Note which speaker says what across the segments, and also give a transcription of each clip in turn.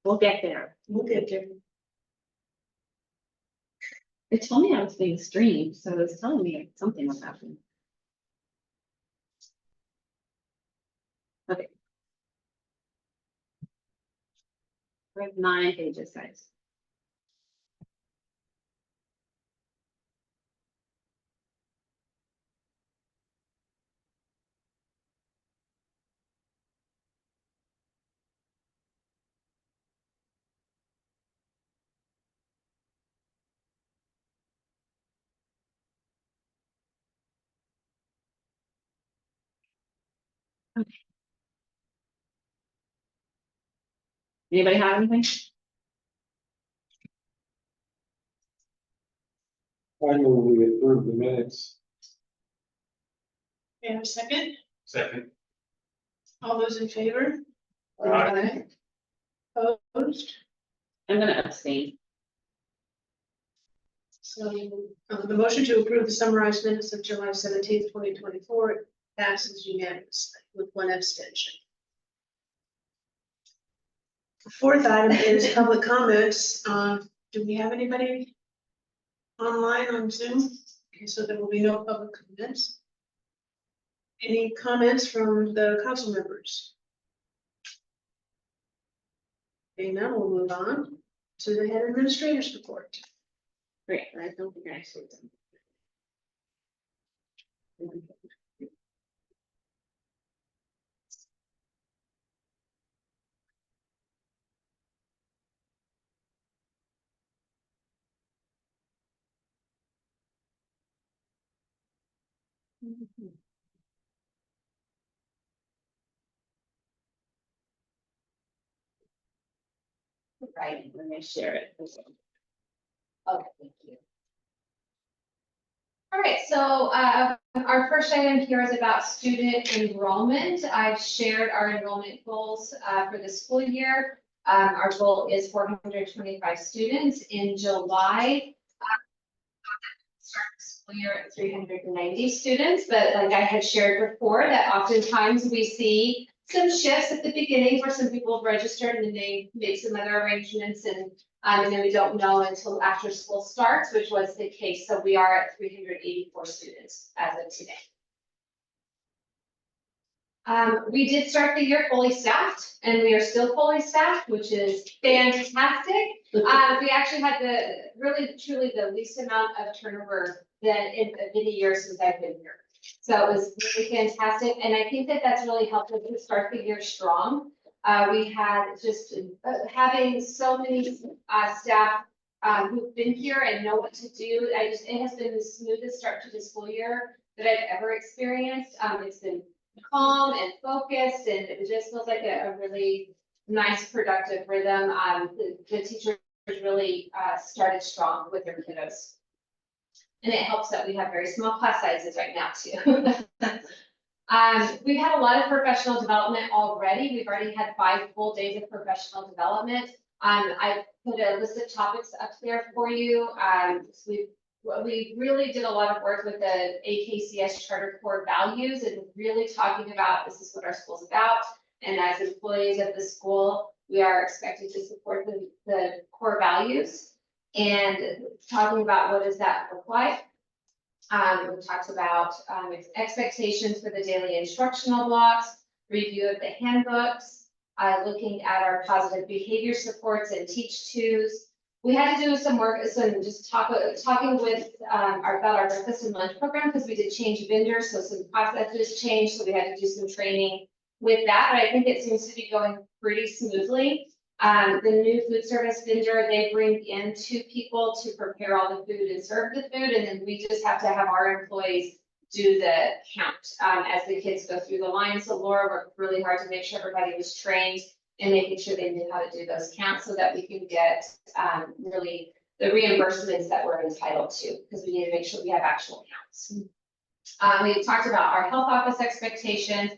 Speaker 1: We'll get there.
Speaker 2: We'll get there.
Speaker 1: It told me I was being streamed, so it was telling me something was happening. Okay. We have 9 pages, guys. Okay. Anybody have anything?
Speaker 3: I move we approve the minutes.
Speaker 2: And a second,
Speaker 3: Second.
Speaker 2: all those in favor?
Speaker 3: Aye.
Speaker 2: Opposed?
Speaker 1: I'm gonna abstain.
Speaker 2: So, the motion to approve the summarized minutes of July 17th, 2024 passes unanimously with one abstention. The fourth item is public comments. Do we have anybody online on Zoom? Okay, so there will be no public comments. Any comments from the council members? Okay, now we'll move on to the head administrator's report.
Speaker 1: Great, I don't think I actually done. Right, let me share it.
Speaker 4: Okay, thank you. All right, so our first item here is about student enrollment. I've shared our enrollment goals for the school year. Our goal is 425 students in July. Start the school year at 390 students, but like I had shared before, that oftentimes we see some shifts at the beginning where some people have registered and then they make some other arrangements and then we don't know until after school starts, which was the case. So we are at 384 students as of today. We did start the year fully staffed and we are still fully staffed, which is fantastic. We actually had truly the least amount of turnover than in the years since I've been here. So it was really fantastic. And I think that that's really helped us to start the year strong. We had just having so many staff who've been here and know what to do. It has been the smoothest start to the school year that I've ever experienced. It's been calm and focused, and it just feels like a really nice, productive rhythm. The teachers really started strong with their kiddos. And it helps that we have very small class sizes right now too. We've had a lot of professional development already. We've already had 5 full days of professional development. I put a list of topics up there for you. We really did a lot of work with the AKCS Charter Core Values and really talking about this is what our school's about. And as employees of the school, we are expected to support the core values and talking about what does that look like. We talked about expectations for the daily instructional blocks, review of the handbooks, looking at our positive behavior supports and teach twos. We had to do some work, just talking with about our breakfast and lunch program because we did change vendors, so some processes changed, so we had to do some training with that. But I think it seems to be going pretty smoothly. The new food service vendor, they bring in 2 people to prepare all the food and serve the food, and then we just have to have our employees do the count as the kids go through the line. So Laura worked really hard to make sure everybody was trained and making sure they knew how to do those counts so that we can get really the reimbursements that we're entitled to, because we need to make sure we have actual counts. We talked about our health office expectations,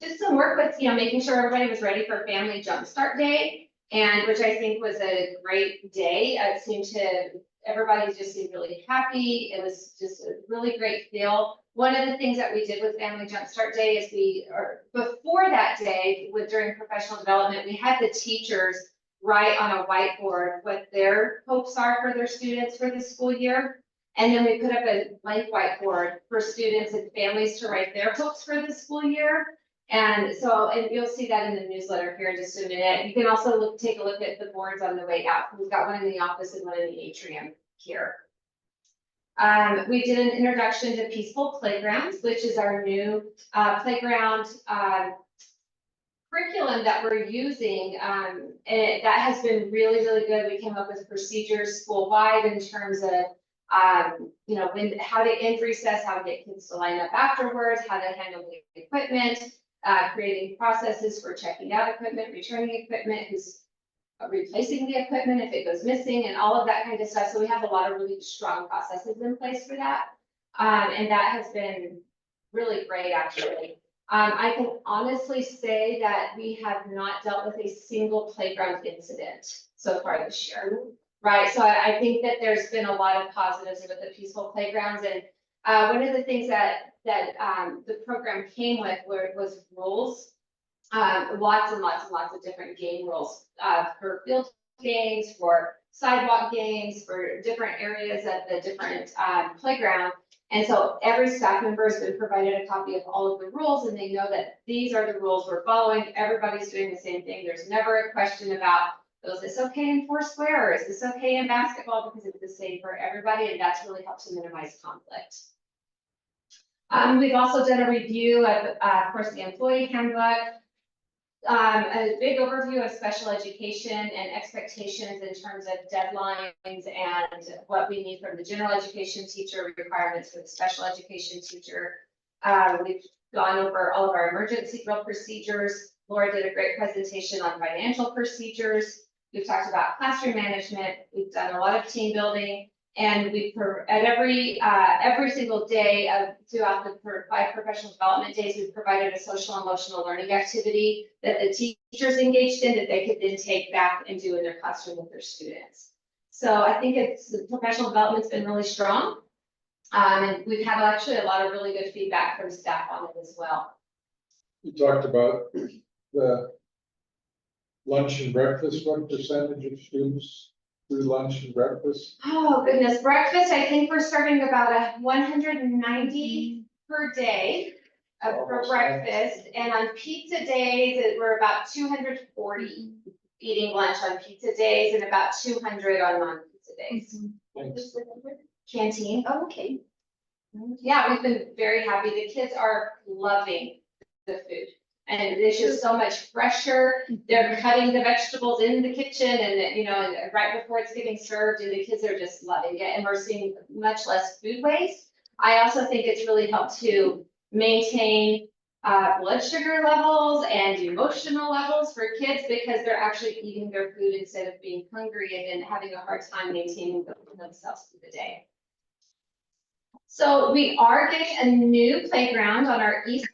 Speaker 4: just some work with making sure everybody was ready for Family Jumpstart Day. and which I think was a great day. It seemed to, everybody just seemed really happy. It was just a really great feel. One of the things that we did with Family Jumpstart Day is or before that day, during professional development, we had the teachers write on a whiteboard what their hopes are for their students for the school year. And then we put up a blank whiteboard for students and families to write their hopes for the school year. And so, and you'll see that in the newsletter here in just a minute. You can also take a look at the boards on the way out. We've got one in the office and one in the atrium here. We did an introduction to Peaceful Playgrounds, which is our new playground curriculum that we're using. And that has been really, really good. We came up with procedures school-wide in terms of you know, how to end recess, how to get kids to line up afterwards, how to handle the equipment, creating processes for checking out equipment, returning equipment, who's replacing the equipment if it goes missing, and all of that kind of stuff. So we have a lot of really strong processes in place for that. And that has been really great, actually. I can honestly say that we have not dealt with a single playground incident so far this year. Right, so I think that there's been a lot of positives with the Peaceful Playgrounds, and one of the things that the program came with was rules, lots and lots and lots of different game rules for field games, for sidewalk games, for different areas of the different playground. And so every staff member has been provided a copy of all of the rules, and they know that these are the rules we're following. Everybody's doing the same thing. There's never a question about, is this okay in Foursquare, or is this okay in basketball, because it's the same for everybody, and that's really helped to minimize conflict. We've also done a review of course, the employee handbook, a big overview of special education and expectations in terms of deadlines and what we need from the general education teacher, requirements for the special education teacher. We've gone over all of our emergency drill procedures. Laura did a great presentation on financial procedures. We've talked about classroom management. We've done a lot of team building, and at every single day throughout the 5 professional development days, we've provided a social and emotional learning activity that the teachers engaged in that they could then take back and do in their classroom with their students. So I think the professional development's been really strong, and we've had actually a lot of really good feedback from staff on it as well.
Speaker 3: You talked about the lunch and breakfast. What percentage of students do lunch and breakfast?
Speaker 4: Oh, goodness. Breakfast, I think we're starting about 190 per day for breakfast. And on pizza days, we're about 240 eating lunch on pizza days and about 200 on non-pizza days.
Speaker 3: Thanks.
Speaker 4: Canteen. Oh, okay. Yeah, we've been very happy. The kids are loving the food. And it's just so much fresher. They're cutting the vegetables in the kitchen and, you know, and right before it's getting served, and the kids are just loving it. And we're seeing much less food waste. I also think it's really helped to maintain blood sugar levels and emotional levels for kids, because they're actually eating their food instead of being hungry and then having a hard time maintaining themselves through the day. So we are getting a new playground on our east.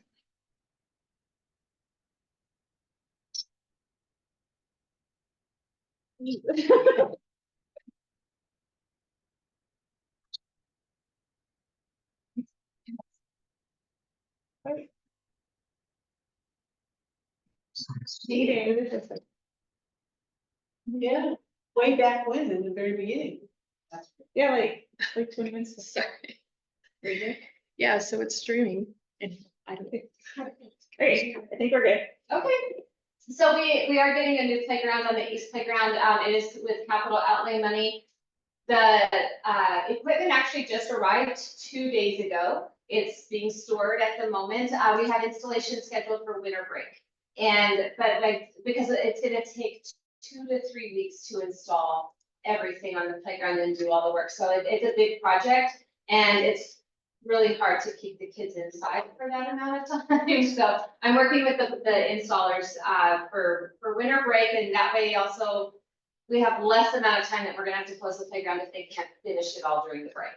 Speaker 2: Yeah, way back when, in the very beginning.
Speaker 5: Yeah, like 20 minutes. Sorry. Yeah, so it's streaming and I don't think. Great, I think we're good.
Speaker 4: Okay, so we are getting a new playground on the East Playground. It is with capital outlay money. The equipment actually just arrived 2 days ago. It's being stored at the moment. We have installation scheduled for winter break. Because it's gonna take 2 to 3 weeks to install everything on the playground and do all the work. So it's a big project, and it's really hard to keep the kids inside for that amount of time. So I'm working with the installers for winter break, and that way also we have less amount of time that we're gonna have to close the playground if they can't finish it all during the break.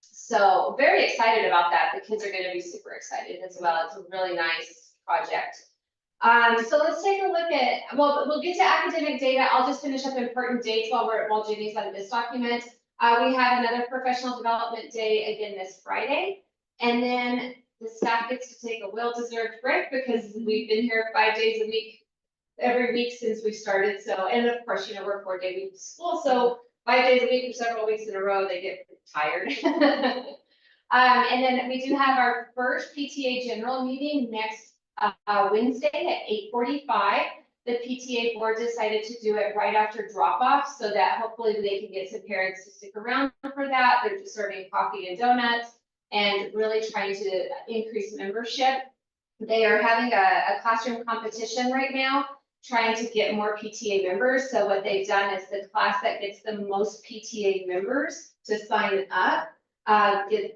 Speaker 4: So very excited about that. The kids are gonna be super excited as well. It's a really nice project. So let's take a look at, well, we'll get to academic data. I'll just finish up important dates while Jimmy's on this document. We have another professional development day again this Friday. And then the staff gets to take a well-deserved break because we've been here 5 days a week, every week since we started. So, and of course, you know, we're 4-day week school. So 5 days a week for several weeks in a row, they get tired. And then we do have our first PTA general meeting next Wednesday at 8:45. The PTA board decided to do it right after drop off so that hopefully they can get some parents to stick around for that. They're just serving coffee and donuts and really trying to increase membership. They are having a classroom competition right now, trying to get more PTA members. So what they've done is the class that gets the most PTA members to sign up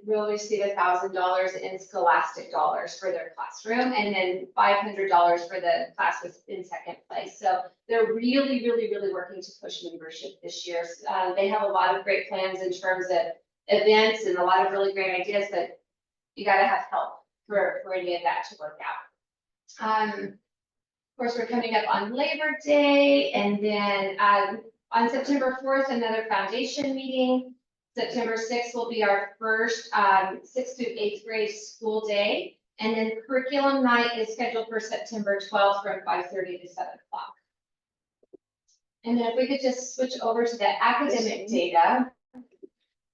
Speaker 4: will receive $1,000 in scholastic dollars for their classroom, and then $500 for the class that's in second place. So they're really, really, really working to push membership this year. They have a lot of great plans in terms of events and a lot of really great ideas, but you got to have help for any of that to work out. Of course, we're coming up on Labor Day, and then on September 4th, another foundation meeting. September 6th will be our first 6th through 8th grade school day. And then curriculum night is scheduled for September 12th from 5:30 to 7 o'clock. And then if we could just switch over to the academic data.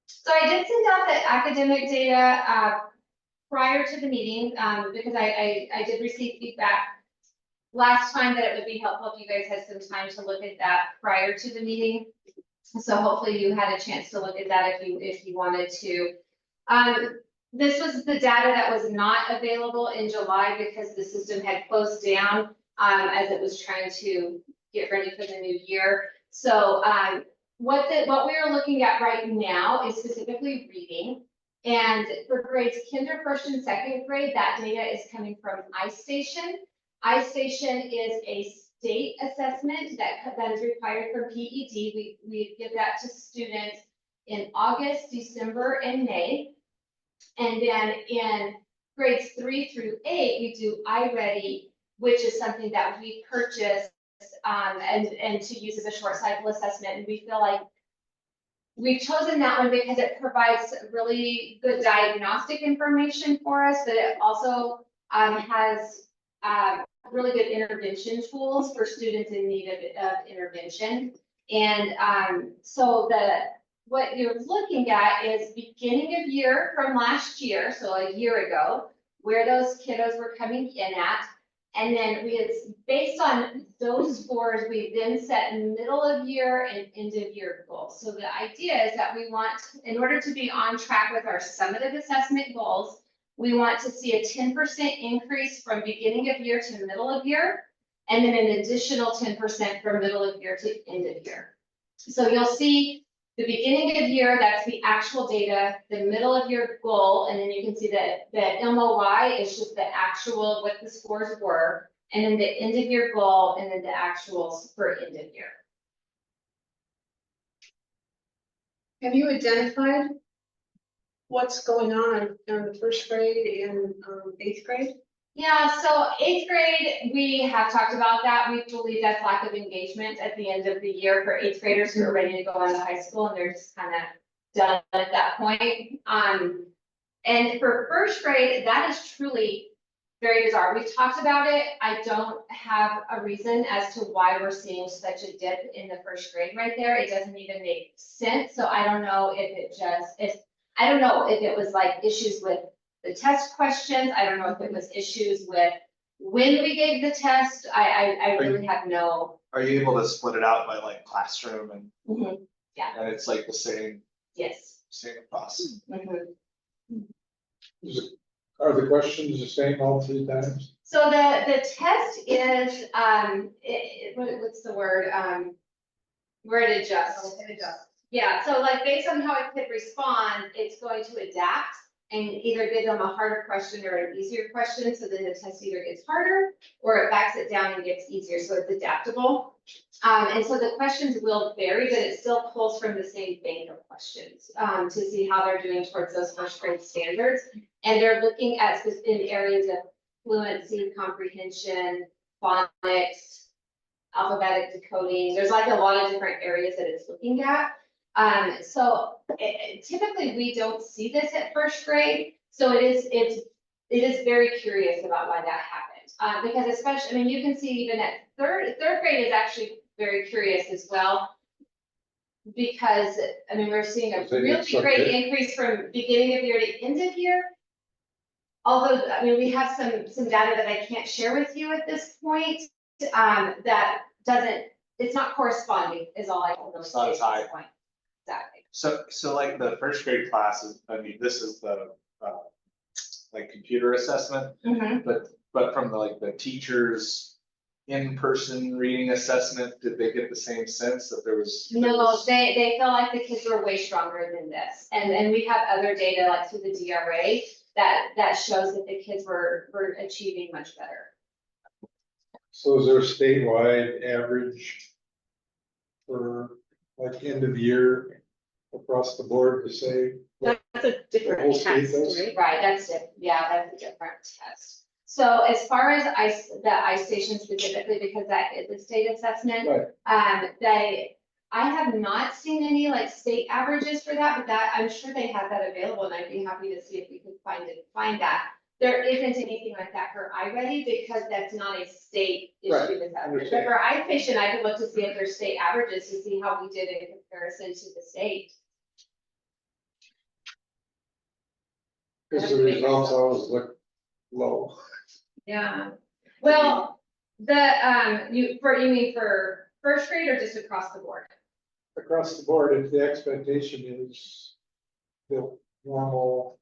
Speaker 4: So I did send out the academic data prior to the meeting because I did receive feedback last time that it would be helpful if you guys had some time to look at that prior to the meeting. So hopefully you had a chance to look at that if you wanted to. This was the data that was not available in July because the system had closed down as it was trying to get ready for the new year. So what we are looking at right now is specifically reading. And for grades kinder, first and second grade, that data is coming from iStation. iStation is a state assessment that is required for PED. We give that to students in August, December, and May. And then in grades 3 through 8, we do iReady, which is something that we purchase and to use as a short cycle assessment. And we feel like we've chosen that one because it provides really good diagnostic information for us, but it also has really good intervention tools for students in need of intervention. And so what you're looking at is beginning of year from last year, so a year ago, where those kiddos were coming in at. And then based on those scores, we then set middle of year and end of year goals. So the idea is that we want, in order to be on track with our summative assessment goals, we want to see a 10% increase from beginning of year to middle of year, and then an additional 10% from middle of year to end of year. So you'll see the beginning of year, that's the actual data, the middle of year goal, and then you can see that the MOY is just the actual, what the scores were, and then the end of year goal, and then the actuals for end of year.
Speaker 2: Have you identified what's going on in the first grade and 8th grade?
Speaker 4: Yeah, so 8th grade, we have talked about that. We believe that's lack of engagement at the end of the year for 8th graders who are ready to go into high school, and they're just kind of done at that point. And for first grade, that is truly very bizarre. We've talked about it. I don't have a reason as to why we're seeing such a dip in the first grade right there. It doesn't even make sense. So I don't know if I don't know if it was like issues with the test questions. I don't know if it was issues with when we gave the test. I really have no.
Speaker 6: Are you able to split it out by like classroom and?
Speaker 4: Yeah.
Speaker 6: And it's like the same
Speaker 4: Yes.
Speaker 6: process.
Speaker 3: Are the questions the same all 3 times?
Speaker 4: So the test is what's the word? Where it adjusts. Yeah, so like based on how a kid responds, it's going to adapt and either give them a harder question or an easier question. So then the test either gets harder or it backs it down and gets easier. So it's adaptable. And so the questions will vary, but it still pulls from the same bank of questions to see how they're doing towards those first grade standards. And they're looking at in areas of fluency, comprehension, phonics, alphabetic decoding. There's like a lot of different areas that it's looking at. So typically we don't see this at first grade. So it is very curious about why that happened. Because especially, I mean, you can see even at third grade is actually very curious as well. Because, I mean, we're seeing a
Speaker 3: They
Speaker 4: really
Speaker 3: get so
Speaker 4: great
Speaker 3: good.
Speaker 4: increase from beginning of year to end of year. Although, I mean, we have some data that I can't share with you at this point, that doesn't, it's not corresponding is all I can really
Speaker 6: It's not
Speaker 4: say
Speaker 6: as
Speaker 4: at
Speaker 6: high.
Speaker 4: this point. Exactly.
Speaker 6: So like the first grade classes, I mean, this is the, like computer assessment, but from the, like the teachers' in-person reading assessment, did they get the same sense that there was?
Speaker 4: No, they feel like the kids were way stronger than this. And we have other data like through the DRA that shows that the kids were achieving much better.
Speaker 3: So is there a statewide average for like end of year across the board to say?
Speaker 5: That's a
Speaker 3: whole
Speaker 5: different
Speaker 3: state
Speaker 5: test,
Speaker 3: does?
Speaker 5: right?
Speaker 4: Right, that's it. Yeah, that's a different test. So as far as the ice station specifically, because that is a state assessment,
Speaker 3: Right.
Speaker 4: I have not seen any like state averages for that, but that, I'm sure they have that available and I'd be happy to see if we can find that. There isn't anything like that for iReady because that's not a state issue
Speaker 3: Right,
Speaker 4: assessment. But
Speaker 3: understand.
Speaker 4: for ice station, I could look to see if there's state averages to see how we did in comparison to the state.
Speaker 3: Because the results always look low.
Speaker 4: Yeah, well, you mean for first grade or just across the board?
Speaker 3: Across the board, if the expectation is the normal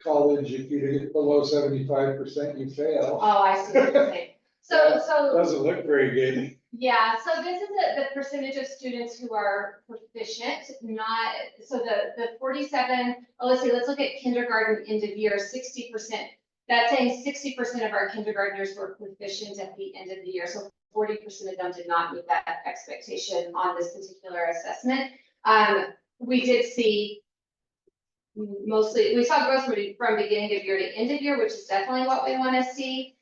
Speaker 3: college, if you get below 75%, you fail.
Speaker 4: Oh, I see what you're saying. So,
Speaker 3: Doesn't look very good.
Speaker 4: yeah, so this is the percentage of students who are proficient, not, so the 47, let's see, let's look at kindergarten end of year, 60%. That's saying 60% of our kindergartners were proficient at the end of the year. So 40% of them did not meet that expectation on this particular assessment. We did see mostly, we saw growth from beginning of year to end of year, which is definitely what we want to see.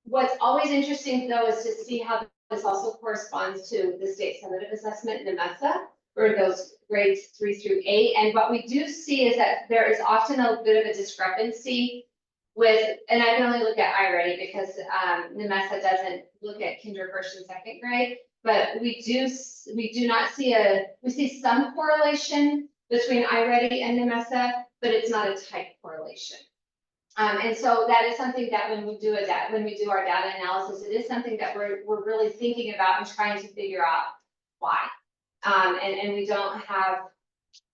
Speaker 4: What's always interesting though is to see how this also corresponds to the state summative assessment in NMESA for those grades 3 through 8. And what we do see is that there is often a bit of a discrepancy with, and I can only look at iReady because NMESA doesn't look at kinder, first and second grade, but we do not see we see some correlation between iReady and NMESA, but it's not a tight correlation. And so that is something that when we do our data analysis, it is something that we're really thinking about and trying to figure out why. And we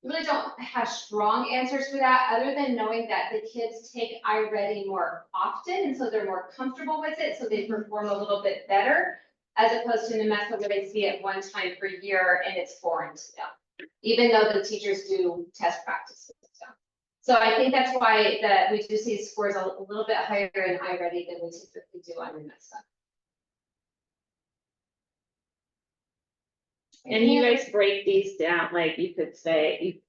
Speaker 4: really don't have strong answers for that, other than knowing that the kids take iReady more often, and so they're more comfortable with it, so they perform a little bit better, as opposed to NMESA where they see it one time per year and it's foreign to them, even though the teachers do test practices. So I think that's why we do see scores a little bit higher in iReady than we typically do on NMESA.
Speaker 5: And you guys break these down, like you could say,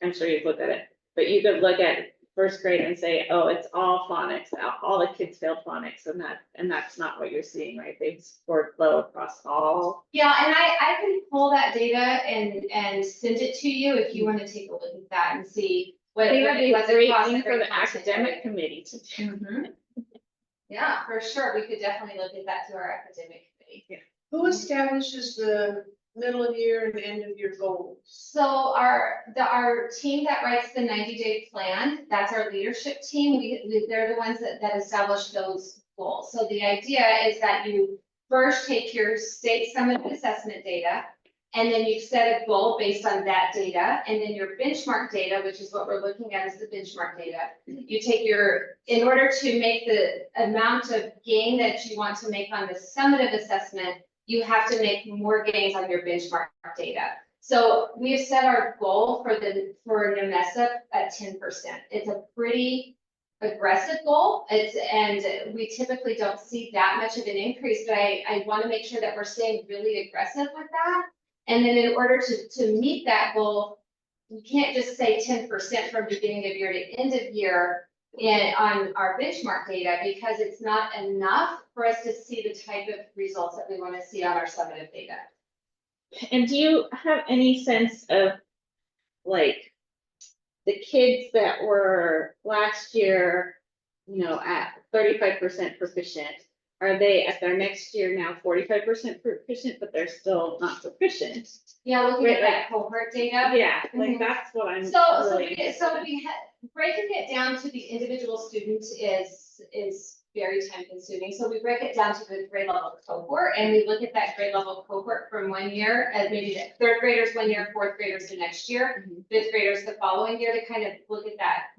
Speaker 5: I'm sure you've looked at it, but you could look at first grade and say, oh, it's all phonics, all the kids failed phonics, and that's not what you're seeing, right? They've scored low across all.
Speaker 4: Yeah, and I can pull that data and send it to you if you want to take a look at that and see what
Speaker 5: They would be
Speaker 4: what's
Speaker 5: great
Speaker 4: across
Speaker 5: thing
Speaker 4: every
Speaker 5: for the
Speaker 4: content
Speaker 5: academic
Speaker 4: area.
Speaker 5: committee to do.
Speaker 4: Yeah, for sure. We could definitely look at that to our academic committee.
Speaker 2: Who establishes the middle of year and end of year goals?
Speaker 4: So our team that writes the 90-day plan, that's our leadership team. They're the ones that establish those goals. So the idea is that you first take your state summative assessment data, and then you set a goal based on that data, and then your benchmark data, which is what we're looking at, is the benchmark data. You take in order to make the amount of gain that you want to make on the summative assessment, you have to make more gains on your benchmark data. So we have set our goal for NMESA at 10%. It's a pretty aggressive goal. And we typically don't see that much of an increase, but I want to make sure that we're staying really aggressive with that. And then in order to meet that goal, you can't just say 10% from beginning of year to end of year. on our benchmark data, because it's not enough for us to see the type of results that we want to see on our summative data.
Speaker 5: And do you have any sense of, like, the kids that were last year, at 35% proficient? Are they at their next year now 45% proficient, but they're still not proficient?
Speaker 4: Yeah, looking
Speaker 5: Right,
Speaker 4: at that cohort data.
Speaker 5: Yeah, like
Speaker 4: Mhm.
Speaker 5: that's what I'm
Speaker 4: So
Speaker 5: really.
Speaker 4: we had, breaking it down to the individual student is very time consuming. So we break it down to the grade level cohort, and we look at that grade level cohort from 1 year, as maybe the third graders 1 year, fourth graders the next year, fifth graders the following year, to kind of look at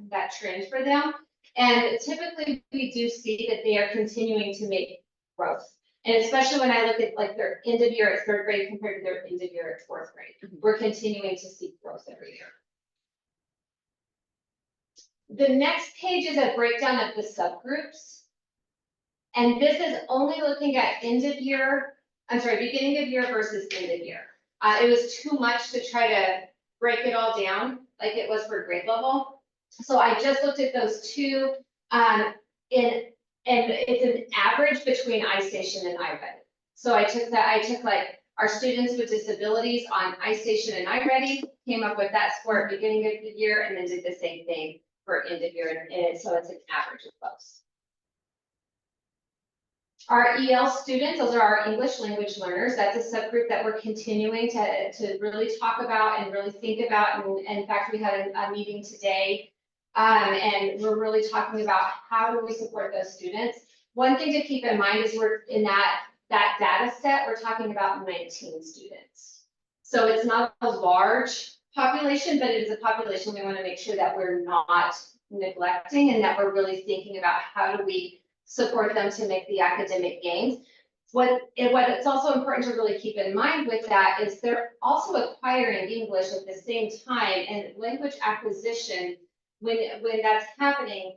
Speaker 4: that trend for them. And typically, we do see that they are continuing to make growth. And especially when I look at like their end of year at third grade compared to their end of year at fourth grade, we're continuing to see growth every year. The next page is a breakdown of the subgroups. And this is only looking at beginning of year versus end of year. It was too much to try to break it all down like it was for grade level. So I just looked at those two, and it's an average between iStation and iReady. So I took like our students with disabilities on iStation and iReady, came up with that score at beginning of the year, and then did the same thing for end of year, and so it's an average of both. Our EL students, those are our English language learners. That's a subgroup that we're continuing to really talk about and really think about. And in fact, we had a meeting today, and we're really talking about how do we support those students. One thing to keep in mind is we're in that data set, we're talking about 19 students. So it's not a large population, but it is a population we want to make sure that we're not neglecting, and that we're really thinking about how do we support them to make the academic gains. What it's also important to really keep in mind with that is they're also acquiring English at the same time, and language acquisition, when that's happening,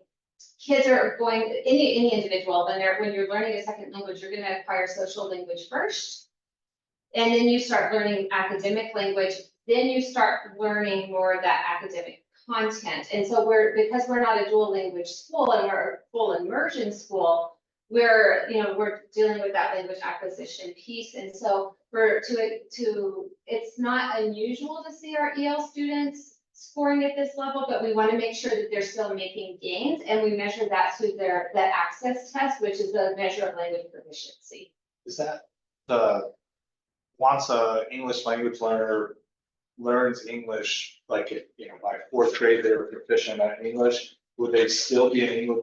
Speaker 4: kids are going, any individual, when you're learning a second language, you're going to acquire social language first, and then you start learning academic language, then you start learning more of that academic content. And so because we're not a dual language school and we're a full immersion school, we're dealing with that language acquisition piece. And so it's not unusual to see our EL students scoring at this level, but we want to make sure that they're still making gains, and we measure that through that AKCS test, which is a measure of language proficiency.
Speaker 6: Is that once a English language learner learns English, like, by fourth grade, they were proficient at English, would they still be an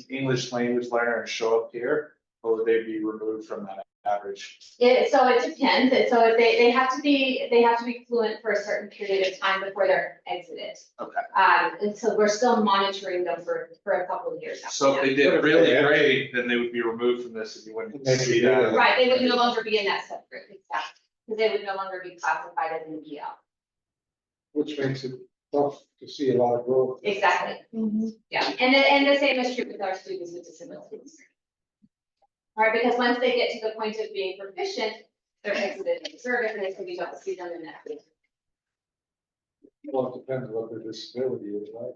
Speaker 6: English language learner and show up here? Or would they be removed from that average?
Speaker 4: So it depends. And so if they have to be fluent for a certain period of time before they're exited.
Speaker 6: Okay.
Speaker 4: And so we're still monitoring them for a couple of years.
Speaker 6: So if they did really great, then they would be removed from this and you wouldn't see that.
Speaker 4: Right, they would no longer be in that subgroup, exactly, because they would no longer be classified as an EL.
Speaker 3: Which makes it tough to see a lot of growth.
Speaker 4: Exactly. Yeah, and the same is true with our students with disabilities. All right, because once they get to the point of being proficient, they're exited in service, and so we don't see them in that.
Speaker 3: Well, it depends what their disability is, right?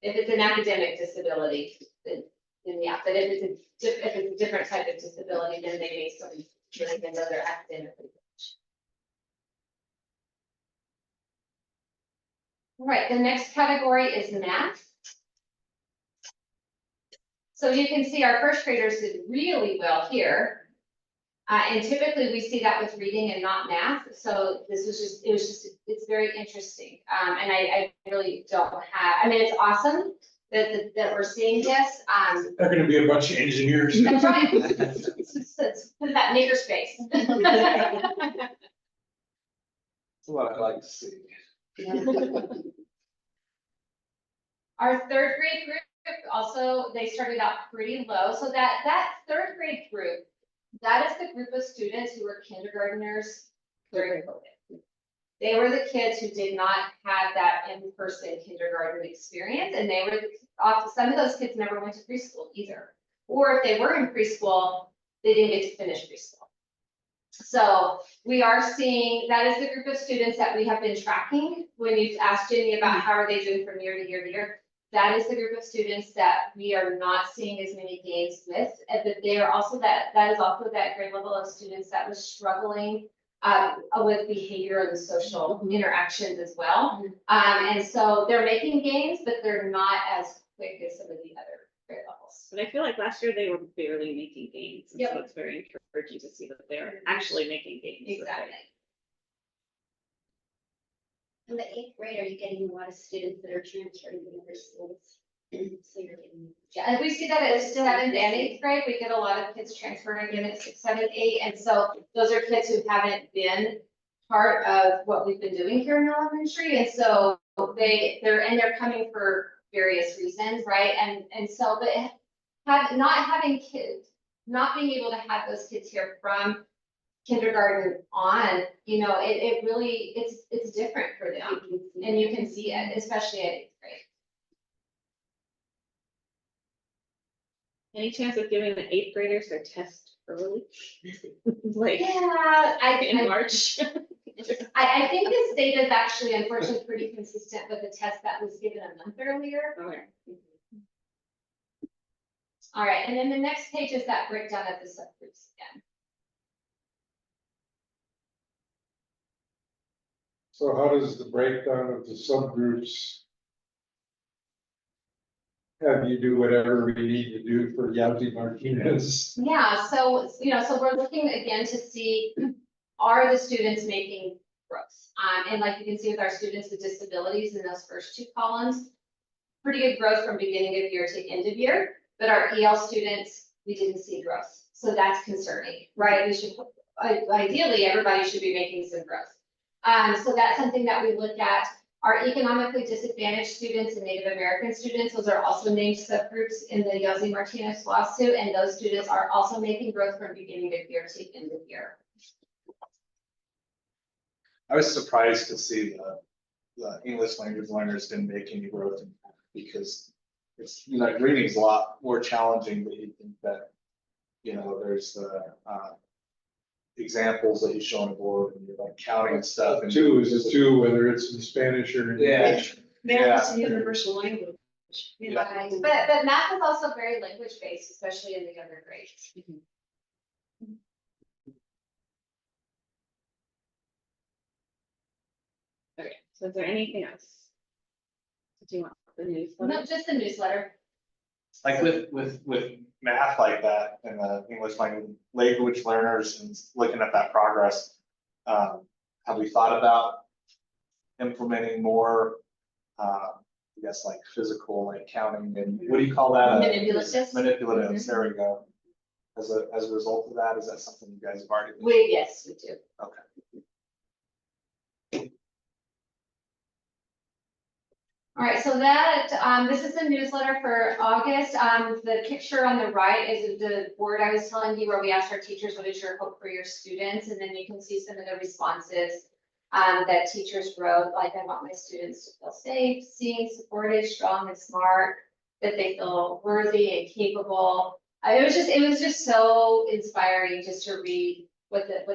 Speaker 4: If it's an academic disability, then yeah, but if it's a different type of disability, then they may still be dealing with other academic. All right, the next category is math. So you can see our first graders did really well here. And typically we see that with reading and not math. So it's very interesting. And I really don't have, I mean, it's awesome that we're seeing this.
Speaker 3: They're gonna be a bunch of engineers.
Speaker 4: That's right. It's put that maker space.
Speaker 6: That's what I'd like to see.
Speaker 4: Our third grade group also, they started out pretty low. So that third grade group, that is the group of students who were kindergartners during COVID. They were the kids who did not have that in-person kindergarten experience, and they were some of those kids never went to preschool either. Or if they were in preschool, they didn't get to finish preschool. So we are seeing, that is the group of students that we have been tracking when you've asked Jenny about how are they doing from year to year to year. that is the group of students that we are not seeing as many gains with, but they are also that is also that grade level of students that was struggling with behavior and social interactions as well. And so they're making gains, but they're not as quick as some of the other grade levels.
Speaker 5: But I feel like last year they were barely making gains, and so
Speaker 4: Yep.
Speaker 5: it's very encouraging to see that they're actually making gains.
Speaker 4: Exactly.
Speaker 1: In the 8th grade, are you getting a lot of students that are transferring to other schools? So you're getting.
Speaker 4: Yeah, and we see that at 7th and 8th grade, we get a lot of kids transferring in at 6th, 7th, 8th, and so those are kids who haven't been part of what we've been doing here in elementary, and so they're coming for various reasons, right? And so, but not having kids, not being able to have those kids here from kindergarten on, it really, it's different for them, and you can see it, especially at 8th grade.
Speaker 5: Any chance of giving the 8th graders their test early? Like
Speaker 4: Yeah,
Speaker 5: in March?
Speaker 4: I think the state is actually unfortunately pretty consistent with the test that was given a month earlier.
Speaker 5: Okay.
Speaker 4: All right, and then the next page is that breakdown of the subgroups again.
Speaker 3: So how does the breakdown of the subgroups have you do whatever we need to do for Yazzie Martinez?
Speaker 4: Yeah, so, so we're looking again to see, are the students making growth? And like you can see with our students with disabilities in those first 2 columns, pretty good growth from beginning of year to end of year, but our EL students, we didn't see growth. So that's concerning, right? We should, ideally, everybody should be making some growth. So that's something that we look at. Our economically disadvantaged students and Native American students, those are also named subgroups in the Yazzie Martinez lawsuit, and those students are also making growth from beginning of year to end of year.
Speaker 6: I was surprised to see the English language learners didn't make any growth because it's, reading is a lot more challenging, but you think that, there's the, examples that you show on the board and you're like counting and stuff. And
Speaker 3: 2 is a 2, whether it's in Spanish or in
Speaker 6: Yeah.
Speaker 3: English.
Speaker 2: Math is a universal language.
Speaker 6: Yeah.
Speaker 4: Right. But math is also very language based, especially in the younger grades.
Speaker 5: Okay, so is there anything else? Do you want the newsletter?
Speaker 4: Not just the newsletter.
Speaker 6: Like with math like that and the English language learners and looking at that progress, have we thought about implementing more, I guess like physical, like counting and what do you call that?
Speaker 4: Manipulatives?
Speaker 6: Manipulatives, there we go. As a result of that, is that something you guys have already?
Speaker 4: Yes, we do.
Speaker 6: Okay.
Speaker 4: All right, so that, this is the newsletter for August. The picture on the right is the board I was telling you where we asked our teachers, what is your hope for your students? And then you can see some of the responses that teachers wrote, like I want my students to feel safe, seen, supported, strong and smart, that they feel worthy and capable. It was just so inspiring just to read what the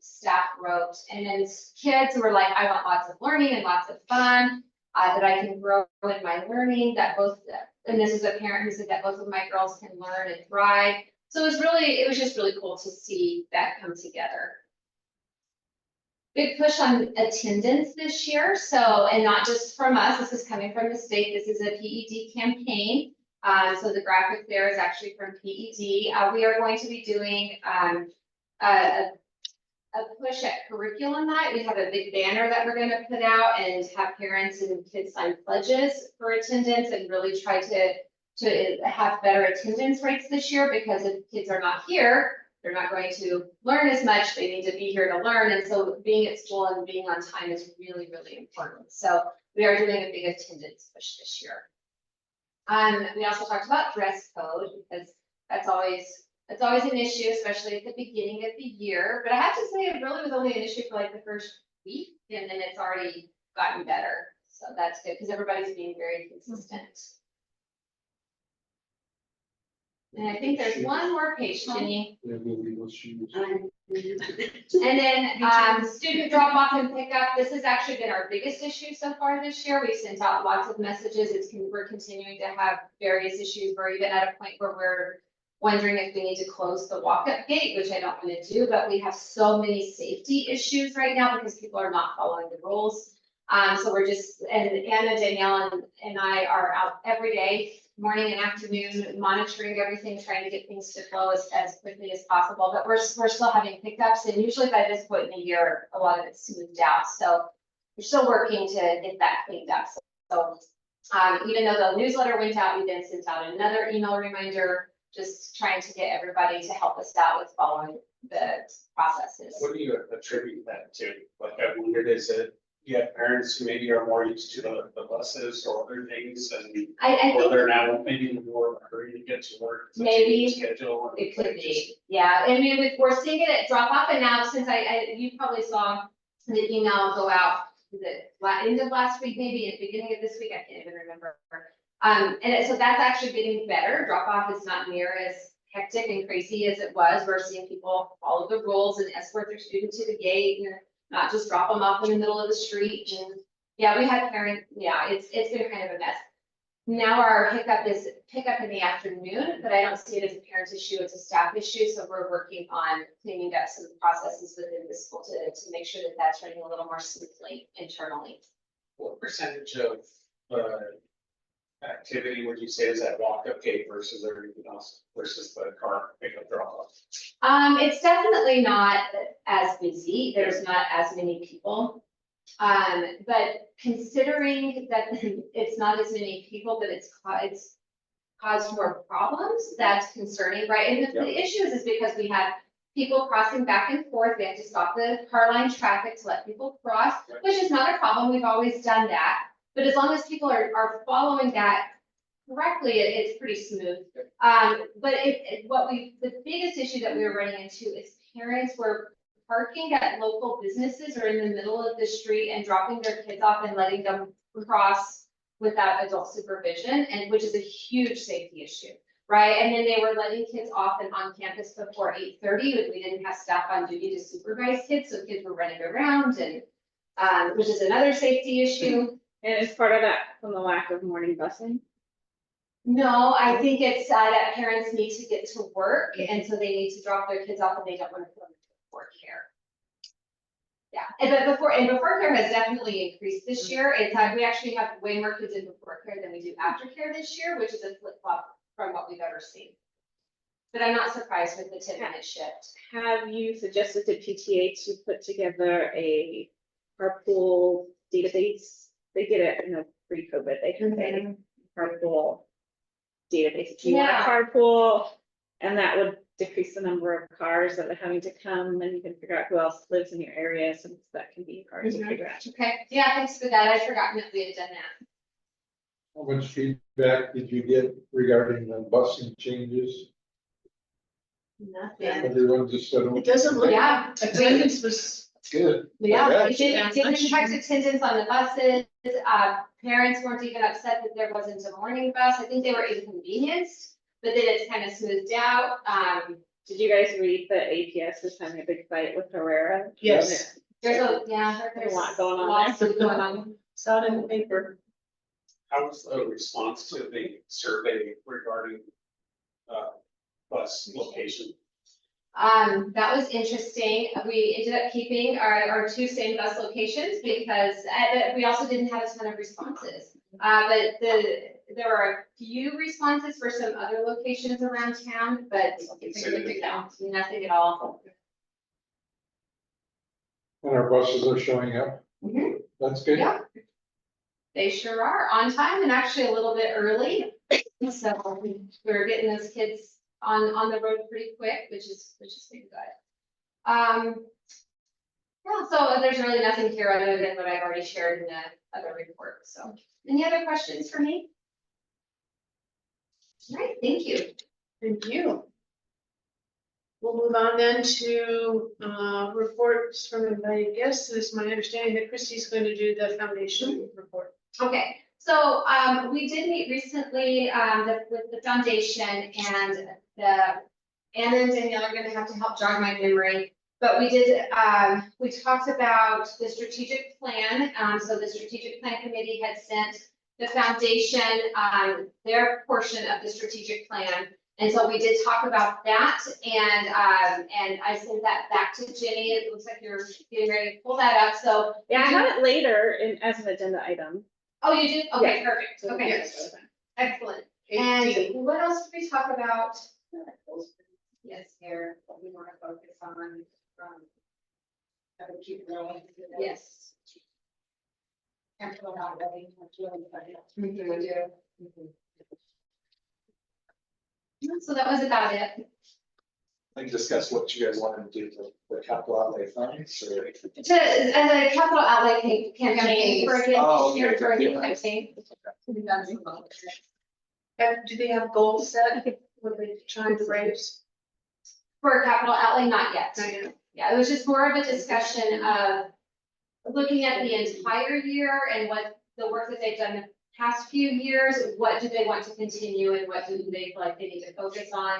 Speaker 4: staff wrote. And then kids were like, I want lots of learning and lots of fun. That I can grow in my learning, that and this is a parent who said that both of my girls can learn and thrive. So it was just really cool to see that come together. Big push on attendance this year. So, and not just from us, this is coming from the state. This is a PED campaign. So the graphic there is actually from PED. We are going to be doing a push at curriculum night. We have a big banner that we're going to put out and have parents and kids sign pledges for attendance and really try to have better attendance rates this year, because if kids are not here, they're not going to learn as much. They need to be here to learn. And so being at school and being on time is really, really important. So we are doing a big attendance push this year. We also talked about dress code, because that's always an issue, especially at the beginning of the year. But I have to say, it really was only an issue for like the first week, and then it's already gotten better. So that's good, because everybody's being very consistent. And I think there's one more page, Jenny.
Speaker 3: Yeah, the legal shoes.
Speaker 4: And then, student drop off and pickup, this has actually been our biggest issue so far this year. We've sent out lots of messages. We're continuing to have various issues. We're even at a point where we're wondering if we need to close the walk-up gate, which I don't want to do, but we have so many safety issues right now because people are not following the rules. So we're just, and Anna, Danielle, and I are out every day, morning and afternoon, monitoring everything, trying to get things to flow as quickly as possible. But we're still having pickups, and usually by this point in the year, a lot of it's smoothed out. So we're still working to get that cleaned up. So even though the newsletter went out, we then sent out another email reminder, just trying to get everybody to help us out with following the processes.
Speaker 7: What do you attribute that to? Like, I wondered, is it, you have parents who maybe are more used to the buses or other things and
Speaker 4: I
Speaker 7: or
Speaker 4: think
Speaker 7: they're now maybe more of a hurry to get to work? It's a
Speaker 4: Maybe.
Speaker 7: schedule.
Speaker 4: it could be, yeah. I mean, we're seeing it at drop off, and now since you probably saw the email go out, is it end of last week, maybe at the beginning of this week, I can't even remember. So that's actually getting better. Drop off is not near as hectic and crazy as it was. We're seeing people follow the rules and escort their student to the gate and not just drop them off in the middle of the street. And yeah, we had parents, yeah, it's been kind of a mess. Now our pickup is pickup in the afternoon, but I don't see it as a parent issue, it's a staff issue. So we're working on cleaning up some processes within the school to make sure that that's running a little more smoothly internally.
Speaker 7: What percentage of activity would you say is that walk-up gate versus everything else versus the car pickup drop-off?
Speaker 4: It's definitely not as busy. There's not as many people. But considering that it's not as many people, but it's caused more problems, that's concerning, right? And the issue is because we have people crossing back and forth. We have to stop the car line traffic to let people cross, which is not a problem. We've always done that. But as long as people are following that correctly, it's pretty smooth. But the biggest issue that we were running into is parents were parking at local businesses or in the middle of the street and dropping their kids off and letting them cross without adult supervision, and which is a huge safety issue, right? And then they were letting kids off and on campus before 8:30, but we didn't have staff on duty to supervise kids, so kids were running around, and which is another safety issue.
Speaker 5: And is part of that from the lack of morning busing?
Speaker 4: No, I think it's that parents need to get to work, and so they need to drop their kids off and they don't want to put them into before care. Yeah, but before care has definitely increased this year. We actually have way more kids in before care than we do after care this year, which is a flip flop from what we've ever seen. But I'm not surprised with the 10-minute shift.
Speaker 5: Have you suggested to PTA to put together a carpool database? They did it in a pre-COVID, they had a carpool database. If you want
Speaker 4: Yeah.
Speaker 5: a carpool, and that would decrease the number of cars that are having to come, and you can figure out who else lives in your area, since that can be hard to figure out.
Speaker 4: Okay, yeah, thanks for that. I'd forgotten that we had done that.
Speaker 3: How much feedback did you get regarding the busing changes?
Speaker 4: Nothing.
Speaker 3: Everyone just said,
Speaker 2: It doesn't look,
Speaker 4: Yeah.
Speaker 2: attendance was,
Speaker 3: good.
Speaker 4: Yeah,
Speaker 3: Okay.
Speaker 4: it didn't impact attendance on the buses. Parents weren't even upset that there wasn't a morning bus. I think they were inconvenienced, but then it's kind of smoothed out.
Speaker 5: Did you guys read the APS is having a big fight with Herrera?
Speaker 2: yes,
Speaker 4: There's
Speaker 5: There's a lot going on
Speaker 4: lots
Speaker 5: there.
Speaker 4: going on.
Speaker 2: saw it in the paper.
Speaker 7: How was the response to the survey regarding bus location?
Speaker 4: That was interesting. We ended up keeping our two same bus locations because we also didn't have a ton of responses. But there were a few responses for some other locations around town, but nothing at all.
Speaker 3: And our buses are showing up.
Speaker 4: Mhm.
Speaker 3: That's good.
Speaker 4: Yeah. They sure are on time and actually a little bit early. So we're getting those kids on the road pretty quick, which is been good. Yeah, so there's really nothing here other than what I've already shared in the other report. So any other questions for me? All right, thank you.
Speaker 2: Thank you. We'll move on then to reports from invited guests. It is my understanding that Christy's going to do the foundation report.
Speaker 4: Okay, So, we did meet recently, with the foundation and Anna and Danielle are gonna have to help jog my memory. But we did, we talked about the strategic plan. So the strategic plan committee had sent the foundation, their portion of the strategic plan. And so we did talk about that and I sent that back to Jenny. It looks like you're getting ready to pull that up. So,
Speaker 5: Yeah, I have it later as an agenda item.
Speaker 4: oh, you do? Okay,
Speaker 5: Yeah.
Speaker 4: perfect.
Speaker 5: So
Speaker 4: Okay,
Speaker 5: yes.
Speaker 4: excellent.
Speaker 2: 18.
Speaker 4: And what else did we talk about?
Speaker 1: Yes, here, what we want to focus on, how to keep growing.
Speaker 4: Yes.
Speaker 1: Capital outlay, what's really funny.
Speaker 4: So that was about it.
Speaker 6: Like discuss what you guys wanted to do with the capital outlay funds or.
Speaker 4: As a capital outlay campaign for a
Speaker 6: Oh,
Speaker 4: gift year
Speaker 6: okay.
Speaker 4: for a gift campaign.
Speaker 1: We've done some volunteering.
Speaker 2: Do they have goals set? What they trying to raise?
Speaker 4: For capital outlay, not yet.
Speaker 2: Not yet.
Speaker 4: Yeah, it was just more of a discussion of looking at the entire year and what the work that they've done the past few years, what do they want to continue and what do they feel like they need to focus on?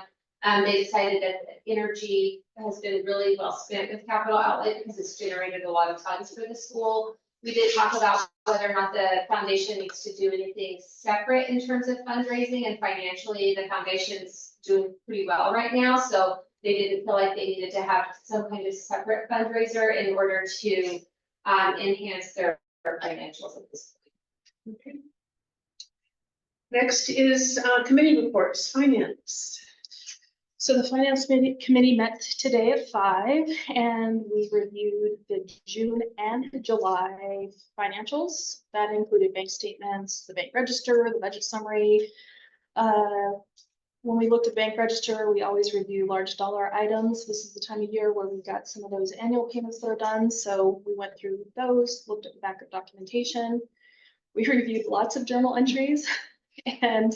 Speaker 4: They decided that energy has been really well spent with capital outlay because it's generated a lot of funds for the school. We did talk about whether or not the foundation needs to do anything separate in terms of fundraising, and financially, the foundation's doing pretty well right now, so they didn't feel like they needed to have some kind of separate fundraiser in order to enhance their financials at this point.
Speaker 2: Okay. Next is committee reports, finance.
Speaker 8: So the finance committee met today at 5 and we reviewed the June and July financials. That included bank statements, the bank register, the budget summary. When we looked at bank register, we always review large dollar items. This is the time of year where we've got some of those annual payments that are done. So we went through those, looked at the backup documentation. We reviewed lots of journal entries and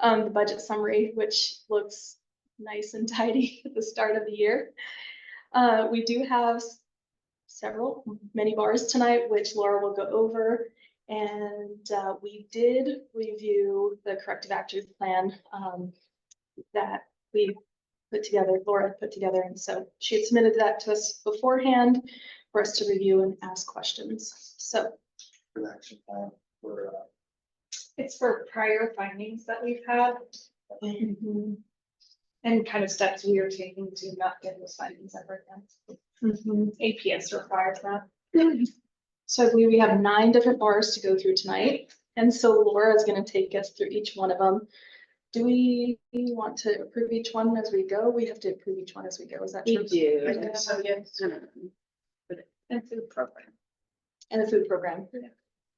Speaker 8: the budget summary, which looks nice and tidy at the start of the year. We do have many bars tonight, which Laura will go over. And we did review the corrective action plan that we put together, Laura put together. And so she had submitted that to us beforehand for us to review and ask questions. So
Speaker 6: Action plan for,
Speaker 8: it's for prior findings that we've had. And kind of steps we are taking to not get those findings ever again. APS requires that. So I believe we have 9 different bars to go through tonight. And so Laura is going to take us through each one of them. Do we want to approve each one as we go? We have to approve each one as we go. Is that true?
Speaker 5: do.
Speaker 2: I think so, yes.
Speaker 8: And food program.
Speaker 2: And the food program.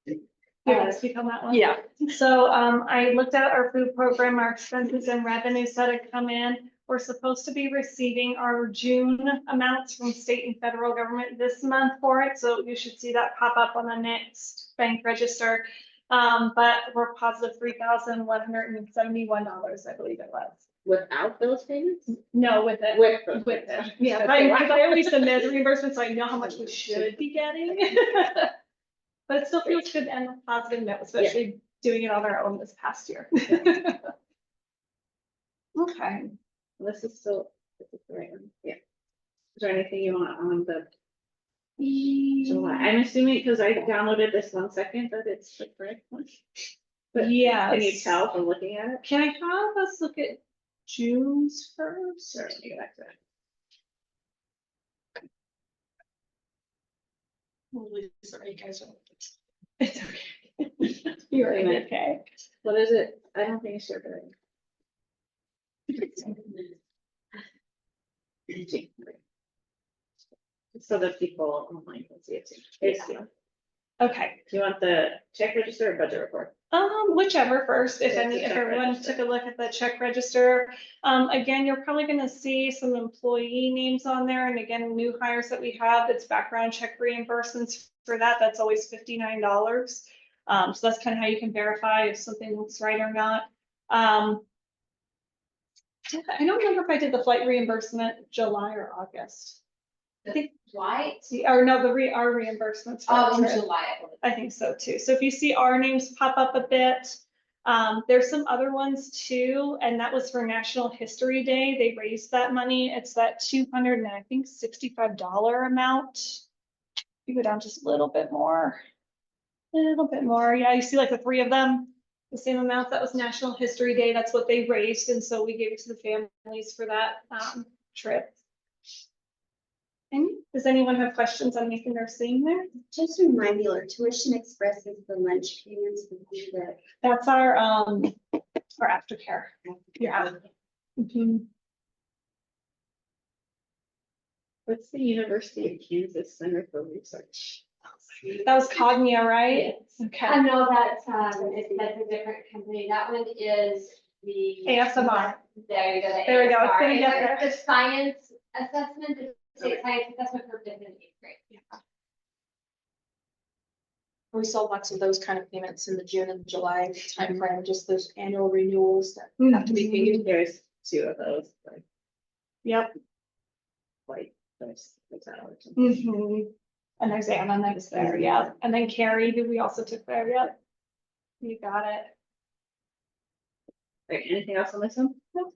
Speaker 8: You want to speak on that one?
Speaker 2: Yeah.
Speaker 9: So I looked at our food program, our expenses and revenues that had come in. We're supposed to be receiving our June amounts from state and federal government this month for it. So you should see that pop up on the next bank register. But we're positive $3,171, I believe it was.
Speaker 5: Without those payments?
Speaker 9: No, with it.
Speaker 5: With it.
Speaker 9: Yeah, because I always submit the reimbursement, so I know how much we should be getting. But it still feels good and a positive note, especially doing it on our own this past year.
Speaker 8: Okay.
Speaker 5: This is the right one. Yeah. Is there anything you want on the July? I'm assuming because I downloaded this 1 second, that it's the correct one. But
Speaker 9: Yeah.
Speaker 5: can you tell from looking at it?
Speaker 9: Can I have us look at June's first?
Speaker 5: Sure, let me go back to it.
Speaker 8: Sorry, you guys.
Speaker 9: It's okay. You're okay.
Speaker 5: What is it? I don't think it's sure, but so that people online can see it too. Here's the-
Speaker 9: Okay.
Speaker 5: Do you want the check register or budget report?
Speaker 9: Whichever first, if
Speaker 5: Yeah,
Speaker 9: any,
Speaker 5: the
Speaker 9: if
Speaker 5: check
Speaker 9: everyone
Speaker 5: register.
Speaker 9: took a look at the check register. Again, you're probably gonna see some employee names on there, and again, new hires that we have, it's background check reimbursements for that, that's always $59. So that's kind of how you can verify if something looks right or not. I don't remember if I did the flight reimbursement July or August.
Speaker 4: Why?
Speaker 9: Or no, our reimbursements. for
Speaker 4: Oh, in
Speaker 9: our trip.
Speaker 4: July, I believe.
Speaker 9: I think so too. So if you see our names pop up a bit, there's some other ones too, and that was for National History Day. They raised that money. It's that $265 amount. You go down just a little bit more. Yeah, you see like the three of them, the same amount. That was National History Day. That's what they raised, and so we gave it to the families for that trip. And does anyone have questions on anything they're seeing there?
Speaker 10: Just remind me, our Tuition Express is the lunch payments would be the.
Speaker 9: That's our aftercare. Yeah. Mhm.
Speaker 5: What's the University of Kansas Center for Research?
Speaker 9: That was Cognia, right?
Speaker 4: I
Speaker 9: Okay.
Speaker 4: know that's a different company. That one is the.
Speaker 9: ASMR.
Speaker 4: There you go. the
Speaker 9: There we go. It's
Speaker 4: ASMR.
Speaker 9: gonna get
Speaker 4: It's
Speaker 9: there.
Speaker 4: The science assessment, the state science assessment for fifth and eighth grade.
Speaker 8: We saw lots of those kind of payments in the June and July timeframe, just those annual renewals that have to be paid.
Speaker 5: There's two of those, like,
Speaker 9: Yep.
Speaker 5: there's hours.
Speaker 9: Mhm. And there's Anna next there, yeah. And then Carrie, who we also took there, yep. You got it.
Speaker 5: Right, anything else on this one? No.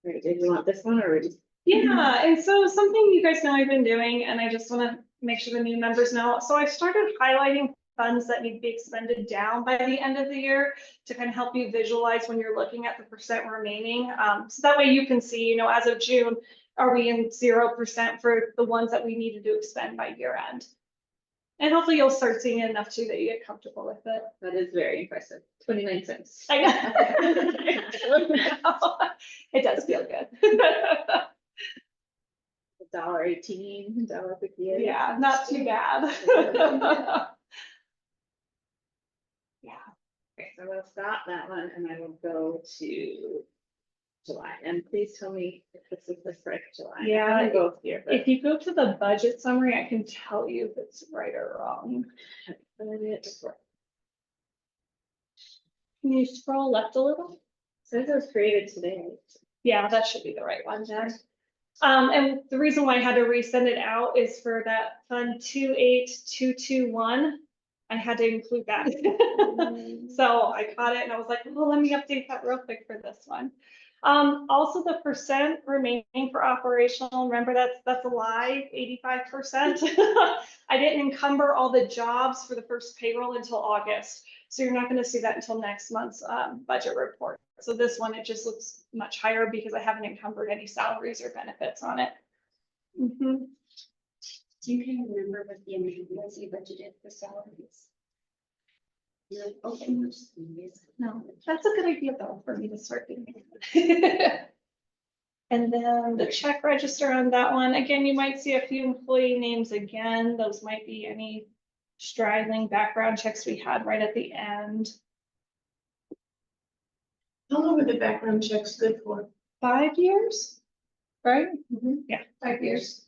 Speaker 5: Right, did you want this one or?
Speaker 9: Yeah, and so something you guys know I've been doing, and I just want to make sure the new members know. So I started highlighting funds that need to be expended down by the end of the year to kind of help you visualize when you're looking at the percent remaining. So that way you can see, you know, as of June, are we in 0% for the ones that we needed to expend by year end? And hopefully you'll start seeing it enough too that you get comfortable with it.
Speaker 5: That is very impressive. 29 cents.
Speaker 9: I know. It does feel good.
Speaker 5: $1.18, $1.58.
Speaker 9: Yeah, not too bad. Yeah.
Speaker 5: Okay, so we'll stop that one and I will go to July. And please tell me if this is the correct July.
Speaker 9: Yeah,
Speaker 5: I'm gonna go here.
Speaker 9: If you go to the budget summary, I can tell you if it's right or wrong. Can you scroll left a little?
Speaker 5: Says it was created today.
Speaker 9: Yeah, that should be the right one then. And the reason why I had to resend it out is for that fund 28221. I had to include that. So I caught it and I was like, well, let me update that real quick for this one. Also the percent remaining for operational, remember that's a lie, 85%. I didn't encumber all the jobs for the first payroll until August. So you're not gonna see that until next month's budget report. So this one, it just looks much higher because I haven't encumbered any salaries or benefits on it. Mhm.
Speaker 10: Do you can remember what the amount was you budgeted for salaries? You're like, okay, we're just gonna use it.
Speaker 9: No, that's a good idea though, for me to start doing it. And then the check register on that one, again, you might see a few employee names again. Those might be any straggling background checks we had right at the end.
Speaker 2: How long are the background checks good for?
Speaker 9: 5 years, right? Yeah,
Speaker 4: 5 years.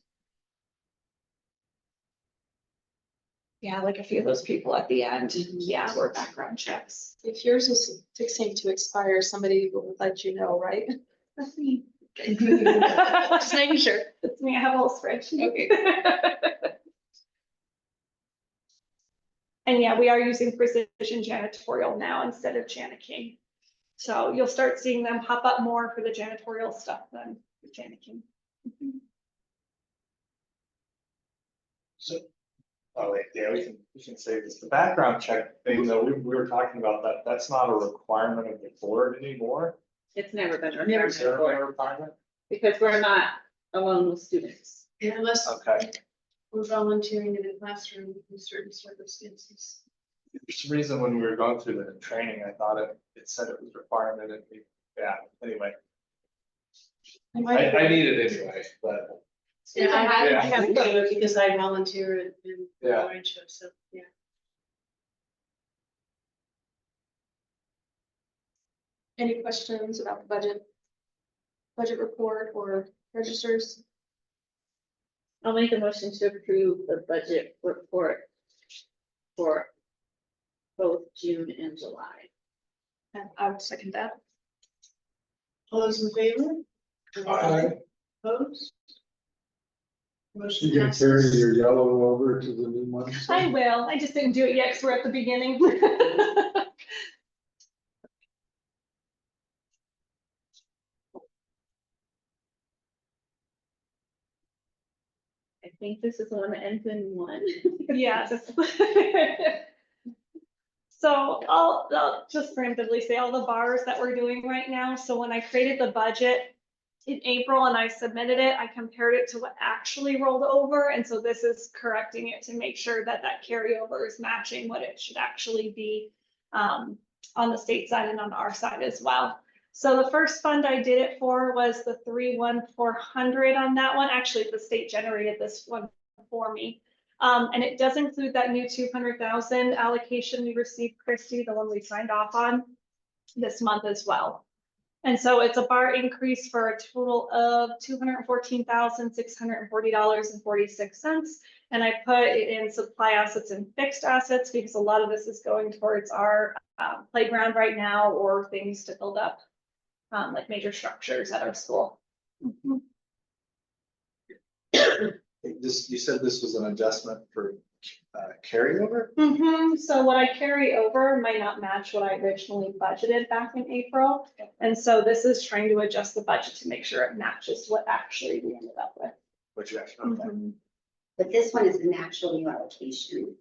Speaker 9: Yeah, like a few of those people at the end, yeah, were background checks.
Speaker 8: If yours is fixing to expire, somebody will let you know, right?
Speaker 9: That's me.
Speaker 8: Just making sure.
Speaker 9: It's me, I have a whole spreadsheet.
Speaker 8: Okay.
Speaker 9: And yeah, we are using Precision Janitorial now instead of Jana King. So you'll start seeing them pop up more for the janitorial stuff than Jana King.
Speaker 6: So, oh wait, yeah, we can say this. The background check thing, though, we were talking about that. That's not a requirement of the board anymore.
Speaker 5: It's never been a
Speaker 6: Is there
Speaker 5: requirement
Speaker 6: a requirement?
Speaker 5: because we're not alone with students.
Speaker 2: Unless
Speaker 6: Okay.
Speaker 2: we're volunteering in a classroom in certain circumstances.
Speaker 6: For some reason, when we were going through the training, I thought it said it was requirement and yeah, anyway. I need it anyway, but
Speaker 2: Yeah, I
Speaker 6: Yeah.
Speaker 2: have to do it because I volunteer in
Speaker 6: Yeah.
Speaker 2: Orange Show, so, yeah.
Speaker 8: Any questions about the budget report or registers?
Speaker 5: I'll make a motion to approve the budget report for both June and July.
Speaker 8: And I would second that.
Speaker 2: All those in favor?
Speaker 3: Aye.
Speaker 2: Opposed? Motion
Speaker 3: You can carry
Speaker 2: passes.
Speaker 3: your yellow over to the new one.
Speaker 9: I will, I just didn't do it yet because we're at the beginning.
Speaker 5: I think this is the one that ends in one.
Speaker 9: Yes. So I'll just preemptively say all the bars that we're doing right now. So when I created the budget in April and I submitted it, I compared it to what actually rolled over. And so this is correcting it to make sure that that carryover is matching what it should actually be on the state side and on our side as well. So the first fund I did it for was the 31400 on that one. Actually, the state generated this one for me. And it does include that new 200,000 allocation we received, Christy, the one we signed off on this month as well. And so it's a bar increase for a total of $214,640.46. And I put it in supply assets and fixed assets because a lot of this is going towards our playground right now or things to build up like major structures at our school. Mhm.
Speaker 6: You said this was an adjustment for carryover?
Speaker 9: So what I carry over might not match what I originally budgeted back in April. And so this is trying to adjust the budget to make sure it matches what actually we ended up with.
Speaker 6: Which you actually, okay.
Speaker 10: But this one is an actual new allocation,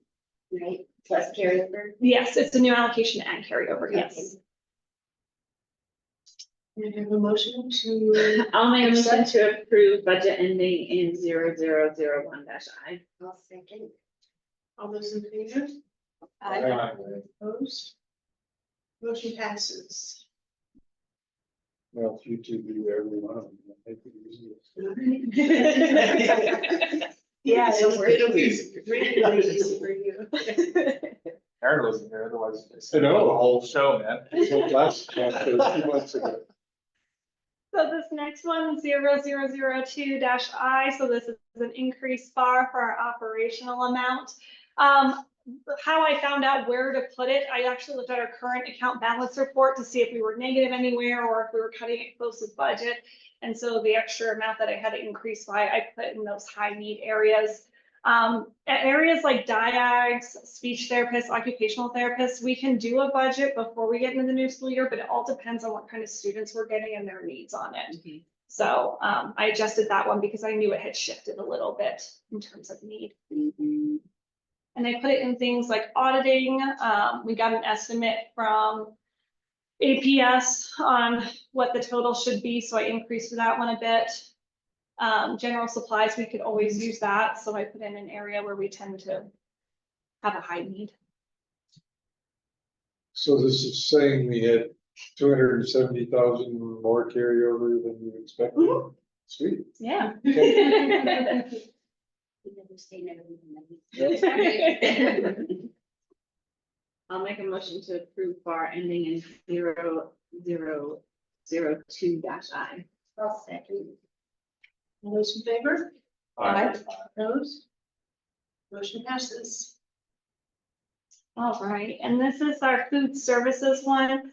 Speaker 10: right? Plus carryover.
Speaker 9: Yes, it's a new allocation and carryover, yes.
Speaker 2: We have a motion to,
Speaker 5: I'll make a motion to approve budget ending in 0001-I.
Speaker 10: I'll second.
Speaker 2: all those in favor? Opposed? Motion passes.
Speaker 3: Well, if you two do every one of them, make it easier.
Speaker 2: Yeah,
Speaker 10: So we're-
Speaker 2: it'll be really easy for you.
Speaker 6: Aaron wasn't here, otherwise.
Speaker 3: I know.
Speaker 6: The whole show, man.
Speaker 3: So last month, or 2 months ago.
Speaker 9: So this next one, 0002-I, so this is an increased bar for our operational amount. How I found out where to put it, I actually looked at our current account balance report to see if we were negative anywhere or if we were cutting it close with budget. And so the extra amount that I had to increase by, I put in those high need areas. At areas like diags, speech therapists, occupational therapists, we can do a budget before we get into the new school year, but it all depends on what kind of students we're getting and their needs on it. So I adjusted that one because I knew it had shifted a little bit in terms of need. And I put it in things like auditing. We got an estimate from APS on what the total should be, so I increased that one a bit. General supplies, we could always use that, so I put in an area where we tend to have a high need.
Speaker 3: So this is saying we had 270,000 more carryover than you expected?
Speaker 9: Mhm.
Speaker 3: Sweet.
Speaker 9: Yeah.
Speaker 10: You never say never.
Speaker 5: I'll make a motion to approve bar ending in 0002-I.
Speaker 10: I'll second.
Speaker 2: All those in favor?
Speaker 9: Aye.
Speaker 2: Opposed? Motion passes.
Speaker 9: All right, and this is our food services one.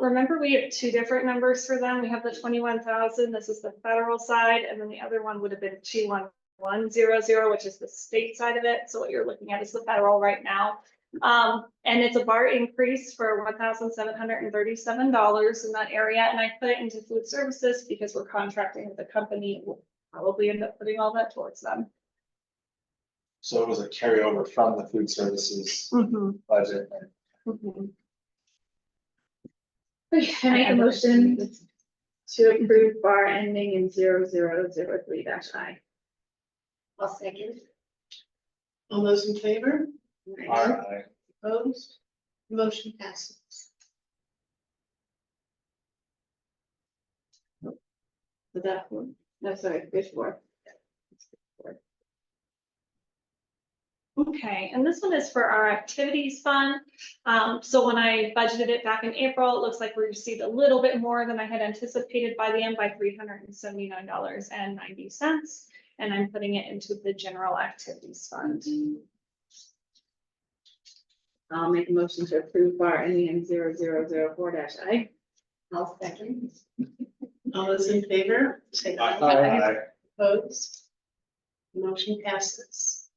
Speaker 9: Remember, we have two different numbers for them. We have the 21,000, this is the federal side, and then the other one would have been 21100, which is the state side of it. So what you're looking at is the federal right now. And it's a bar increase for $1,737 in that area, and I put it into food services because we're contracting with the company. We'll probably end up putting all that towards them.
Speaker 6: So it was a carryover from the food services budget.
Speaker 5: I make a motion to approve bar ending in 0003-I.
Speaker 10: I'll second.
Speaker 2: All those in favor?
Speaker 6: Aye.
Speaker 2: Opposed? Motion passes.
Speaker 5: Was that one? No, sorry, there's four.
Speaker 9: Okay, and this one is for our activities fund. So when I budgeted it back in April, it looks like we received a little bit more than I had anticipated by the end by $379.90. And I'm putting it into the general activities fund.
Speaker 5: I'll make a motion to approve bar ending in 0004-I.
Speaker 10: I'll second.
Speaker 2: All those in favor? Say aye.
Speaker 6: Aye.
Speaker 2: Opposed? Motion passes.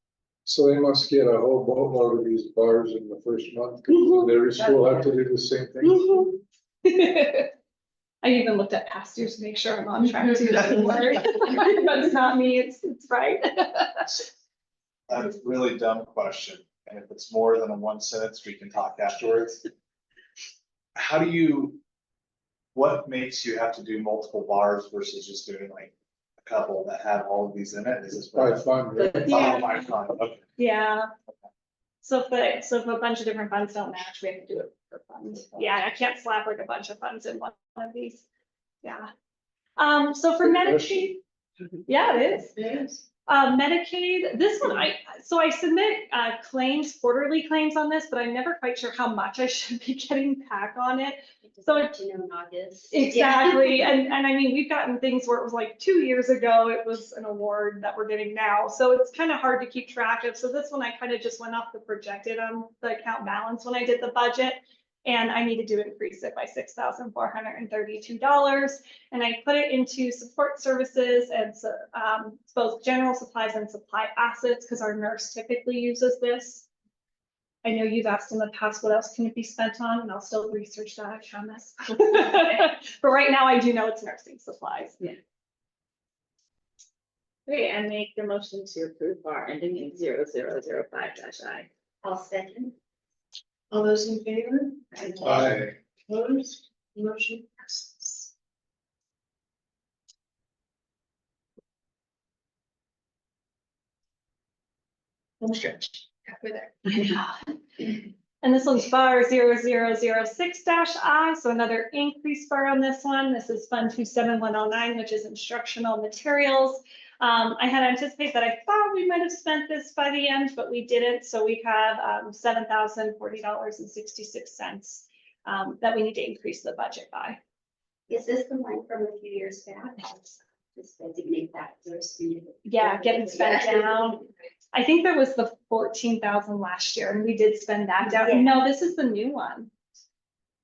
Speaker 3: So they must get a whole boatload of these bars in the first month, 'cause every school have to do the same thing.
Speaker 9: I even looked at past years to make sure I'm on track too, don't worry. But it's not me, it's right.
Speaker 6: A really dumb question, and if it's more than a one sentence, we can talk afterwards. How do you, what makes you have to do multiple bars versus just doing like a couple that have all of these in it? Is this?
Speaker 3: By fun, right?
Speaker 6: Oh, my God, okay.
Speaker 9: Yeah. So if a bunch of different funds don't match, we have to do it for funds. Yeah, I can't slap like a bunch of funds in one of these. Yeah. So for Medicaid, yeah, it is.
Speaker 2: Yes.
Speaker 9: Medicaid, this one, I submit claims, quarterly claims on this, but I'm never quite sure how much I should be getting back on it. So
Speaker 10: Just let you know in August.
Speaker 9: exactly, and I mean, we've gotten things where it was like 2 years ago, it was an award that we're getting now, so it's kind of hard to keep track of. So this one, I kind of just went off the projected the account balance when I did the budget. And I needed to increase it by $6,432. And I put it into support services and so, both general supplies and supply assets, because our nurse typically uses this. I know you've asked in the past, what else can it be spent on? And I'll still research that, I promise. But right now I do know it's nursing supplies.
Speaker 5: Yeah. Okay, I make the motion to approve bar ending in 0005-I.
Speaker 10: I'll second.
Speaker 2: All those in favor?
Speaker 3: Aye.
Speaker 2: Opposed? Motion passes. Home stretch, halfway there.
Speaker 9: And this one's bar 0006-I, so another increase bar on this one. This is Fund 27109, which is instructional materials. I had anticipated that I thought we might have spent this by the end, but we didn't. So we have $7,040.66 that we need to increase the budget by.
Speaker 10: Is this the one from a few years back? Just designate that first.
Speaker 9: Yeah, getting spent down. I think there was the 14,000 last year and we did spend that down.
Speaker 10: Yeah.
Speaker 9: No, this is the new one.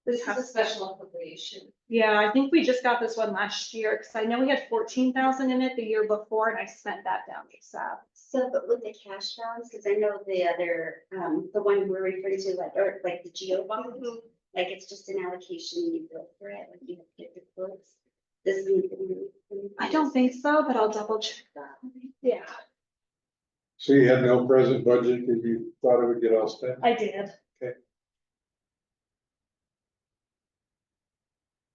Speaker 1: This is a special appropriation.
Speaker 9: Yeah, I think we just got this one last year because I know we had 14,000 in it the year before and I spent that down ASAP.
Speaker 10: So, but with the cash balance, because I know the other, the one we're referring to, like the geo bond, like it's just an allocation you build for it, like you have to get the quotes. This is.
Speaker 9: I don't think so, but I'll double check that. Yeah,
Speaker 3: So you had no present budget because you thought it would get all spent?
Speaker 9: I did.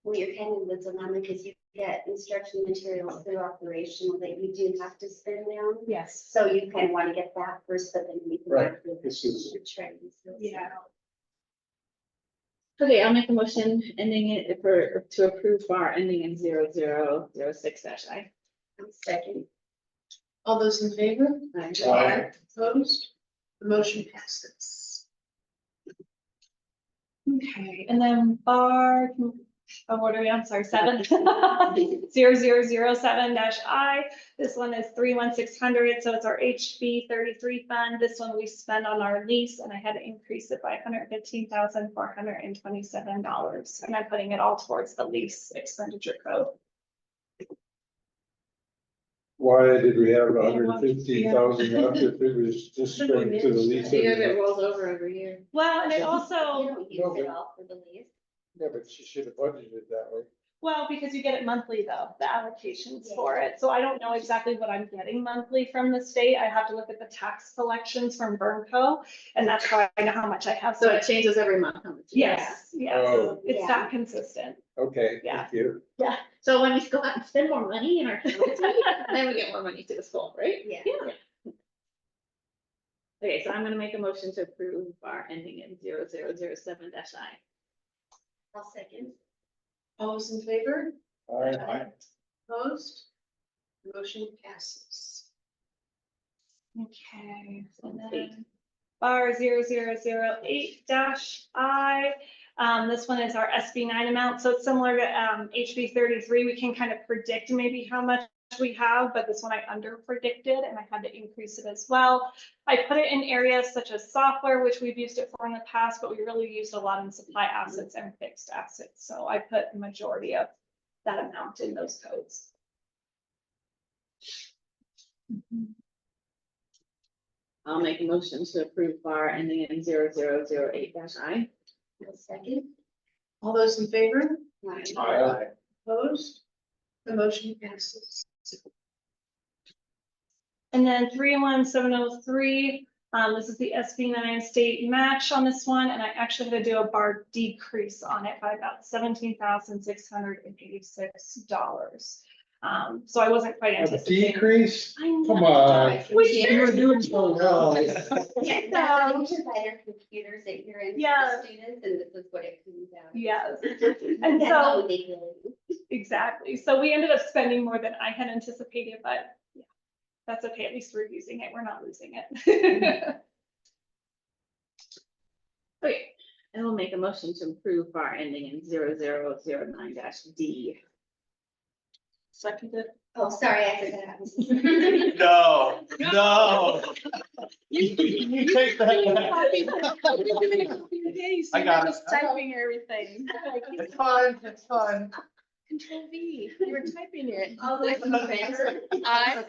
Speaker 10: Well, you're kind of the dilemma because you get instruction materials through operational that you do have to spend down.
Speaker 9: Yes.
Speaker 10: So you kind of want to get that first, but then we can.
Speaker 3: Right.
Speaker 10: work with
Speaker 3: This is-
Speaker 10: the training.
Speaker 9: Yeah.
Speaker 5: Okay, I'll make a motion ending it to approve bar ending in 0006-I.
Speaker 10: Second.
Speaker 2: All those in favor?
Speaker 3: Aye.
Speaker 2: Opposed? The motion passes.
Speaker 9: Okay, and then bar, what are we on? Sorry, 0007-I. This one is 31600, so it's our HB 33 fund. This one we spend on our lease, and I had to increase it by $115,427, and I'm putting it all towards the lease expenditure code.
Speaker 3: Why did we have 115,000 left if it was just going to the lease?
Speaker 5: Because it rolls over every year.
Speaker 9: Well, and it
Speaker 10: You
Speaker 9: also,
Speaker 10: don't use it all for the lease.
Speaker 3: Yeah, but she should have budgeted that way.
Speaker 9: well, because you get it monthly though, the allocations for it. So I don't know exactly what I'm getting monthly from the state. I have to look at the tax collections from Burnco, and that's how I know how much I have.
Speaker 5: So it changes every month. How much you get.
Speaker 9: Yes, yes,
Speaker 3: Oh.
Speaker 9: it's
Speaker 10: Yeah.
Speaker 9: that consistent.
Speaker 3: Okay,
Speaker 9: Yeah.
Speaker 3: thank you.
Speaker 9: Yeah.
Speaker 5: So when we go out and spend more money in our county, then we get more money to the school, right?
Speaker 10: Yeah.
Speaker 5: Okay, so I'm gonna make a motion to approve bar ending in 0007-I.
Speaker 10: I'll second.
Speaker 2: All those in favor?
Speaker 3: Aye.
Speaker 2: Opposed? The motion passes.
Speaker 9: Okay, so then bar 0008-I. This one is our SB9 amount, so it's similar to HB 33. We can kind of predict maybe how much we have, but this one I under predicted and I had to increase it as well. I put it in areas such as software, which we've used it for in the past, but we really used a lot in supply assets and fixed assets. So I put the majority of that amount in those codes.
Speaker 5: I'll make a motion to approve bar ending in 0008-I.
Speaker 10: A second.
Speaker 2: All those in favor?
Speaker 7: Aye.
Speaker 2: Opposed? The motion passes.
Speaker 9: And then 31703, this is the SB9 state match on this one, and I actually had to do a bar decrease on it by about $17,686. So I wasn't quite
Speaker 3: A
Speaker 9: anticipating.
Speaker 3: decrease?
Speaker 9: I know.
Speaker 3: Come on.
Speaker 9: We
Speaker 3: You were doing so well.
Speaker 10: Yeah, that's you buy their computers that you're in
Speaker 9: Yeah.
Speaker 10: for students, and this is what it comes out.
Speaker 9: Yes, and
Speaker 10: That's
Speaker 9: so,
Speaker 10: how they feel.
Speaker 9: exactly. So we ended up spending more than I had anticipated, but yeah, that's okay. At least we're using it. We're not losing it.
Speaker 5: Okay, I will make a motion to approve bar ending in 0009-D.
Speaker 8: Seconded.
Speaker 10: Oh, sorry, I forgot.
Speaker 6: No, no. You take that I got it.
Speaker 8: Just typing everything.
Speaker 6: It's fine, it's fine.
Speaker 8: Control V, you were typing it.
Speaker 10: All those in favor?
Speaker 8: Aye.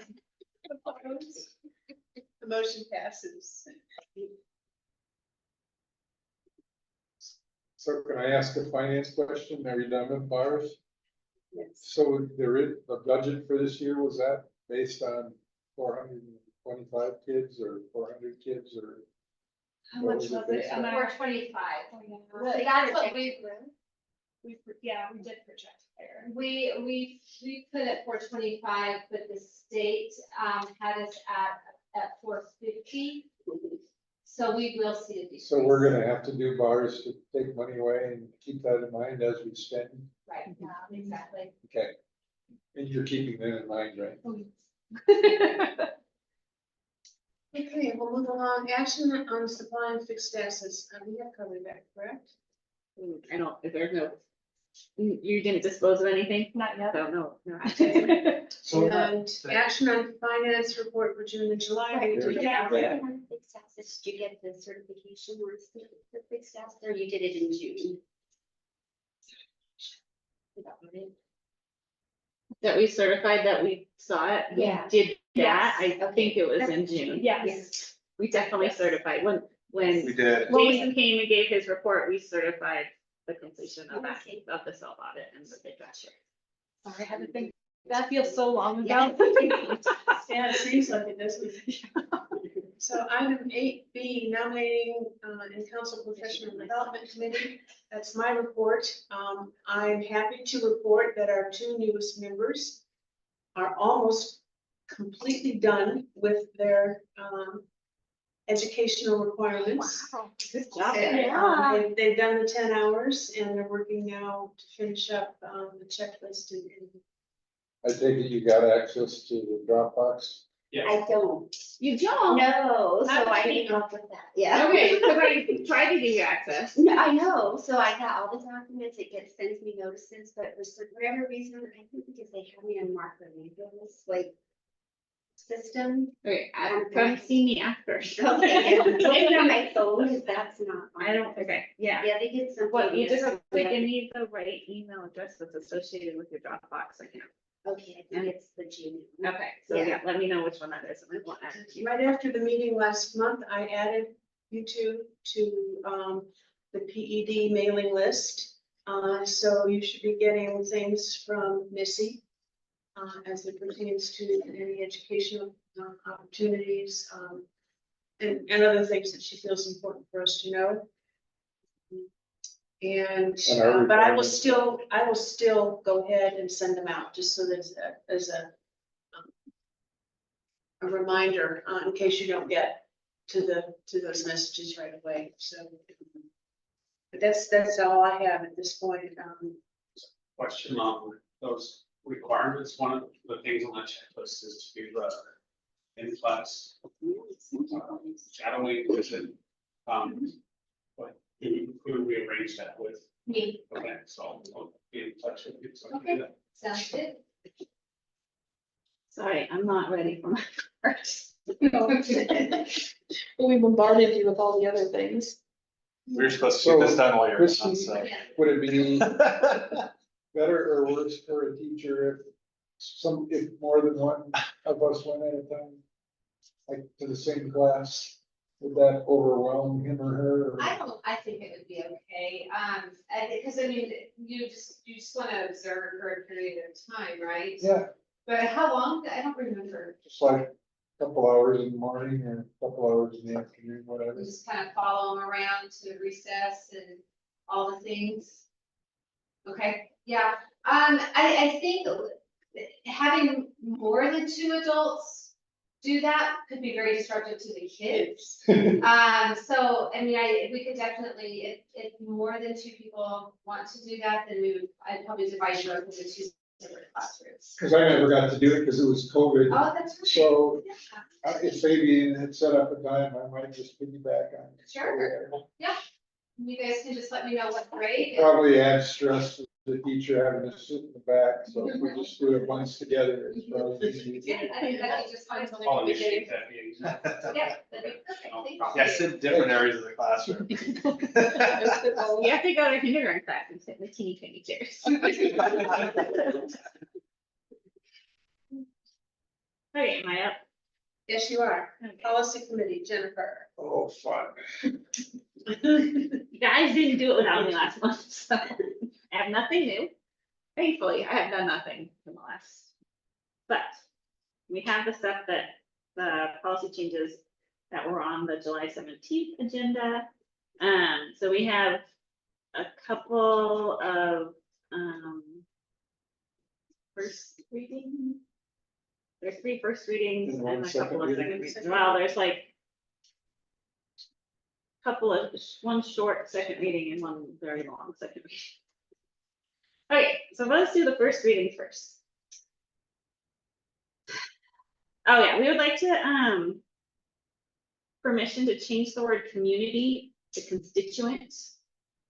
Speaker 2: The motion passes.
Speaker 3: So can I ask a finance question? Are you done with bars?
Speaker 10: Yes.
Speaker 3: So there is, the budget for this year, was that based on 425 kids or 400 kids or?
Speaker 9: How
Speaker 3: what
Speaker 9: much was it?
Speaker 3: based on?
Speaker 4: 425.
Speaker 10: Well, they
Speaker 4: That's
Speaker 10: got
Speaker 4: what
Speaker 10: it
Speaker 4: we,
Speaker 9: Yeah, we did project there.
Speaker 4: we put it 425, but the state, had us at 450. So we will see a decrease.
Speaker 3: So we're gonna have to do bars to take money away and keep that in mind as we spend.
Speaker 4: Right, exactly.
Speaker 3: Okay. And you're keeping that in mind, right?
Speaker 2: Okay, we'll move along. Action on supplying fixed assets. We have covered that, correct?
Speaker 5: I don't, if there's no, you didn't dispose of anything?
Speaker 9: Not yet.
Speaker 5: So no.
Speaker 6: So
Speaker 2: And action on finance report for June and July. We did
Speaker 9: Yeah.
Speaker 2: that.
Speaker 10: Fixed assets, did you get the certification or the fixed assets, or you did it in June?
Speaker 5: That we certified that we saw it? We
Speaker 10: Yeah.
Speaker 5: did that,
Speaker 10: Yes.
Speaker 5: I think it was in June.
Speaker 9: Yes.
Speaker 5: We definitely certified, when
Speaker 6: we did.
Speaker 5: Jason came and gave his report, we certified the completion of that,
Speaker 10: Okay.
Speaker 5: of the self-audit and the big gotcha.
Speaker 9: Sorry, I had to think. That feels so long
Speaker 10: Yeah.
Speaker 9: ago.
Speaker 2: Yeah, it seems like it doesn't. So item 8B, nominating and council professional development committee. That's my report. I'm happy to report that our two newest members are almost completely done with their educational requirements.
Speaker 5: Good job.
Speaker 2: And, they've done the 10 hours and they're working now to finish up the checklist and
Speaker 3: I take it you got access to the Dropbox?
Speaker 10: I don't.
Speaker 5: You don't?
Speaker 10: No, so I
Speaker 5: Okay.
Speaker 10: need help with that, yeah.
Speaker 5: Okay, because I tried to give you access.
Speaker 10: No, I know, so I got all the documents, sends me notices, but for whatever reason, I think because they have me on marker labels, like, system.
Speaker 5: Okay, come see me after.
Speaker 10: Okay, yeah, maybe on my phone, because that's not.
Speaker 5: I don't, okay, yeah.
Speaker 10: Yeah, they did something.
Speaker 5: What, you just have to
Speaker 10: Yeah.
Speaker 5: give me the right email address that's associated with your Dropbox account.
Speaker 10: Okay, I think it's the Gmail.
Speaker 5: Okay, so
Speaker 10: Yeah.
Speaker 5: yeah, let me know which one that is, and I will add it to you.
Speaker 2: right after the meeting last month, I added you two to the PED mailing list. So you should be getting things from Missy as it pertains to any educational opportunities and other things that she feels important for us to know. And,
Speaker 3: And our
Speaker 2: but I will
Speaker 3: requirements.
Speaker 2: still go ahead and send them out, just so there's a reminder, in case you don't get to those messages right away, so. But that's all I have at this point.
Speaker 7: Question on those requirements, one of the things on that checklist is to do in-class shadowing, is it, what, who we arrange that with?
Speaker 4: Me,
Speaker 7: Okay, so I'll be in touch with you. So I can
Speaker 4: Okay.
Speaker 7: do that.
Speaker 4: sounds good.
Speaker 5: Sorry, I'm not ready for my first.
Speaker 8: We bombarded you with all the other things.
Speaker 6: We were supposed to get this done while you're
Speaker 3: Christie,
Speaker 6: gone, so.
Speaker 4: Yeah.
Speaker 3: Would it be better or worse for a teacher if if more than one of us went at a time? like to the same class? Would that overwhelm him or her? or-
Speaker 4: I think it would be okay, because I mean, you just wanna observe for a period of time, right?
Speaker 3: Yeah,
Speaker 4: But how long, I don't remember,
Speaker 3: just like a couple hours in the morning or a couple hours in the afternoon, whatever.
Speaker 4: we just kind of follow them around to recess and all the things. Okay, yeah, I think having more than 2 adults do that could be very disruptive to the kids. So, I mean, we could definitely, if more than 2 people want to do that, then I'd probably divide you up into 2 separate classrooms.
Speaker 3: Cause I never got to do it because it was COVID.
Speaker 4: Oh, that's right.
Speaker 3: So
Speaker 4: Yeah.
Speaker 3: if Fabian had set up a time, I might just piggyback on.
Speaker 4: Sure. You guys can just let me know what grade.
Speaker 3: Probably adds stress to the teacher having to sit in the back, so if we just do it once together, it's probably easy.
Speaker 4: Yeah, I think that'd be just fine.
Speaker 7: I'll initiate that meeting.
Speaker 4: Yeah, that'd be perfect. Thank you.
Speaker 6: Yeah, sit in different areas of the classroom.
Speaker 5: You have to go to kindergarten class and sit in the teeny tiny chairs. Okay, am I up?
Speaker 2: Yes, you are.
Speaker 5: Okay.
Speaker 2: Policy committee, Jennifer.
Speaker 3: Oh, fun.
Speaker 5: You guys didn't do it without me last month, so I have nothing new. Thankfully, I have done nothing in the last. But we have the stuff that, the policy changes that were on the July 17th agenda. So we have a couple of, first reading. There's 3 first readings
Speaker 3: And one
Speaker 5: and a couple of
Speaker 3: second
Speaker 5: second
Speaker 3: reading.
Speaker 5: readings. Well, there's like one short second reading and one very long second reading. Okay, so let's do the first reading first. Oh yeah, we would like to, permission to change the word community to constituent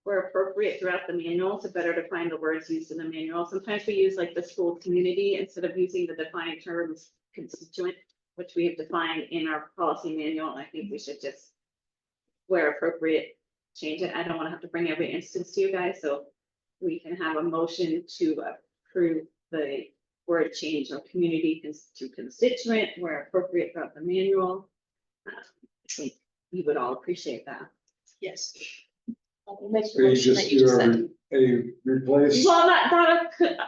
Speaker 5: where appropriate throughout the manual to better define the words used in the manual. Sometimes we use like the school community instead of using the defined terms constituent, which we have defined in our policy manual. And I think we should just, where appropriate, change it. I don't want to have to bring every instance to you guys, so we can have a motion to approve the word change of community to constituent where appropriate throughout the manual. I think you would all appreciate that.
Speaker 2: Yes. I'll make
Speaker 3: So
Speaker 2: the
Speaker 3: you
Speaker 2: motion
Speaker 3: just
Speaker 2: that you
Speaker 3: do
Speaker 2: just said.
Speaker 3: a replace.
Speaker 5: Well,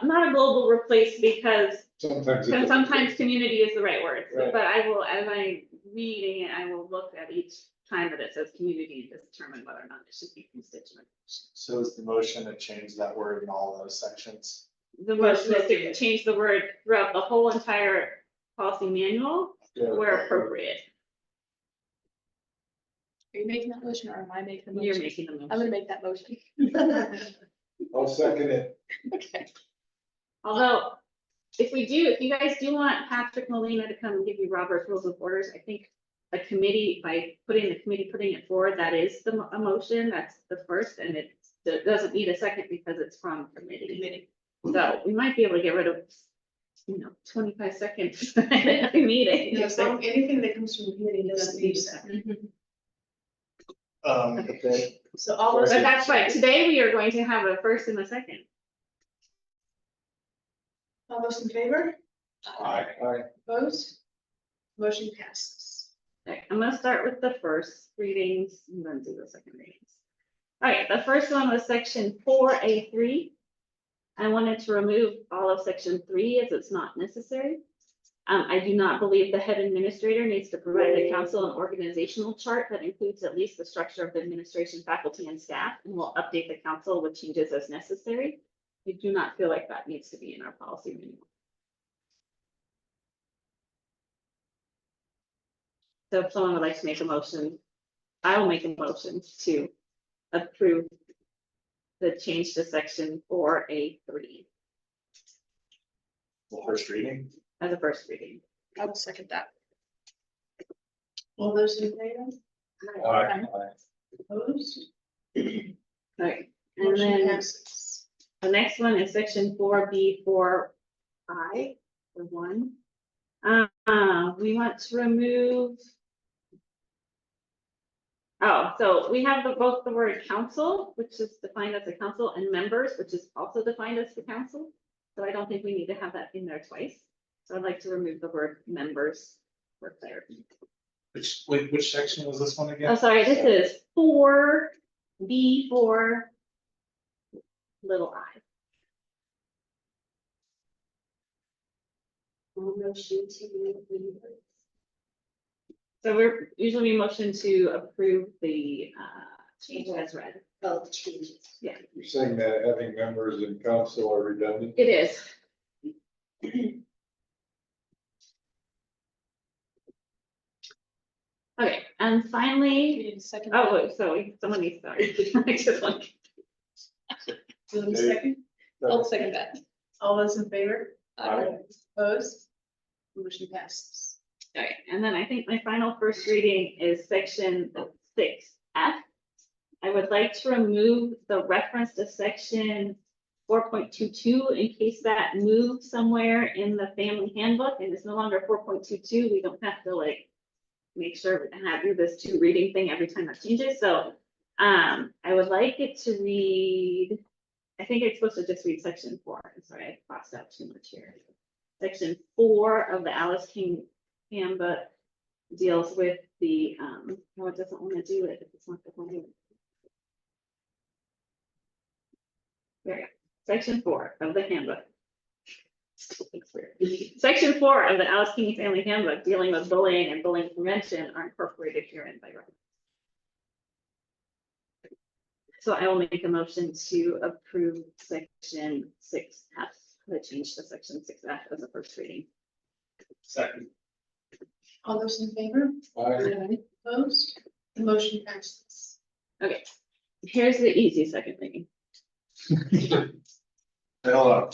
Speaker 5: not a global replace because
Speaker 3: Sometimes. it-
Speaker 5: sometimes community is the right word,
Speaker 3: Right.
Speaker 5: but I will, as I'm reading it, I will look at each time that it says community and determine whether or not it should be constituent.
Speaker 6: So is the motion to change that word in all those sections?
Speaker 5: The motion is to change the word throughout the whole entire policy manual
Speaker 3: Yeah.
Speaker 5: where appropriate.
Speaker 8: Are you making that motion or am I making the
Speaker 5: You're
Speaker 8: motion?
Speaker 5: making the motion.
Speaker 8: I'm gonna make that motion.
Speaker 3: I'll second it.
Speaker 8: Okay.
Speaker 5: Although, if you guys do want Patrick Molina to come and give you Robert's Rules of Orders, I think a committee, by putting it forward, that is a motion, that's the first, and it doesn't need a second because it's from committee. So we might be able to get rid of, 25 seconds every meeting.
Speaker 2: Yeah, so anything that comes from the committee doesn't need a second.
Speaker 3: Okay.
Speaker 2: So all those.
Speaker 5: But that's right, today we are going to have a first and a second.
Speaker 2: All those in favor?
Speaker 3: Aye.
Speaker 2: Opposed? Motion passes.
Speaker 5: Okay, I'm gonna start with the first readings and then do the second readings. All right, the first one was section 4A3. I wanted to remove all of section 3 as it's not necessary. I do not believe the head administrator needs to provide the council an organizational chart that includes at least the structure of the administration, faculty, and staff, and will update the council with changes as necessary. I do not feel like that needs to be in our policy manual. So if someone would like to make a motion, I will make a motion to approve the change to section 4A3
Speaker 6: First reading?
Speaker 5: as a first reading.
Speaker 8: I will second that.
Speaker 2: All those in favor?
Speaker 3: Aye.
Speaker 2: Opposed?
Speaker 5: All right, and
Speaker 2: Motion
Speaker 5: then
Speaker 2: passes.
Speaker 5: the next one is section 4B4I, the one. We want to remove. Oh, so we have both the word council, which is defined as a council, and members, which is also defined as the council. So I don't think we need to have that in there twice. So I'd like to remove the word members for clarity.
Speaker 6: Which section was this one
Speaker 5: Oh,
Speaker 6: again?
Speaker 5: sorry, this is 4B4 little I.
Speaker 10: Motion to.
Speaker 5: So we're usually we motion to approve the change as read.
Speaker 10: Oh, the changes.
Speaker 5: Yeah,
Speaker 3: You're saying that having members in council are redundant?
Speaker 5: it is. Okay, and
Speaker 8: We
Speaker 5: finally,
Speaker 8: need a second.
Speaker 5: oh, wait, so someone needs to start. I just want-
Speaker 2: Do you want a second?
Speaker 8: I'll second that.
Speaker 2: All those in favor?
Speaker 3: Aye.
Speaker 2: Opposed? Motion passes.
Speaker 5: All right, and then I think my final first reading is section 6F. I would like to remove the reference to section 4.22 in case that moves somewhere in the family handbook and it's no longer 4.22. We don't have to like make sure we have do this two reading thing every time that changes. So I would like it to read, I think it's supposed to just read section 4. I'm sorry, I crossed out too much here. Section 4 of the Alice King handbook deals with the, no, it doesn't want to do it if it's not the one. There you go. Section 4 of the handbook. Section 4 of the Alice King Family Handbook dealing with bullying and bullying prevention are incorporated herein by reference. So I will make a motion to approve section 6F, the change to section 6F as a first reading.
Speaker 7: Second.
Speaker 2: All those in favor?
Speaker 3: Aye.
Speaker 2: Opposed? The motion passes.
Speaker 5: Okay, here's the easy second reading.
Speaker 6: Hold on.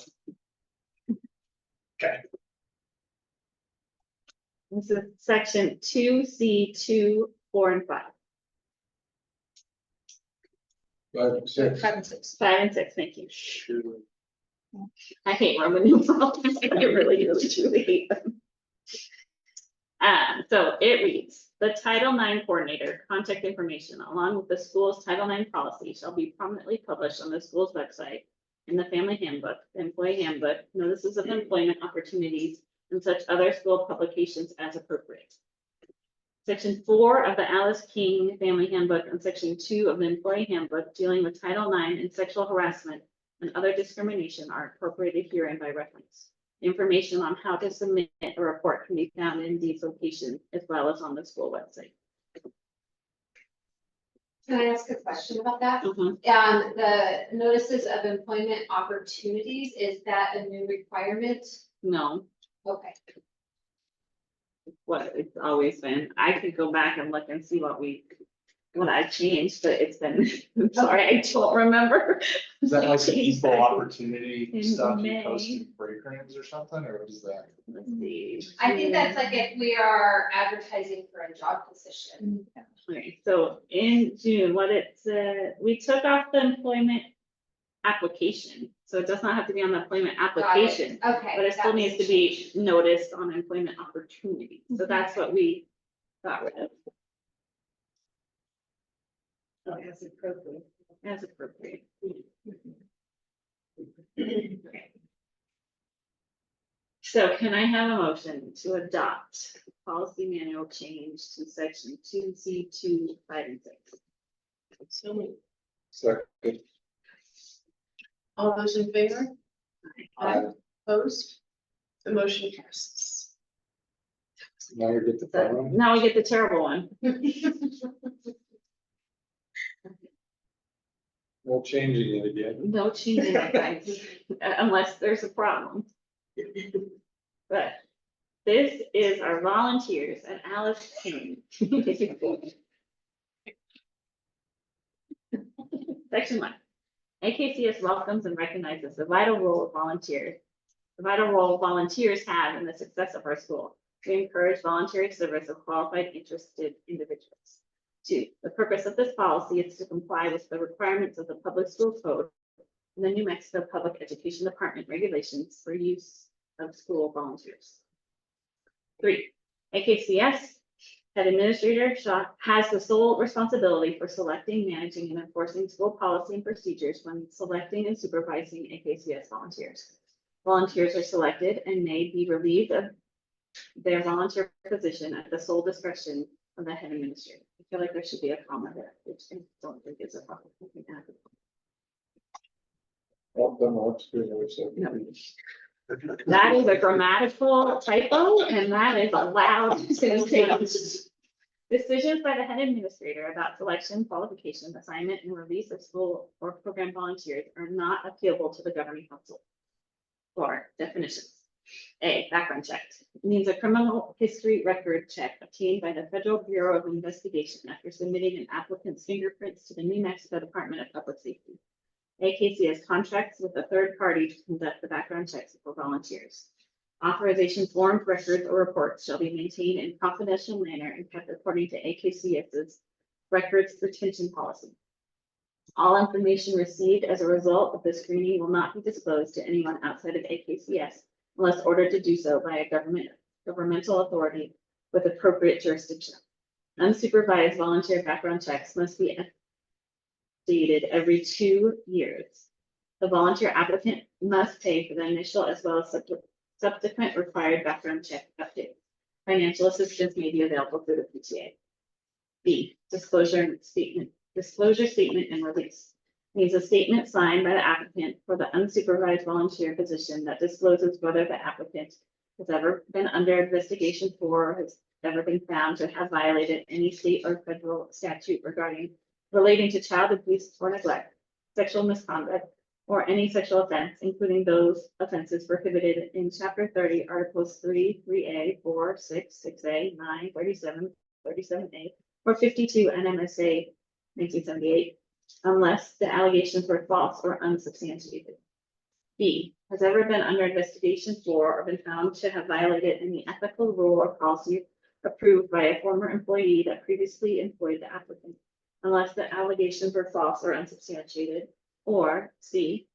Speaker 5: This is section 2C2, 4, and 5.
Speaker 3: 5, 6.
Speaker 2: 5 and 6.
Speaker 5: 5 and 6, thank you. I hate Roman numerals. I really, really, truly hate them. So it reads, the Title IX coordinator contact information along with the school's Title IX policy shall be prominently published on the school's website in the family handbook, the employee handbook, notices of employment opportunities, and such other school publications as appropriate. Section 4 of the Alice King Family Handbook and Section 2 of the Employee Handbook dealing with Title IX and sexual harassment and other discrimination are incorporated herein by reference. Information on how to submit a report can be found in these locations as well as on the school website.
Speaker 4: Can I ask a question about that?
Speaker 5: Mhm.
Speaker 4: The notices of employment opportunities, is that a new requirement?
Speaker 5: No,
Speaker 4: Okay.
Speaker 5: what it's always been. I could go back and look and see what I changed, but it's been, I'm sorry, I don't remember.
Speaker 6: Is that like the
Speaker 5: Changed
Speaker 6: equal
Speaker 5: that
Speaker 6: opportunity
Speaker 5: in
Speaker 6: stuff
Speaker 5: May.
Speaker 6: you post in break rooms or something, or what is that?
Speaker 5: Let's see.
Speaker 4: I think that's like if we are advertising for a job position.
Speaker 5: Okay, so in June, what it said, we took off the employment application, so it does not have to be on the employment
Speaker 4: Got it.
Speaker 5: application,
Speaker 4: Okay.
Speaker 5: but it still
Speaker 4: that
Speaker 5: needs
Speaker 4: was
Speaker 5: to be
Speaker 4: changed.
Speaker 5: noticed on employment opportunity. So that's what we got rid of
Speaker 10: As appropriate.
Speaker 5: as appropriate. Okay. So can I have a motion to adopt policy manual change to section 2C2, 5, and 6?
Speaker 2: So moved.
Speaker 3: Second.
Speaker 2: All those in favor?
Speaker 3: Aye.
Speaker 2: Opposed? The motion passes.
Speaker 3: Now you get the fun one.
Speaker 5: Now we get the terrible one.
Speaker 3: No changing it again.
Speaker 5: No cheating, guys, unless there's a problem. But this is our volunteers at Alice King. Section 1. AKCS welcomes and recognizes the vital role of volunteers. The vital role volunteers have in the success of our school. We encourage voluntary service of qualified, interested individuals. 2, the purpose of this policy is to comply with the requirements of the Public School Code and the New Mexico Public Education Department regulations for use of school volunteers. 3, AKCS head administrator has the sole responsibility for selecting, managing, and enforcing school policy and procedures when selecting and supervising AKCS volunteers. Volunteers are selected and may be relieved of their volunteer position at the sole discretion of the head administrator. I feel like there should be a comma there, which I don't think is a problem. I think that-
Speaker 3: Well, then let's do it, so.
Speaker 5: No. That is a grammatical typo, and that is allowed sentence. Decisions by the head administrator about selection, qualification, assignment, and release of school or program volunteers are not appealable to the governing council. Or definitions. A, background check means a criminal history record check obtained by the Federal Bureau of Investigation after submitting an applicant's fingerprints to the New Mexico Department of Public Safety. AKCS contracts with a third party to conduct the background checks for volunteers. Authorization forms, records, or reports shall be maintained in confidential manner and kept according to AKCS's records retention policy. All information received as a result of the screening will not be disclosed to anyone outside of AKCS unless ordered to do so by a governmental authority with appropriate jurisdiction. Unsupervised volunteer background checks must be updated every 2 years. The volunteer applicant must pay for the initial as well as subsequent required background check updates. Financial assistance may be available through the PTA. B, disclosure statement and release. Means a statement signed by the applicant for the unsupervised volunteer position that discloses whether the applicant has ever been under investigation for, has ever been found to have violated any state or federal statute relating to child abuse or neglect, sexual misconduct, or any sexual offense, including those offenses prohibited in Chapter 30, Articles 3, 3A, 4, 6, 6A, 9, 37, 37A, or 52 NMSA 1978, unless the allegations were false or unsubstantiated. B, has ever been under investigation for or been found to have violated any ethical rule or policy approved by a former employee that previously employed the applicant, unless the allegations were false or unsubstantiated. Or C,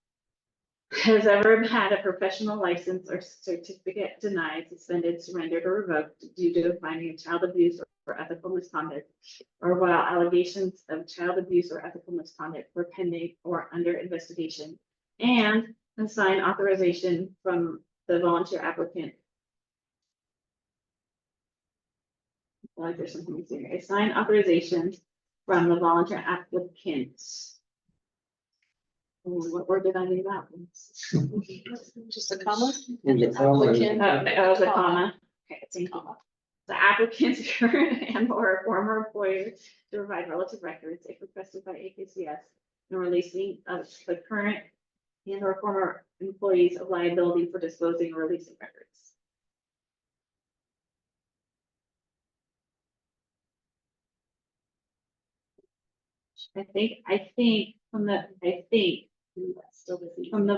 Speaker 5: has ever had a professional license or certificate denied, suspended, surrendered, or revoked due to finding of child abuse or ethical misconduct, or while allegations of child abuse or ethical misconduct were pending or under investigation, and assign authorization from the volunteer applicant. Like there's something missing here. Assign authorization from the volunteer applicant. Ooh, what word did I leave out?
Speaker 8: Just a comma?
Speaker 3: There's a comma.
Speaker 8: Applicant,
Speaker 5: That was a comma. Okay, thank you.
Speaker 8: comma.
Speaker 5: The applicant's current and or former employer to provide relative records if requested by AKCS and releasing of the current and or former employees of liability for disclosing or releasing records. I think from the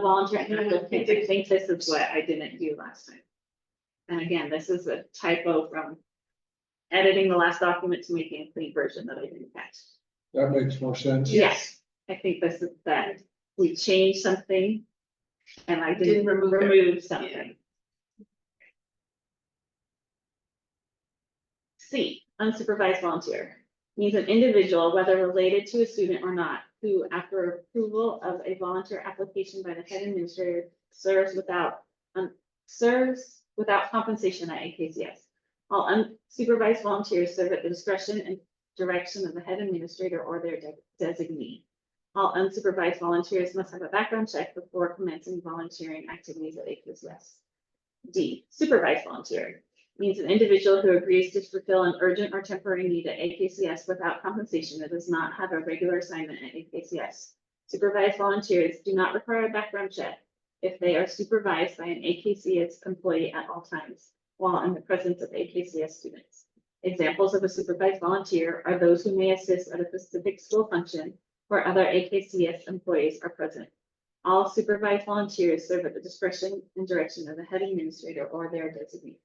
Speaker 5: volunteer applicant, I think this is what I didn't do last time. And again, this is a typo from editing the last document to making a clean version that I didn't catch.
Speaker 3: That makes more sense.
Speaker 5: Yes, I think this is that we changed something and I didn't
Speaker 2: Didn't remove it.
Speaker 5: remove something. C, unsupervised volunteer means an individual, whether related to a student or not, who after approval of a volunteer application by the head administrator serves without compensation at AKCS. All unsupervised volunteers serve at the discretion and direction of the head administrator or their designee. All unsupervised volunteers must have a background check before commencing volunteering activities at AKCS. D, supervised volunteer means an individual who agrees to fulfill an urgent or temporary need at AKCS without compensation that does not have a regular assignment at AKCS. Supervised volunteers do not require a background check if they are supervised by an AKCS employee at all times while in the presence of AKCS students. Examples of a supervised volunteer are those who may assist at a specific school function where other AKCS employees are present. All supervised volunteers serve at the discretion and direction of the head administrator or their designee.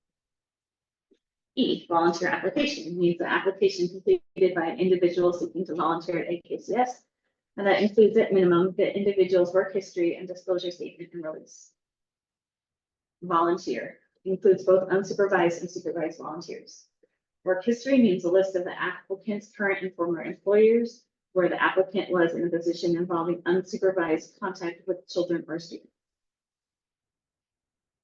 Speaker 5: E, volunteer application means the application completed by an individual seeking to volunteer at AKCS, and that includes at minimum the individual's work history and disclosure statement and release. Volunteer includes both unsupervised and supervised volunteers. Work history means a list of the applicant's current and former employers where the applicant was in a position involving unsupervised contact with children or students.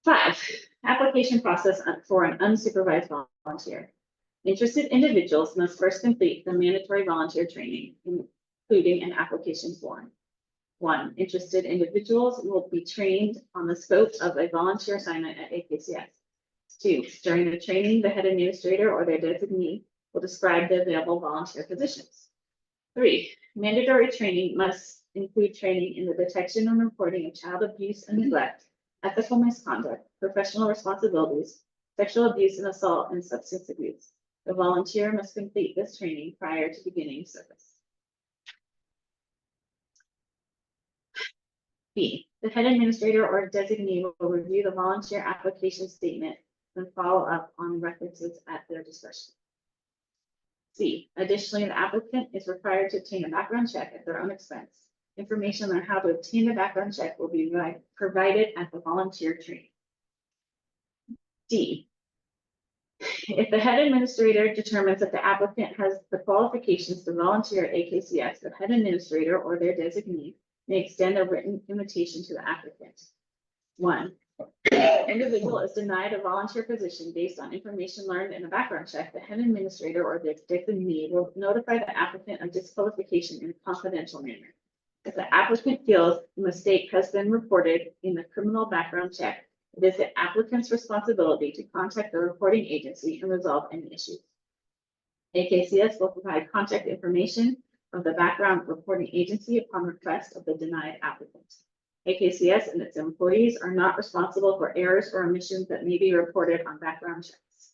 Speaker 5: 5, application process for an unsupervised volunteer Interested individuals must first complete the mandatory volunteer training, including an application form. 1, interested individuals will be trained on the scope of a volunteer assignment at AKCS. 2, during the training, the head administrator or their designee will describe the available volunteer positions. 3, mandatory training must include training in the detection and reporting of child abuse and neglect, ethical misconduct, professional responsibilities, sexual abuse and assault, and substance abuse. The volunteer must complete this training prior to beginning service. B, the head administrator or designee will review the volunteer application statement and follow up on references at their discretion. C, additionally, the applicant is required to obtain a background check at their own expense. Information on how to obtain the background check will be provided at the volunteer training. D, if the head administrator determines that the applicant has the qualifications to volunteer at AKCS, the head administrator or their designee may extend a written invitation to the applicant. 1, if individual is denied a volunteer position based on information learned in a background check, the head administrator or the designee will notify the applicant of disqualification in a confidential manner. If the applicant feels a mistake has been reported in the criminal background check, it is the applicant's responsibility to contact the reporting agency and resolve any issues. AKCS will provide contact information of the background reporting agency upon request of the denied applicant. AKCS and its employees are not responsible for errors or omissions that may be reported on background checks.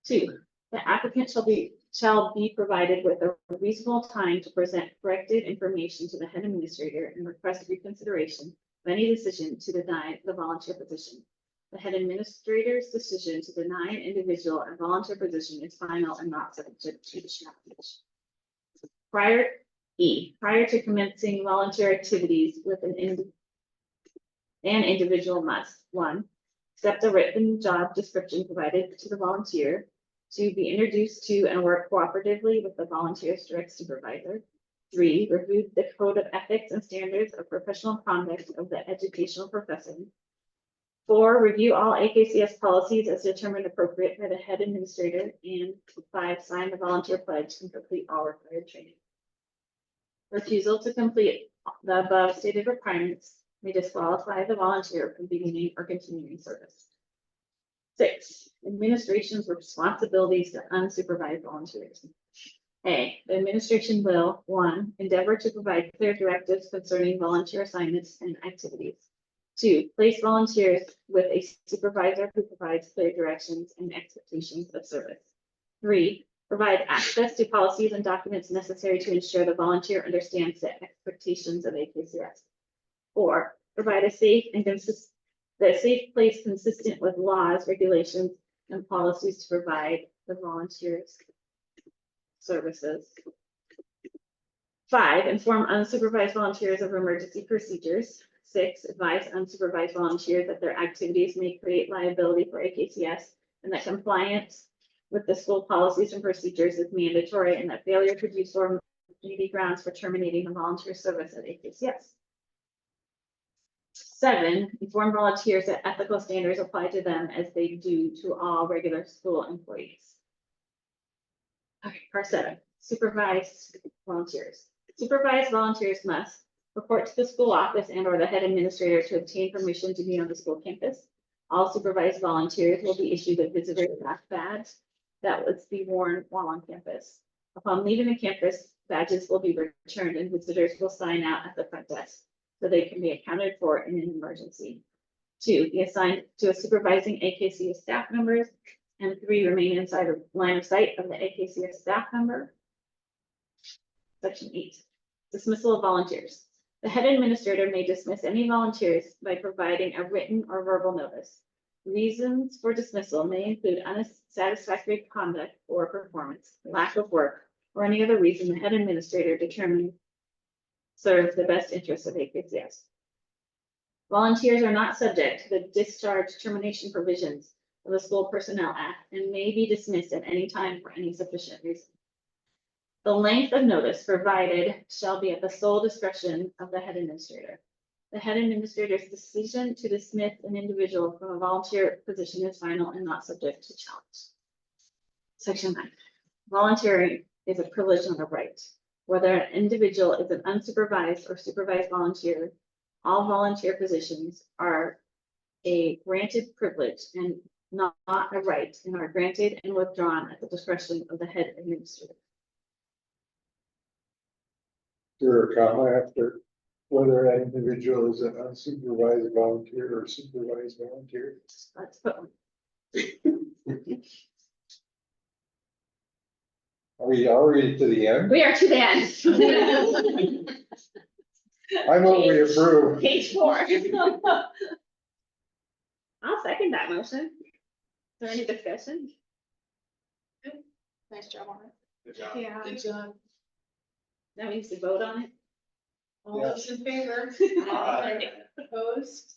Speaker 5: 2, the applicant shall be provided with a reasonable time to present corrected information to the head administrator and request reconsideration of any decision to deny the volunteer position. The head administrator's decision to deny an individual a volunteer position is final and not subject to challenge. Prior to commencing volunteer activities with an individual must 1, accept a written job description provided to the volunteer. 2, be introduced to and work cooperatively with the volunteer's direct supervisor. 3, review the code of ethics and standards of professional conduct of the educational profession. 4, review all AKCS policies as determined appropriate by the head administrator. And 5, sign the volunteer pledge and complete all required training. Refusal to complete the above stated requirements may disqualify the volunteer from beginning or continuing service. 6, administration's responsibilities to unsupervised volunteers. A, the administration will 1, endeavor to provide clear directives concerning volunteer assignments and activities. 2, place volunteers with a supervisor who provides clear directions and expectations of service. 3, provide access to policies and documents necessary to ensure the volunteer understands the expectations of AKCS. 4, provide a safe place consistent with laws, regulations, and policies to provide the volunteers services. 5, inform unsupervised volunteers of emergency procedures. 6, advise unsupervised volunteers that their activities may create liability for AKCS and that compliance with the school policies and procedures is mandatory and that failure to do so may be grounds for terminating the volunteer service at AKCS. 7, inform volunteers that ethical standards apply to them as they do to all regular school employees. Okay, part 7, supervised volunteers. Supervised volunteers must report to the school office and or the head administrator to obtain permission to be on the school campus. All supervised volunteers will be issued a visitor pass badge that would be worn while on campus. Upon leaving the campus, badges will be returned and visitors will sign out at the front desk so they can be accounted for in an emergency. 2, be assigned to a supervising AKCS staff members. And 3, remain inside the line of sight of the AKCS staff member. Section 8, dismissal of volunteers. The head administrator may dismiss any volunteers by providing a written or verbal notice. Reasons for dismissal may include unsatisfactory conduct or performance, lack of work, or any other reason the head administrator determined serves the best interests of AKCS. Volunteers are not subject to the discharge termination provisions of the School Personnel Act and may be dismissed at any time for any sufficient reason. The length of notice provided shall be at the sole discretion of the head administrator. The head administrator's decision to dismiss an individual from a volunteer position is final and not subject to challenge. Section 9, volunteering is a privilege, not a right. Whether an individual is an unsupervised or supervised volunteer, all volunteer positions are a granted privilege and not a right, and are granted and withdrawn at the discretion of the head administrator.
Speaker 3: Or a comma after whether an individual is an unsupervised volunteer or supervised volunteer.
Speaker 5: Let's put one.
Speaker 3: Are we already to the end?
Speaker 5: We are to the end.
Speaker 3: I move we approve.
Speaker 5: Page 4. I'll second that motion. Is there any discussion?
Speaker 2: Nice job on it.
Speaker 7: Good job.
Speaker 9: Yeah.
Speaker 2: Good job.
Speaker 5: Now we need to vote on it.
Speaker 2: All those in favor?
Speaker 7: Aye.
Speaker 2: Opposed?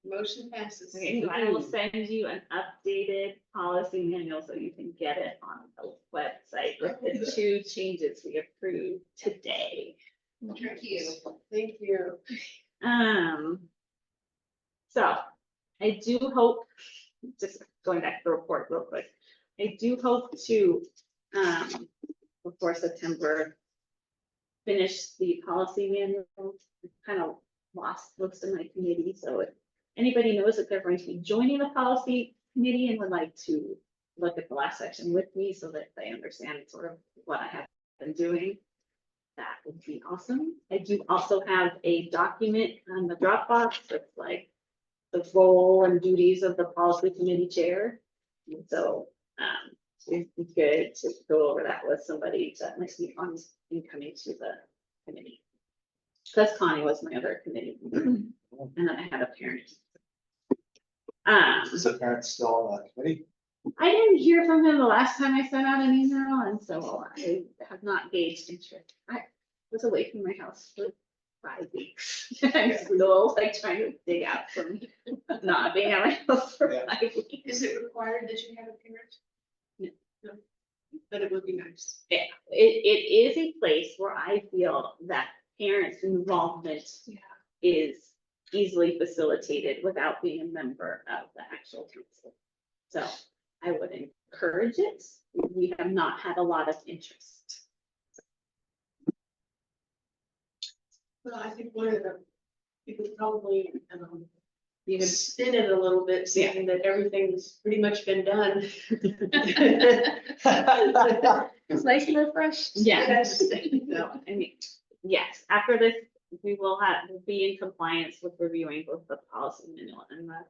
Speaker 2: Motion passes.
Speaker 5: Okay, so I will send you an updated policy manual so you can get it on the website with the 2 changes we approved today.
Speaker 1: Thank you.
Speaker 2: Thank you.
Speaker 5: So I do hope, just going back to the report real quick, I do hope to, before September, finish the policy manual. I kind of lost most of my committee, so if anybody knows that they're going to be joining the policy committee and would like to look at the last section with me so that they understand sort of what I have been doing, that would be awesome. I do also have a document on the Dropbox that's like the role and duties of the policy committee chair. And so it'd be good to go over that with somebody that might be on incoming to the committee. Because Connie was my other committee, and then I had a parent.
Speaker 6: Is the parent still on the committee?
Speaker 5: I didn't hear from him the last time I sent out an email, and so I have not gauged interest. I was away from my house for 5 weeks. I'm still like trying to dig out from not being at my house for
Speaker 6: Yeah.
Speaker 5: 5 weeks.
Speaker 2: Is it required that you have a parent?
Speaker 5: No.
Speaker 2: No. But it would be nice.
Speaker 5: Yeah, it is a place where I feel that parents' involvement is easily facilitated without being a member of the actual council. So I would encourage it. We have not had a lot of interest.
Speaker 2: Well, I think one of the, you could probably,
Speaker 5: You can,
Speaker 2: spin it a little bit, saying that everything's pretty much been done.
Speaker 8: It's nice and refreshed.
Speaker 5: yes. So, I mean, yes, after this, we'll be in compliance with reviewing both the policy manual and the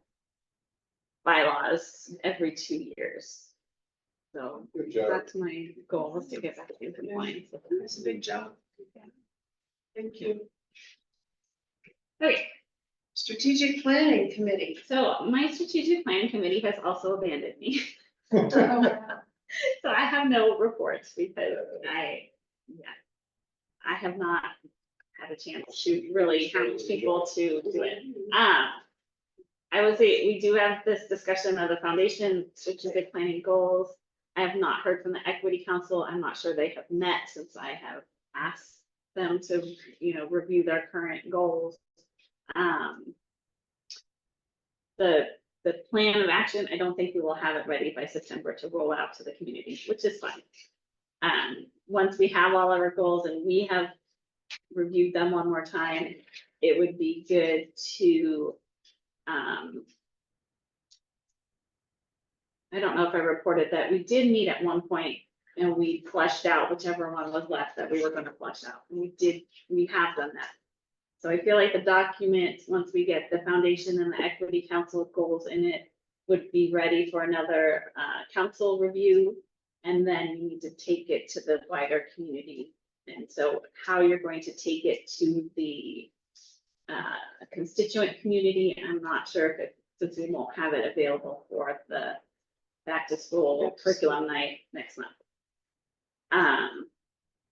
Speaker 5: bylaws every 2 years. So
Speaker 3: Good job.
Speaker 5: that's my goal, is to get back in compliance with them.
Speaker 2: That's a big job. Thank you.
Speaker 5: Okay,
Speaker 2: Strategic Planning Committee.
Speaker 5: so my strategic planning committee has also abandoned me. So I have no reports because I have not had a chance to really have people to do it. I would say we do have this discussion of the foundation strategic planning goals. I have not heard from the Equity Council. I'm not sure they have met since I have asked them to, review their current goals. The plan of action, I don't think we will have it ready by September to roll out to the community, which is fine. Once we have all of our goals and we have reviewed them one more time, it would be good to, I don't know if I reported that we did meet at one point and we fleshed out whichever one was left that we were going to flesh out. And we have done that. So I feel like the document, once we get the foundation and the Equity Council goals in it, would be ready for another council review. And then you need to take it to the wider community. And so how you're going to take it to the constituent community, I'm not sure if since we won't have it available for the back to school curriculum night next month.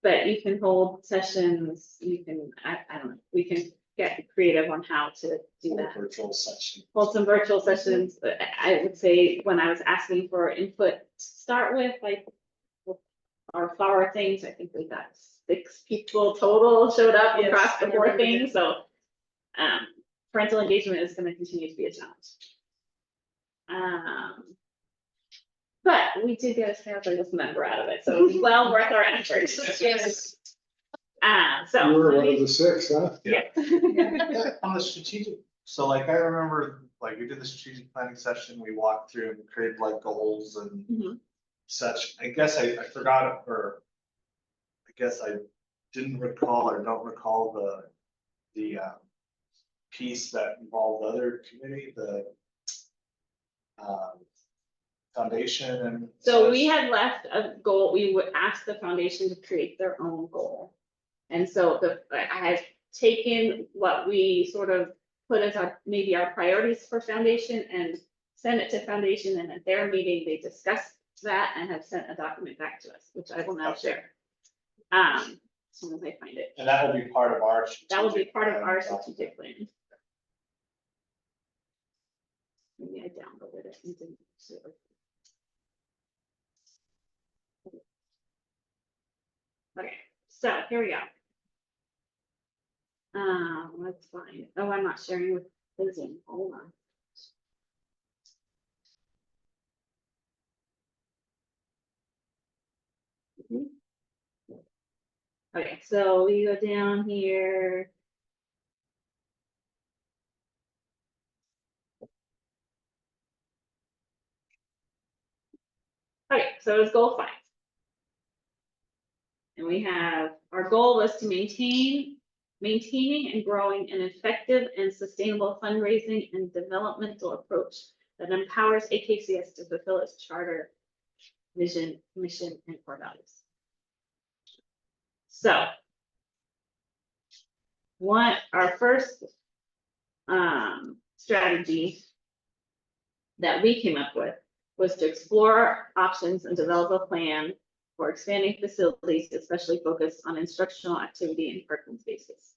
Speaker 5: But you can hold sessions, you can, I don't know, we can get creative on how to do that.
Speaker 6: Virtual session.
Speaker 5: Hold some virtual sessions. I would say when I was asking for input to start with, like our flower things, I think we got 6 people total showed up
Speaker 2: Yes,
Speaker 5: across the
Speaker 2: I
Speaker 5: 4
Speaker 2: remember
Speaker 5: things. So parental engagement is going to continue to be a challenge. But we did get a Sparkles member out of it, so it was well worth our efforts.
Speaker 2: Yes.
Speaker 5: So.
Speaker 3: You were one of the 6, huh?
Speaker 5: Yeah.
Speaker 6: On the strategic, so like I remember, like we did the strategic planning session, we walked through and created like goals and
Speaker 5: Mhm.
Speaker 6: such. I guess I forgot, or I guess I didn't recall or don't recall the piece that involved the other committee, the foundation and.
Speaker 5: So we
Speaker 6: such.
Speaker 5: had left a goal, we would ask the foundation to create their own goal. And so I have taken what we sort of put as maybe our priorities for foundation and sent it to foundation, and at their meeting, they discussed that and have sent a document back to us, which I will now share. As soon as I find it.
Speaker 6: And that will be part of our.
Speaker 5: That will be part of our
Speaker 6: strategic plan.
Speaker 5: strategic plan. Maybe I downloaded it and didn't see it. Okay, so here we go. Let's find, oh, I'm not sharing with the Zoom, hold on. Okay, so we go down here. Okay, so it's goal 5. And we have, our goal was to maintaining and growing an effective and sustainable fundraising and developmental approach that empowers AKCS to fulfill its charter, vision, mission, and core values. So, our first strategy that we came up with was to explore options and develop a plan for expanding facilities, especially focused on instructional activity and parking spaces.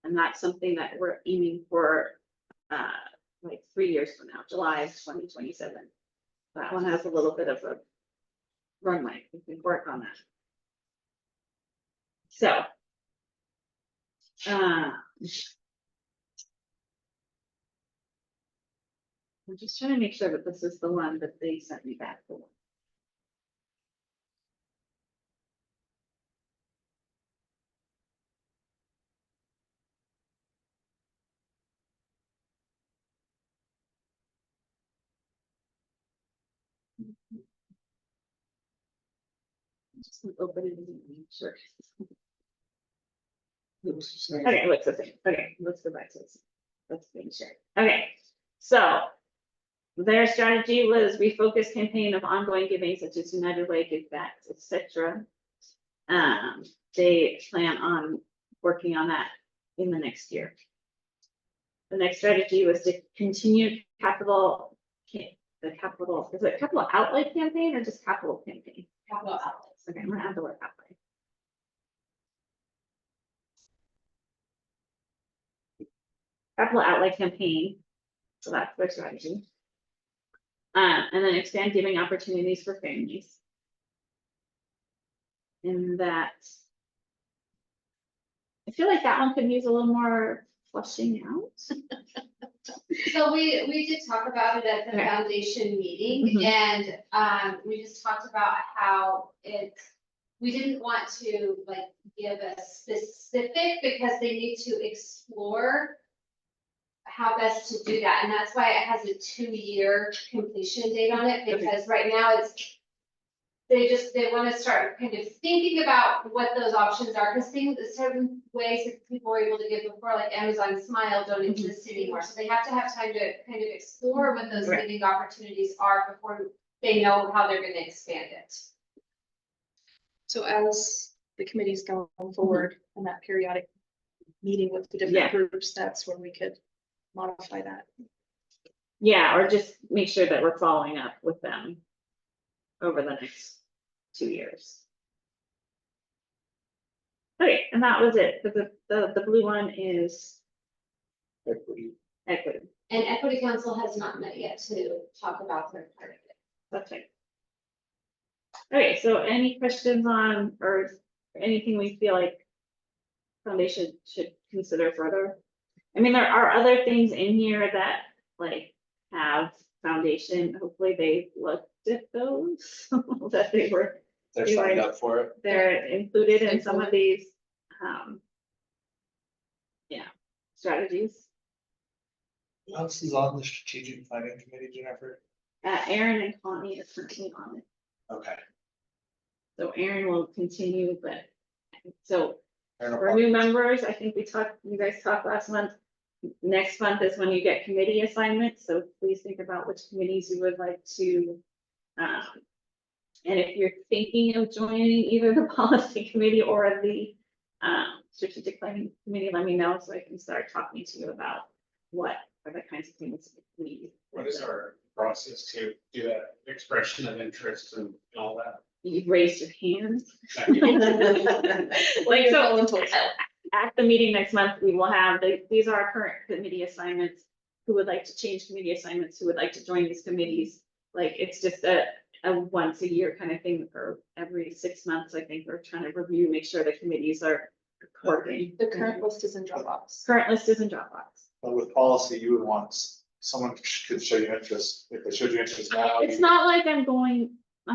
Speaker 5: And that's something that we're aiming for like 3 years from now, July of 2027. That one has a little bit of a runway. We can work on that. So, I'm just trying to make sure that this is the one that they sent me back for. Just open it and make sure. Okay, it looks the same. Okay, let's go back to this. Let's make sure. Okay, so their strategy was refocus campaign of ongoing giving such as United Way, Give Back, etc. They plan on working on that in the next year. The next strategy was to continue is it capital outlay campaign or just capital campaign?
Speaker 1: Capital outlets.
Speaker 5: Okay, I'm gonna add the word outlay. Capital outlay campaign, so that's their strategy. And then expand giving opportunities for families. And that, I feel like that one could use a little more fleshing out.
Speaker 4: So we did talk about it at the
Speaker 5: Okay.
Speaker 4: foundation meeting,
Speaker 5: Mhm.
Speaker 4: and we just talked about how we didn't want to like give a specific because they need to explore how best to do that, and that's why it has a 2-year completion date on it, because right now they want to start kind of thinking about what those options are, because certain ways that people were able to give before, like Amazon Smile, don't exist anymore. So they have to have time to kind of explore what those
Speaker 5: Right.
Speaker 4: giving opportunities are before they know how they're going to expand it.
Speaker 8: So as the committee's going forward in that periodic meeting with the different
Speaker 5: Yeah.
Speaker 8: groups, that's where we could modify that.
Speaker 5: Yeah, or just make sure that we're following up with them over the next 2 years. Okay, and that was it. The blue one is equity.
Speaker 4: And Equity Council has not met yet to talk about their part of it.
Speaker 5: That's right. Okay, so any questions on, or anything we feel like foundation should consider further? I mean, there are other things in here that like have foundation, hopefully they looked at those. that
Speaker 6: They're
Speaker 5: You
Speaker 6: signed
Speaker 5: are-
Speaker 6: up for it.
Speaker 5: they're included in some of these, yeah, strategies.
Speaker 6: Who else is on the strategic planning committee, Jennifer?
Speaker 5: Aaron and Connie is currently on it,
Speaker 6: Okay.
Speaker 5: so Aaron will continue, but, so
Speaker 6: Aaron will
Speaker 5: for new members, I think you guys talked last month. Next month is when you get committee assignments, so please think about which committees you would like to. And if you're thinking of joining either the policy committee or the strategic planning committee, let me know so I can start talking to you about what are the kinds of things we need.
Speaker 7: What is our process to do that expression of interest and all that?
Speaker 5: You've raised your hand.
Speaker 8: What
Speaker 5: Like,
Speaker 8: you're
Speaker 5: so,
Speaker 8: going towards.
Speaker 5: at the meeting next month, we will have, these are our current committee assignments. Who would like to change committee assignments, who would like to join these committees. Like, it's just a once a year kind of thing, or every 6 months, I think, we're trying to review, make sure the committees are working.
Speaker 8: The current list is in Dropbox.
Speaker 5: Current list is in Dropbox.
Speaker 6: But with policy, you would want someone could show you interest, if they showed you interest now.
Speaker 5: It's not like I'm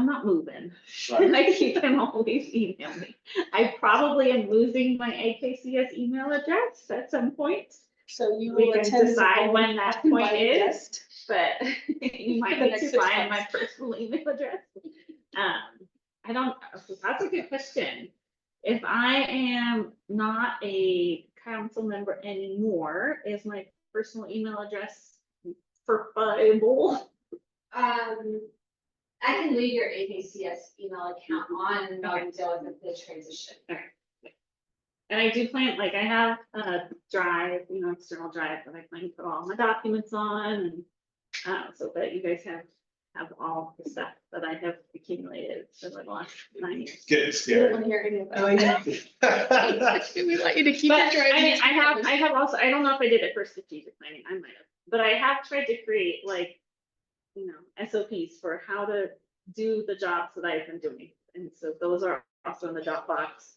Speaker 5: not moving.
Speaker 6: Right.
Speaker 5: Like, you can always email me. I probably am losing my AKCS email address at some point.
Speaker 8: So you
Speaker 5: We
Speaker 8: will
Speaker 5: can
Speaker 8: attend.
Speaker 5: decide when that point
Speaker 8: invited
Speaker 5: is.
Speaker 8: guest.
Speaker 5: But you might
Speaker 8: The
Speaker 5: need
Speaker 8: next
Speaker 5: to
Speaker 8: 6
Speaker 5: find my
Speaker 8: months.
Speaker 5: personal email address. That's a good question. If I am not a council member anymore, is my personal email address preferable?
Speaker 4: I can leave your AKCS email account on and not deal with the transition.
Speaker 5: And I do plan, like, I have a drive, external drive that I plan to put all my documents on, and so that you guys have all the stuff that I have accumulated for the last 9 years.
Speaker 6: Getting
Speaker 8: We don't
Speaker 6: scared.
Speaker 8: want to hear any of that.
Speaker 2: Oh, yeah.
Speaker 8: We want you to keep
Speaker 5: But
Speaker 8: it
Speaker 5: I mean,
Speaker 8: driving.
Speaker 5: I have also, I don't know if I did it for strategic planning, I might have, but I have tried to create like, SOPs for how to do the jobs that I've been doing. And so those are also in the Dropbox,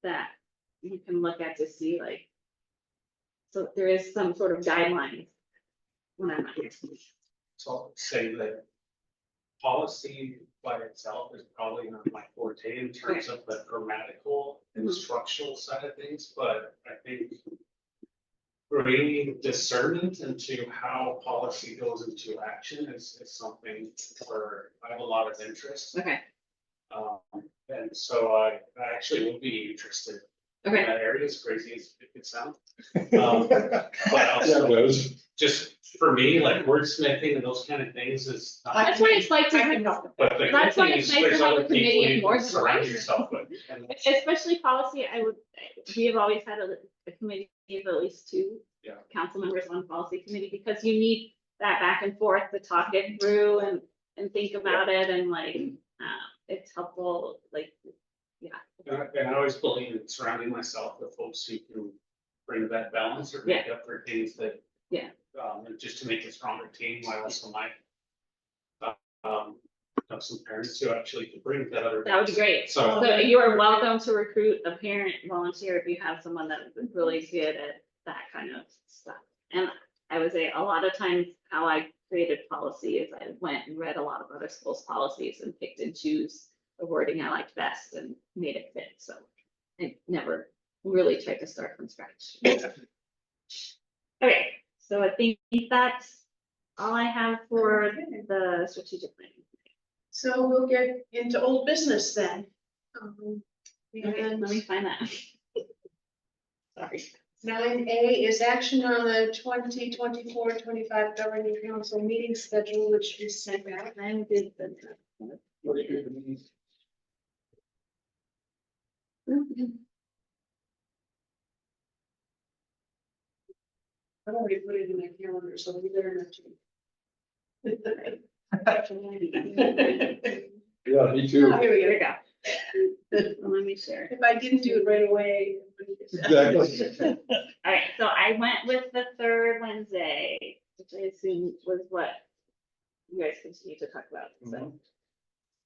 Speaker 5: that you can look at to see like, so there is some sort of guidelines when I'm not here.
Speaker 7: So I'll say that policy by itself is probably not my forte in terms of the grammatical and structural side of things, but I think bringing discernment into how policy goes into action is something where I have a lot of interest.
Speaker 5: Okay,
Speaker 7: And so I actually would be interested in
Speaker 5: okay.
Speaker 7: that area, as crazy as it could sound. But
Speaker 3: Yeah,
Speaker 7: also,
Speaker 3: it does.
Speaker 7: just for me, like wordsmithing and those kind of things is. not-
Speaker 5: That's why it's like,
Speaker 8: I can help.
Speaker 7: But the good
Speaker 5: That's why
Speaker 7: thing
Speaker 5: it's
Speaker 7: is
Speaker 5: nice to
Speaker 7: there's
Speaker 5: have a
Speaker 7: other
Speaker 5: committee
Speaker 7: people
Speaker 5: of
Speaker 7: you
Speaker 5: more
Speaker 7: can
Speaker 5: than
Speaker 7: surround
Speaker 5: one.
Speaker 7: yourself with. And that's-
Speaker 5: Especially policy, we have always had a committee of at least 2
Speaker 7: Yeah.
Speaker 5: council members on policy committee, because you need that back and forth to talk it through and think about it, and like, it's helpful, like, yeah.
Speaker 7: And I always believe in surrounding myself with folks who can bring that balance or make up for things that.
Speaker 5: Yeah.
Speaker 7: Just to make a stronger team, I also might. Have some parents who actually could bring that other.
Speaker 5: That would be great.
Speaker 7: So.
Speaker 5: So you are welcome to recruit a parent volunteer if you have someone that is really good at that kind of stuff. And I would say a lot of times how I created policy is I went and read a lot of other schools' policies and picked and choose the wording I liked best and made it fit. So I never really tried to start from scratch. Okay, so I think that's all I have for the strategic planning.
Speaker 2: So we'll get into old business then.
Speaker 5: Okay,
Speaker 2: And
Speaker 5: let me find that. Sorry.
Speaker 2: 9A is action on the 2024-25 governing council meeting schedule, which we sent out.
Speaker 5: I did the.
Speaker 2: I've already put it in my calendar, so we better not to.
Speaker 3: Yeah, me too.
Speaker 2: Oh, here we
Speaker 5: Here we
Speaker 2: go.
Speaker 5: go. Let me share.
Speaker 2: If I didn't do it right away.
Speaker 3: Exactly.
Speaker 5: All right, so I went with the third Wednesday, which I assume was what you guys continue to talk about, so.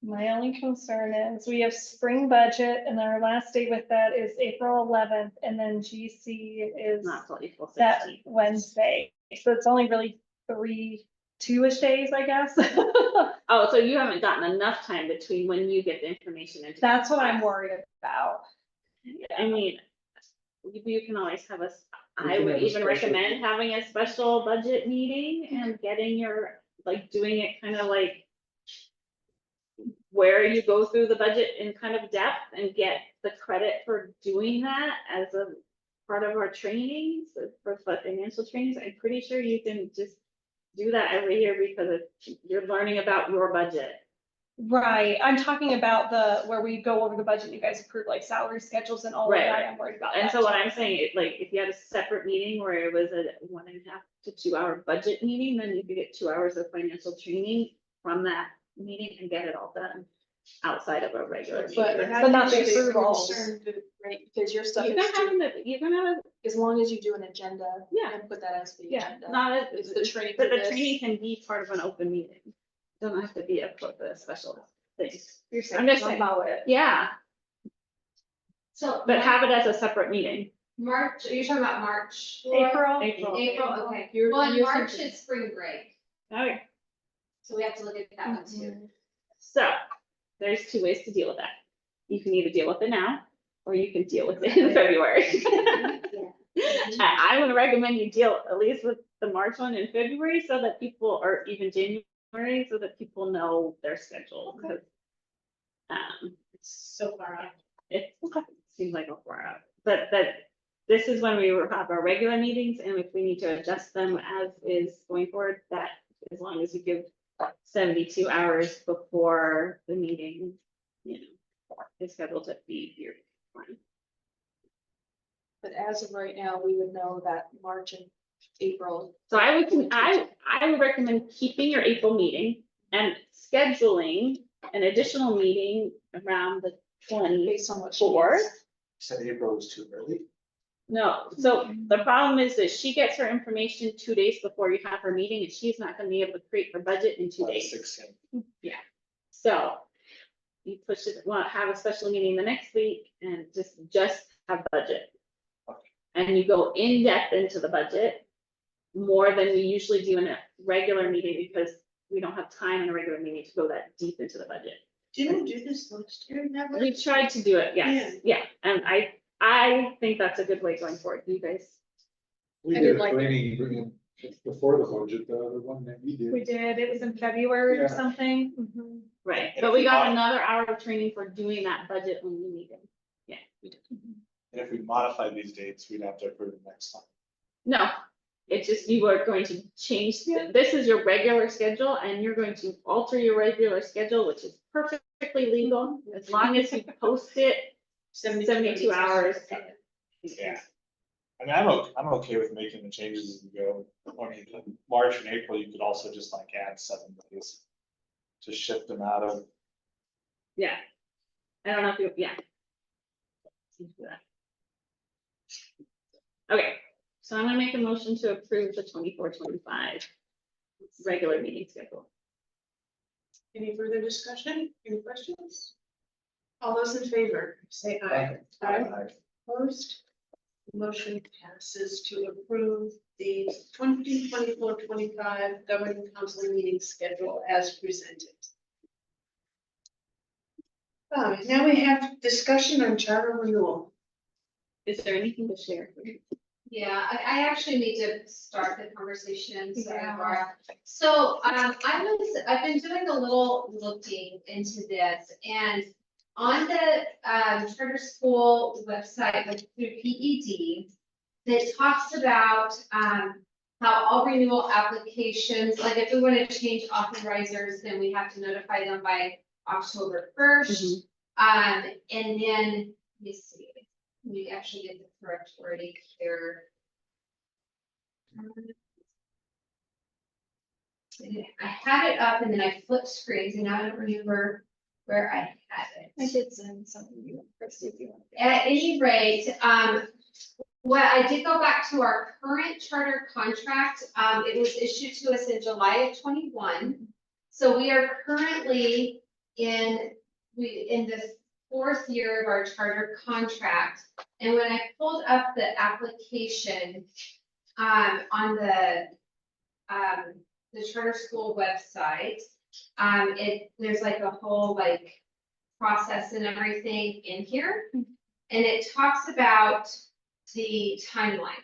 Speaker 9: My only concern is we have spring budget and our last day with that is April 11th, and then GC is
Speaker 5: Not till April
Speaker 9: that
Speaker 5: 16th.
Speaker 9: Wednesday. So it's only really 3 2-ish days, I guess.
Speaker 5: Oh, so you haven't gotten enough time between when you get the information and.
Speaker 9: That's what I'm worried about.
Speaker 5: I mean, you can always have us,
Speaker 3: We
Speaker 5: I
Speaker 3: can
Speaker 5: would
Speaker 3: have a
Speaker 5: even
Speaker 3: special-
Speaker 5: recommend having a special budget meeting and getting your, like, doing it kind of like where you go through the budget in kind of depth and get the credit for doing that as a part of our trainings, for financial trainings. I'm pretty sure you can just do that every year because you're learning about your budget.
Speaker 9: Right, I'm talking about where we go over the budget, and you guys approve like salary schedules and all of
Speaker 5: Right,
Speaker 9: that,
Speaker 5: right.
Speaker 9: I'm worried about
Speaker 5: And
Speaker 9: that
Speaker 5: so what
Speaker 9: too.
Speaker 5: I'm saying, like, if you had a separate meeting where it was a 1.5 to 2 hour budget meeting, then you could get 2 hours of financial training from that meeting and get it all done outside of a regular meeting.
Speaker 8: But
Speaker 9: But not the
Speaker 8: they're
Speaker 9: approvals.
Speaker 8: concerned, right, because your stuff
Speaker 5: You
Speaker 8: is,
Speaker 5: can have, you can have,
Speaker 8: as long as you do an agenda.
Speaker 5: Yeah.
Speaker 8: And put that as the
Speaker 5: yeah,
Speaker 8: agenda.
Speaker 5: not
Speaker 8: It's the training
Speaker 5: but
Speaker 8: for
Speaker 5: the
Speaker 8: this.
Speaker 5: training can be part of an open meeting. Doesn't have to be a special thing.
Speaker 9: You're
Speaker 5: I'm just saying,
Speaker 9: about it.
Speaker 5: yeah,
Speaker 4: So.
Speaker 5: but have it as a separate meeting.
Speaker 4: March, are you talking about March? Laura?
Speaker 9: April.
Speaker 4: April, okay.
Speaker 8: You're-
Speaker 4: Well, in
Speaker 8: you're
Speaker 4: March
Speaker 8: thinking-
Speaker 4: is spring break,
Speaker 5: Okay,
Speaker 4: so we have to look at that one too.
Speaker 5: so there's 2 ways to deal with that. You can either deal with it now, or you can deal with it in February. I would recommend you deal at least with the March one in February so that people, or even January, so that people know their schedule. Because,
Speaker 2: It's so far out.
Speaker 5: it seems like a far out, but that this is when we will have our regular meetings, and if we need to adjust them as is going forward, that as long as you give 72 hours before the meeting, you know, is scheduled to be here. Fine.
Speaker 8: But as of right now, we would know that March and April.
Speaker 5: So I would recommend keeping your April meeting and scheduling an additional meeting around the 24th.
Speaker 8: Based on what she needs.
Speaker 6: Said April was too early.
Speaker 5: No, so the problem is that she gets her information 2 days before you have her meeting, and she's not gonna be able to create her budget in 2 days.
Speaker 6: 16.
Speaker 5: So you push it, well, have a special meeting the next week and just have budget. And you go in depth into the budget more than we usually do in a regular meeting, because we don't have time in a regular meeting to go that deep into the budget.
Speaker 2: Didn't we do this last year? Never?
Speaker 5: We tried to do it, yes, yeah, and I think that's a good way going forward, you guys.
Speaker 3: We
Speaker 8: I
Speaker 3: did
Speaker 8: did
Speaker 3: a
Speaker 8: like-
Speaker 3: training before the budget, the one that we
Speaker 9: We
Speaker 3: did.
Speaker 9: did, it was in February or
Speaker 3: Yeah.
Speaker 9: something. Mhm.
Speaker 5: Right,
Speaker 6: And
Speaker 5: but
Speaker 6: if
Speaker 5: we
Speaker 6: we
Speaker 5: got
Speaker 6: mod-
Speaker 5: another hour of training for doing that budget only meeting. Yeah, we did.
Speaker 6: And if we modify these dates, we'd have to approve it next time.
Speaker 5: No, it's just you are going to change, this is your regular schedule, and you're going to alter your regular schedule, which is perfectly legal, as long as you post it 72 hours.
Speaker 6: Yeah. I mean, I'm okay with making the changes as we go. I mean, March and April, you could also just like add 7 days. To shift them out of,
Speaker 5: Yeah. I don't know if you, yeah. Let's do that. Okay, so I'm gonna make a motion to approve the 24-25 regular meeting schedule.
Speaker 2: Any further discussion? Any questions? All those in favor, say aye. Opposed? Motion passes to approve the 2024-25 governing council meeting schedule as presented. Now we have discussion on charter renewal.
Speaker 5: Is there anything to share?
Speaker 4: Yeah, I actually need to start the conversation, sorry,
Speaker 9: Yeah.
Speaker 4: Laura. So, I've been doing a little looking into this, and on the, charter school website, like through PED, it talks about, how all renewal applications, like if we want to change authorizers, then we have to notify them by October 1st. And then, let me see, we actually get the correct wording here. I had it up and then I flipped screens and now I don't remember where I had
Speaker 9: I
Speaker 4: it.
Speaker 9: did send something to you, Christie, if you want.
Speaker 4: At any rate, what I did go back to our current charter contract, it was issued to us in July of 21. So we are currently in the 4th year of our charter contract. And when I pulled up the application, on the, the charter school website. There's like a whole like process and everything in here. And it talks about the timeline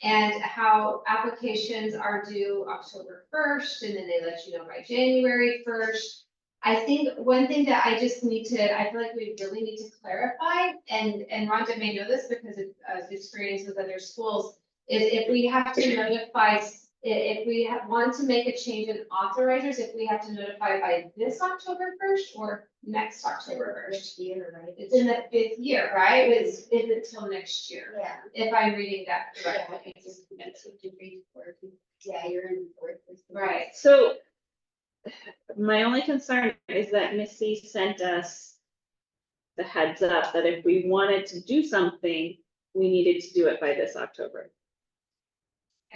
Speaker 4: and how applications are due October 1st, and then they let you know by January 1st. I think one thing that I just need to, I feel like we really need to clarify, and Rhonda may know this because of experience with other schools, is if we have to notify, if we want to make a change in authorizers, if we have to notify by this October 1st or next October 1st.
Speaker 10: Year, right?
Speaker 4: It's in the 5th year, right? Is it till next year?
Speaker 10: Yeah.
Speaker 4: If I'm reading that
Speaker 10: Yeah,
Speaker 4: correctly.
Speaker 10: that's what degree for. Yeah, you're in the fourth.
Speaker 4: Right.
Speaker 5: So my only concern is that Missy sent us the heads up that if we wanted to do something, we needed to do it by this October.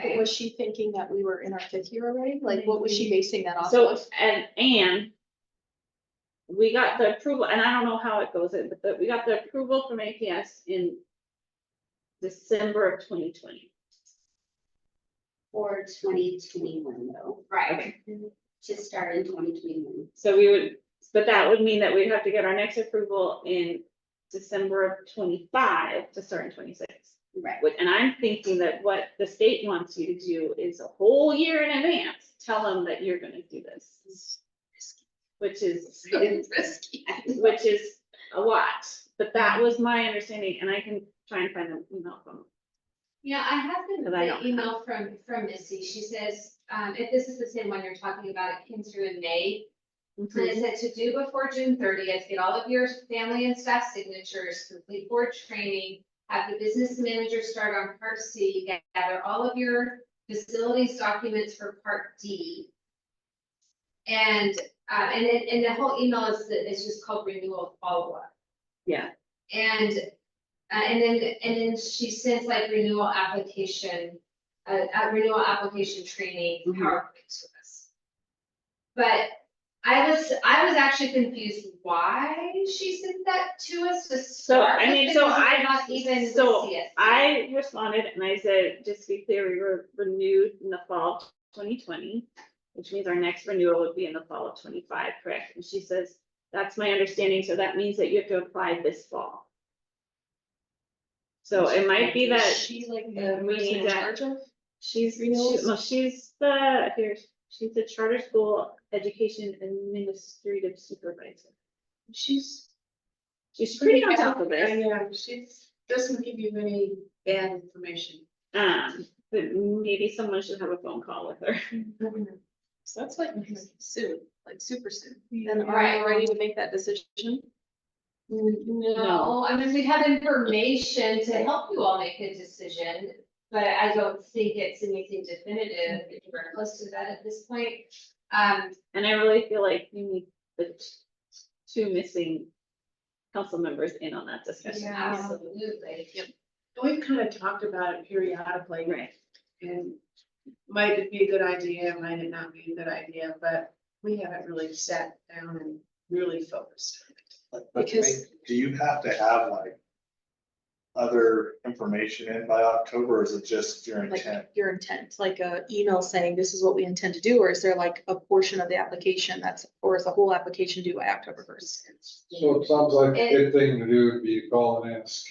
Speaker 8: But was she thinking that we were in our 5th year already? Like, what was she basing that off
Speaker 5: So,
Speaker 8: of?
Speaker 5: and we got the approval, and I don't know how it goes in, but we got the approval from AKCS in December of 2020.
Speaker 10: For 2021 though,
Speaker 4: Right.
Speaker 10: to start in 2021.
Speaker 5: So we would, but that would mean that we'd have to get our next approval in December of 25 to start in 26.
Speaker 10: Right.
Speaker 5: And I'm thinking that what the state wants you to do is a whole year in advance, tell them that you're gonna do this. Which is,
Speaker 2: Risky.
Speaker 5: which is a lot, but that was my understanding, and I can try and find an email from.
Speaker 4: Yeah, I have
Speaker 5: Because I don't
Speaker 4: the email from Missy. She says, if this is the same one you're talking about, it came through in May. And it said to do before June 30th, get all of your family and staff signatures, complete board training, have the business manager start on part C, gather all of your facilities documents for part D. And the whole email is just called renewal follow-up.
Speaker 5: Yeah,
Speaker 4: And then she sends like renewal application training
Speaker 5: Mhm.
Speaker 4: PowerPoint to us. But I was actually confused why she sent that to us to start.
Speaker 5: I
Speaker 4: with,
Speaker 5: mean, so
Speaker 4: because
Speaker 5: I-
Speaker 4: we're not even with
Speaker 5: so
Speaker 4: CSC.
Speaker 5: I responded and I said, just to be clear, we were renewed in the fall of 2020, which means our next renewal would be in the fall of 25, correct? And she says, that's my understanding, so that means that you have to apply this fall. So it might be
Speaker 8: Is
Speaker 5: that
Speaker 8: she like
Speaker 5: we
Speaker 8: the person
Speaker 5: need
Speaker 8: in
Speaker 5: that-
Speaker 8: charge of?
Speaker 5: she's
Speaker 8: renewals?
Speaker 5: she's the charter school education administrative supervisor.
Speaker 2: She's
Speaker 5: She's pretty on top of it.
Speaker 2: Yeah, she doesn't give you any bad information.
Speaker 5: But maybe someone should have a phone call with her.
Speaker 8: So that's like soon, like super soon.
Speaker 2: Yeah.
Speaker 8: Then are
Speaker 4: Right.
Speaker 8: we ready to make that decision?
Speaker 4: No, I mean, we have information to help you all make a decision, but I don't think it's anything definitive. If we're close to that at this point.
Speaker 5: And I really feel like you need the two missing council members in on that discussion.
Speaker 2: Yeah.
Speaker 4: Absolutely.
Speaker 2: We've kind of talked about it periodically.
Speaker 5: Right.
Speaker 2: And might it be a good idea, might it not be a good idea, but we haven't really sat down and really focused on it.
Speaker 6: But
Speaker 2: Because-
Speaker 6: do you have to have like other information in by October, or is it just your
Speaker 8: Like
Speaker 6: intent?
Speaker 8: your intent, like a email saying this is what we intend to do, or is there like a portion of the application or is the whole application due by October 1st?
Speaker 3: So it sounds like a good thing to do would be call and ask.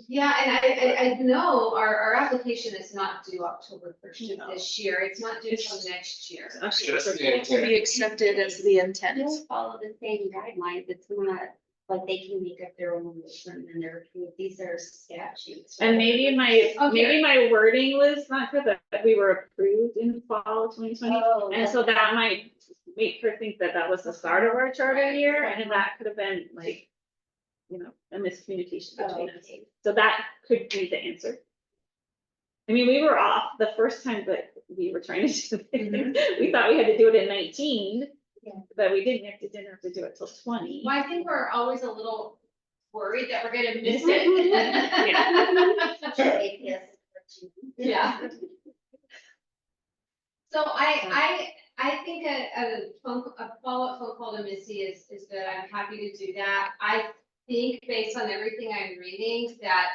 Speaker 4: Yeah, and I know our application is not due October 1st of this year. It's not due till next year.
Speaker 6: Just the
Speaker 8: It will be accepted as the intent.
Speaker 10: They'll follow the same guidelines. It's not like they can make up their own rules and then these are statutes.
Speaker 5: And maybe
Speaker 4: Okay.
Speaker 5: my wording was not good, that we were approved in the fall of 2020.
Speaker 10: Oh,
Speaker 5: And so that might make her think that that was the start of our charter year, and that could have been like, a miscommunication between us.
Speaker 10: okay.
Speaker 5: So that could be the answer. I mean, we were off the first time that we were trying to do it. We thought we had to do it in 19.
Speaker 10: Yeah.
Speaker 5: But we didn't have to do it till 20.
Speaker 4: Well, I think we're always a little worried that we're gonna miss
Speaker 5: Yeah.
Speaker 4: it. Yeah. So I think a follow-up phone call to Missy is good. I'm happy to do that. I think based on everything I'm reading, that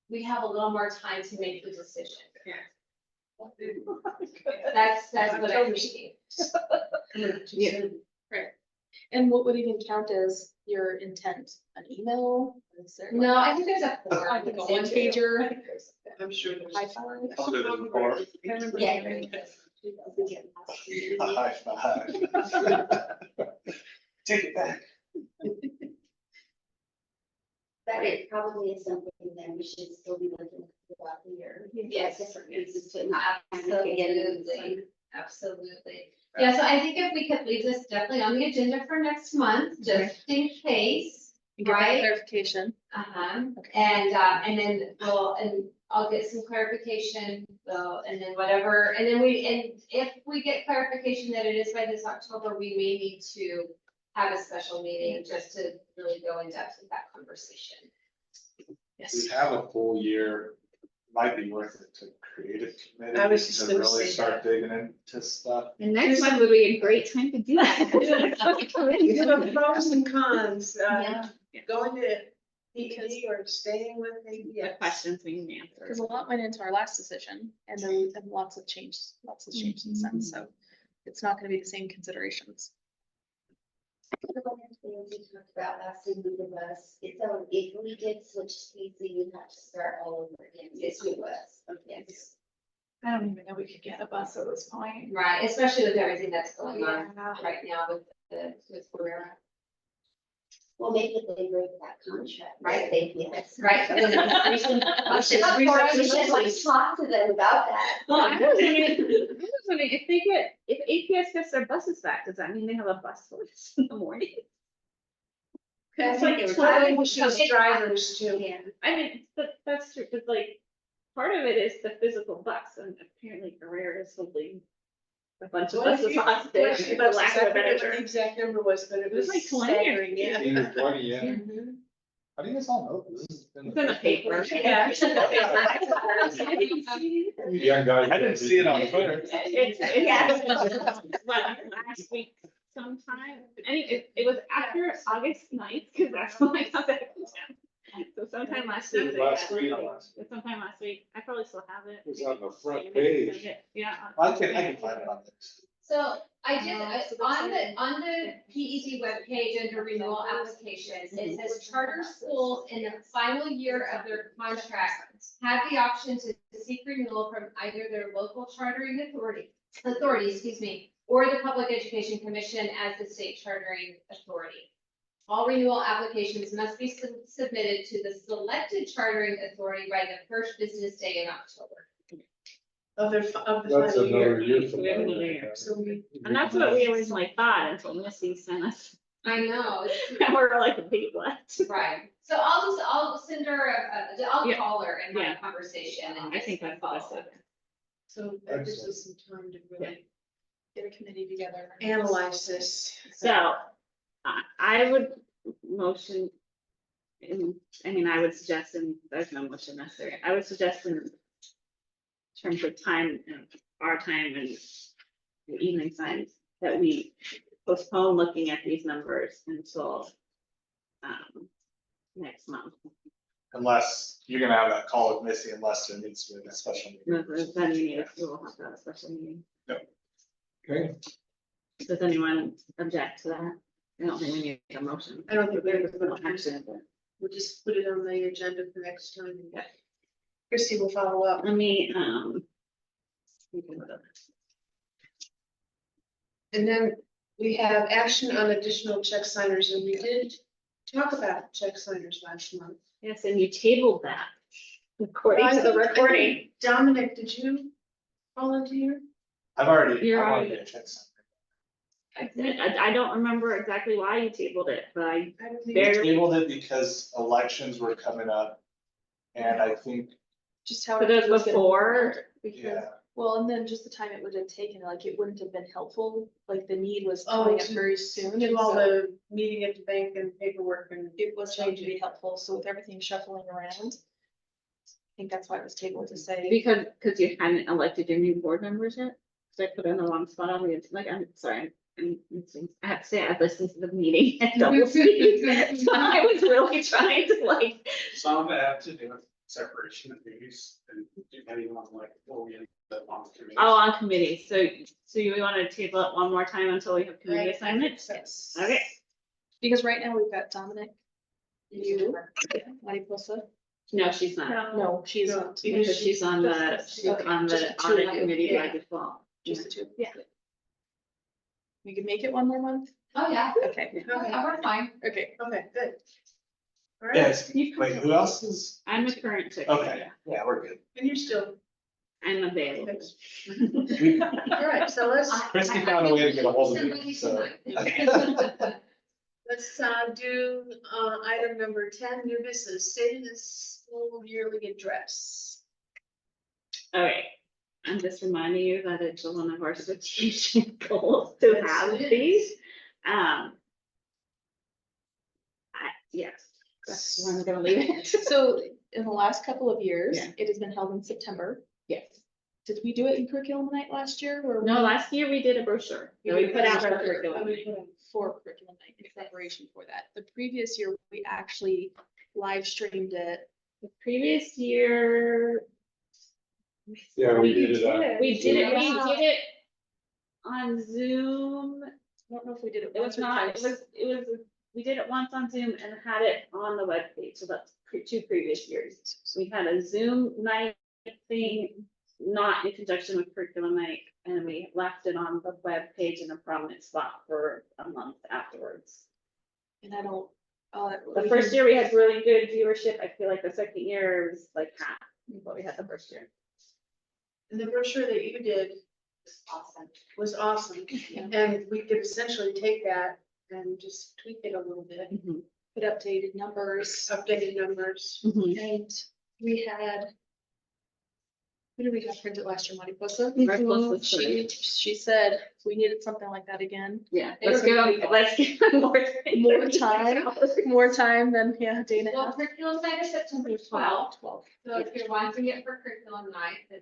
Speaker 4: we have a little more time to make the decision. That's what I'm thinking.
Speaker 5: Yeah.
Speaker 8: And what would even count as your intent? An email? Is there like-
Speaker 4: No, I think there's a form.
Speaker 8: Like a one pager?
Speaker 2: I'm sure there's.
Speaker 8: High five?
Speaker 6: Other than four.
Speaker 10: Yeah.
Speaker 6: High five. Take it back.
Speaker 10: But it probably is something that we should still be looking at throughout the year.
Speaker 4: Yes.
Speaker 10: Different reasons to not get
Speaker 4: Absolutely, absolutely. Yeah, so I think if we could leave this definitely on the agenda for next month, just in case.
Speaker 8: And get that
Speaker 4: Right.
Speaker 8: clarification.
Speaker 4: And then I'll get some clarification, so, and then whatever, and if we get clarification that it is by this October, we may need to have a special meeting just to really go in depth with that conversation.
Speaker 6: We have a full year, might be worth it to create a committee.
Speaker 2: I was just
Speaker 6: to
Speaker 2: gonna
Speaker 6: really
Speaker 2: say
Speaker 6: start digging into stuff.
Speaker 5: And next month would be a great time to do that.
Speaker 2: You know, pros and cons,
Speaker 10: Yeah.
Speaker 2: going to PED or staying with
Speaker 5: The
Speaker 2: ABS.
Speaker 5: questions we can
Speaker 8: Because
Speaker 5: answer.
Speaker 8: a lot went into our last decision and there have been lots of change since then, so it's not gonna be the same considerations.
Speaker 10: The one thing we talked about last time with the bus, it's so if we did switch seats, then you'd have to start all over again. Yes, we was. Yes.
Speaker 9: I don't even know we could get a bus at this point.
Speaker 4: Right, especially with everything that's going on
Speaker 9: Yeah.
Speaker 4: right now with Ferrera.
Speaker 10: Well, maybe they break that contract.
Speaker 4: Right.
Speaker 10: They, yes.
Speaker 4: Right.
Speaker 10: We should talk to them about that.
Speaker 5: Well, I was wondering if APS gets their buses back, does that mean they have a bus service in the morning?
Speaker 2: That's
Speaker 10: like
Speaker 2: like
Speaker 10: twelve
Speaker 2: drivers too.
Speaker 10: Yeah.
Speaker 5: I mean, that's true, but like, part of it is the physical bus, and apparently Carrera is holding a bunch of buses hostage, for lack of a better
Speaker 2: What the
Speaker 5: term.
Speaker 2: exact number was, but it
Speaker 5: It was
Speaker 2: was
Speaker 5: like 20 or-
Speaker 2: staggering, yeah.
Speaker 3: 18 or 20, yeah.
Speaker 2: Mhm.
Speaker 3: How do you guys all know this?
Speaker 5: It's in the paper.
Speaker 2: Yeah.
Speaker 3: You young guys.
Speaker 6: I didn't see it on Twitter.
Speaker 5: It's last week sometime, I mean, it was after August 9th, because that's when I got back from town. So sometime last week.
Speaker 3: Last week.
Speaker 5: Sometime last week, I probably still have it.
Speaker 3: It was on the front
Speaker 5: Send
Speaker 3: page.
Speaker 5: it. Yeah.
Speaker 6: I can find it on this.
Speaker 4: So I did,
Speaker 8: No, so
Speaker 4: on
Speaker 8: that's
Speaker 4: on the PED webpage under renewal applications, it says charter schools in the final year of their contract have the option to seek renewal from either their local chartering authority, or the Public Education Commission as the state chartering authority. All renewal applications must be submitted to the selected chartering authority by the first business day in October.
Speaker 2: Of the
Speaker 3: That's
Speaker 2: final
Speaker 3: another
Speaker 2: year.
Speaker 3: year from
Speaker 5: We have
Speaker 3: now.
Speaker 5: another year.
Speaker 2: So we.
Speaker 5: And that's what we originally thought until Missy sent us,
Speaker 4: I know, it's
Speaker 5: and we're like, wait, what?
Speaker 4: right. So I'll send her I'll
Speaker 5: Yeah.
Speaker 4: call her and have
Speaker 5: Yeah.
Speaker 4: a conversation and
Speaker 5: I
Speaker 4: just
Speaker 5: think that's the best
Speaker 4: follow
Speaker 5: way.
Speaker 4: up.
Speaker 2: So that gives us some time to really
Speaker 8: Get a committee together.
Speaker 2: analyze this.
Speaker 5: So, I would motion, I would suggest, and there's no motion necessary, I would suggest in terms of time, and our time and the evening times, that we postpone looking at these numbers until next month.
Speaker 6: Unless you're gonna have that call with Missy, unless there needs to be a special meeting.
Speaker 5: Then we will have to have a special meeting.
Speaker 3: Okay,
Speaker 5: Does anyone object to that? I don't think we need a motion.
Speaker 2: I don't think we have a
Speaker 5: We don't have to, but-
Speaker 2: We'll just put it on the agenda for next time.
Speaker 5: Yeah.
Speaker 2: Christie will follow up.
Speaker 5: Let me,
Speaker 2: And then we have action on additional check signers, and we did talk about check signers last month.
Speaker 5: yes, and you tabled that according
Speaker 2: I
Speaker 5: to the
Speaker 2: think- I think-
Speaker 5: recording.
Speaker 2: Dominic, did you volunteer?
Speaker 6: I've already.
Speaker 5: You're
Speaker 6: I've
Speaker 5: already-
Speaker 6: already checked something.
Speaker 5: I don't remember exactly why you tabled it, but
Speaker 2: I don't think,
Speaker 5: Very-
Speaker 6: Tabled it because elections were coming up. And I think,
Speaker 8: Just how.
Speaker 5: it was
Speaker 8: it was gonna
Speaker 5: before,
Speaker 8: work.
Speaker 5: because
Speaker 6: yeah,
Speaker 8: Well, and then just the time it would have taken, like, it wouldn't have been helpful, like, the need was
Speaker 2: Oh,
Speaker 8: coming up
Speaker 2: to
Speaker 8: very soon.
Speaker 2: do
Speaker 8: and
Speaker 2: all
Speaker 8: so
Speaker 2: the meeting at the bank and paperwork and.
Speaker 8: It was going to be helpful, so with everything shuffling around. I think that's why it was tabled to say.
Speaker 5: because you hadn't elected your new board members yet. Cause I put in the wrong spot on the, like, I'm sorry, I have to say, I listened to the meeting at double speed. So I was really trying to like,
Speaker 7: Some of it have to do with separation of duties and depending on like, well, we
Speaker 5: Oh, on committee, so you want to table it one more time until we have committee assignments?
Speaker 2: Yes.
Speaker 5: Okay.
Speaker 8: Because right now we've got Dominic, you, Mariposa.
Speaker 5: No, she's not.
Speaker 8: No, she's.
Speaker 2: No,
Speaker 5: Because she's on the,
Speaker 2: just-
Speaker 5: she's on
Speaker 8: just
Speaker 5: the
Speaker 8: the two
Speaker 5: audit
Speaker 8: of you.
Speaker 5: committee by
Speaker 2: Yeah.
Speaker 5: default.
Speaker 8: Just the two.
Speaker 5: Yeah.
Speaker 8: We could make it one more month?
Speaker 4: Oh, yeah.
Speaker 8: Okay,
Speaker 4: We're fine.
Speaker 8: okay.
Speaker 2: Okay, good. All right,
Speaker 6: Yes, wait, who else is?
Speaker 5: I'm a current secretary.
Speaker 6: Okay, yeah, we're good.
Speaker 2: and you're still,
Speaker 5: I'm available.
Speaker 6: We-
Speaker 2: all right, so let's,
Speaker 6: Christie found a way to get a hold of me, so.
Speaker 2: let's do item number 10, new business, state of the school yearly address.
Speaker 5: Okay, I'm just reminding you that it's one of our strategic goals to
Speaker 2: Yes,
Speaker 5: have
Speaker 2: it is.
Speaker 5: these. Yes, that's where I'm gonna leave it.
Speaker 8: So in the last couple of years,
Speaker 5: Yeah.
Speaker 8: it has been held in September.
Speaker 5: Yes.
Speaker 8: Did we do it in curriculum night last year or?
Speaker 5: No, last year we did a brochure that we put out for curriculum.
Speaker 8: For curriculum night in preparation for that. The previous year, we actually live streamed it.
Speaker 5: The previous year.
Speaker 3: Yeah, we did it on.
Speaker 5: We did it, we
Speaker 8: Yeah.
Speaker 5: did it on Zoom.
Speaker 8: I don't know if we did it.
Speaker 5: It was
Speaker 8: once or
Speaker 5: not,
Speaker 8: twice.
Speaker 5: we did it once on Zoom and had it on the webpage, so that's two previous years. So we had a Zoom night thing, not in conjunction with curriculum night, and we left it on the webpage in a prominent spot for a month afterwards.
Speaker 8: And I don't.
Speaker 5: The first year we had really good viewership, I feel like the second year was like half of what we had the first year.
Speaker 2: And the brochure that you did
Speaker 4: Awesome.
Speaker 2: was awesome, and we could essentially take that and just tweak it a little bit,
Speaker 8: Put updated numbers
Speaker 2: updated numbers.
Speaker 8: and we had. Who did we have printed last year, Mariposa?
Speaker 5: Mariposa
Speaker 8: She said we needed something like that again.
Speaker 5: Yeah,
Speaker 8: They
Speaker 5: let's
Speaker 8: were
Speaker 5: give them, let's give them more.
Speaker 8: More time, more time than, yeah, day and a
Speaker 4: Well,
Speaker 8: half.
Speaker 4: curriculum night is September 12th.
Speaker 8: 12.
Speaker 4: So if you're wanting it for curriculum night, then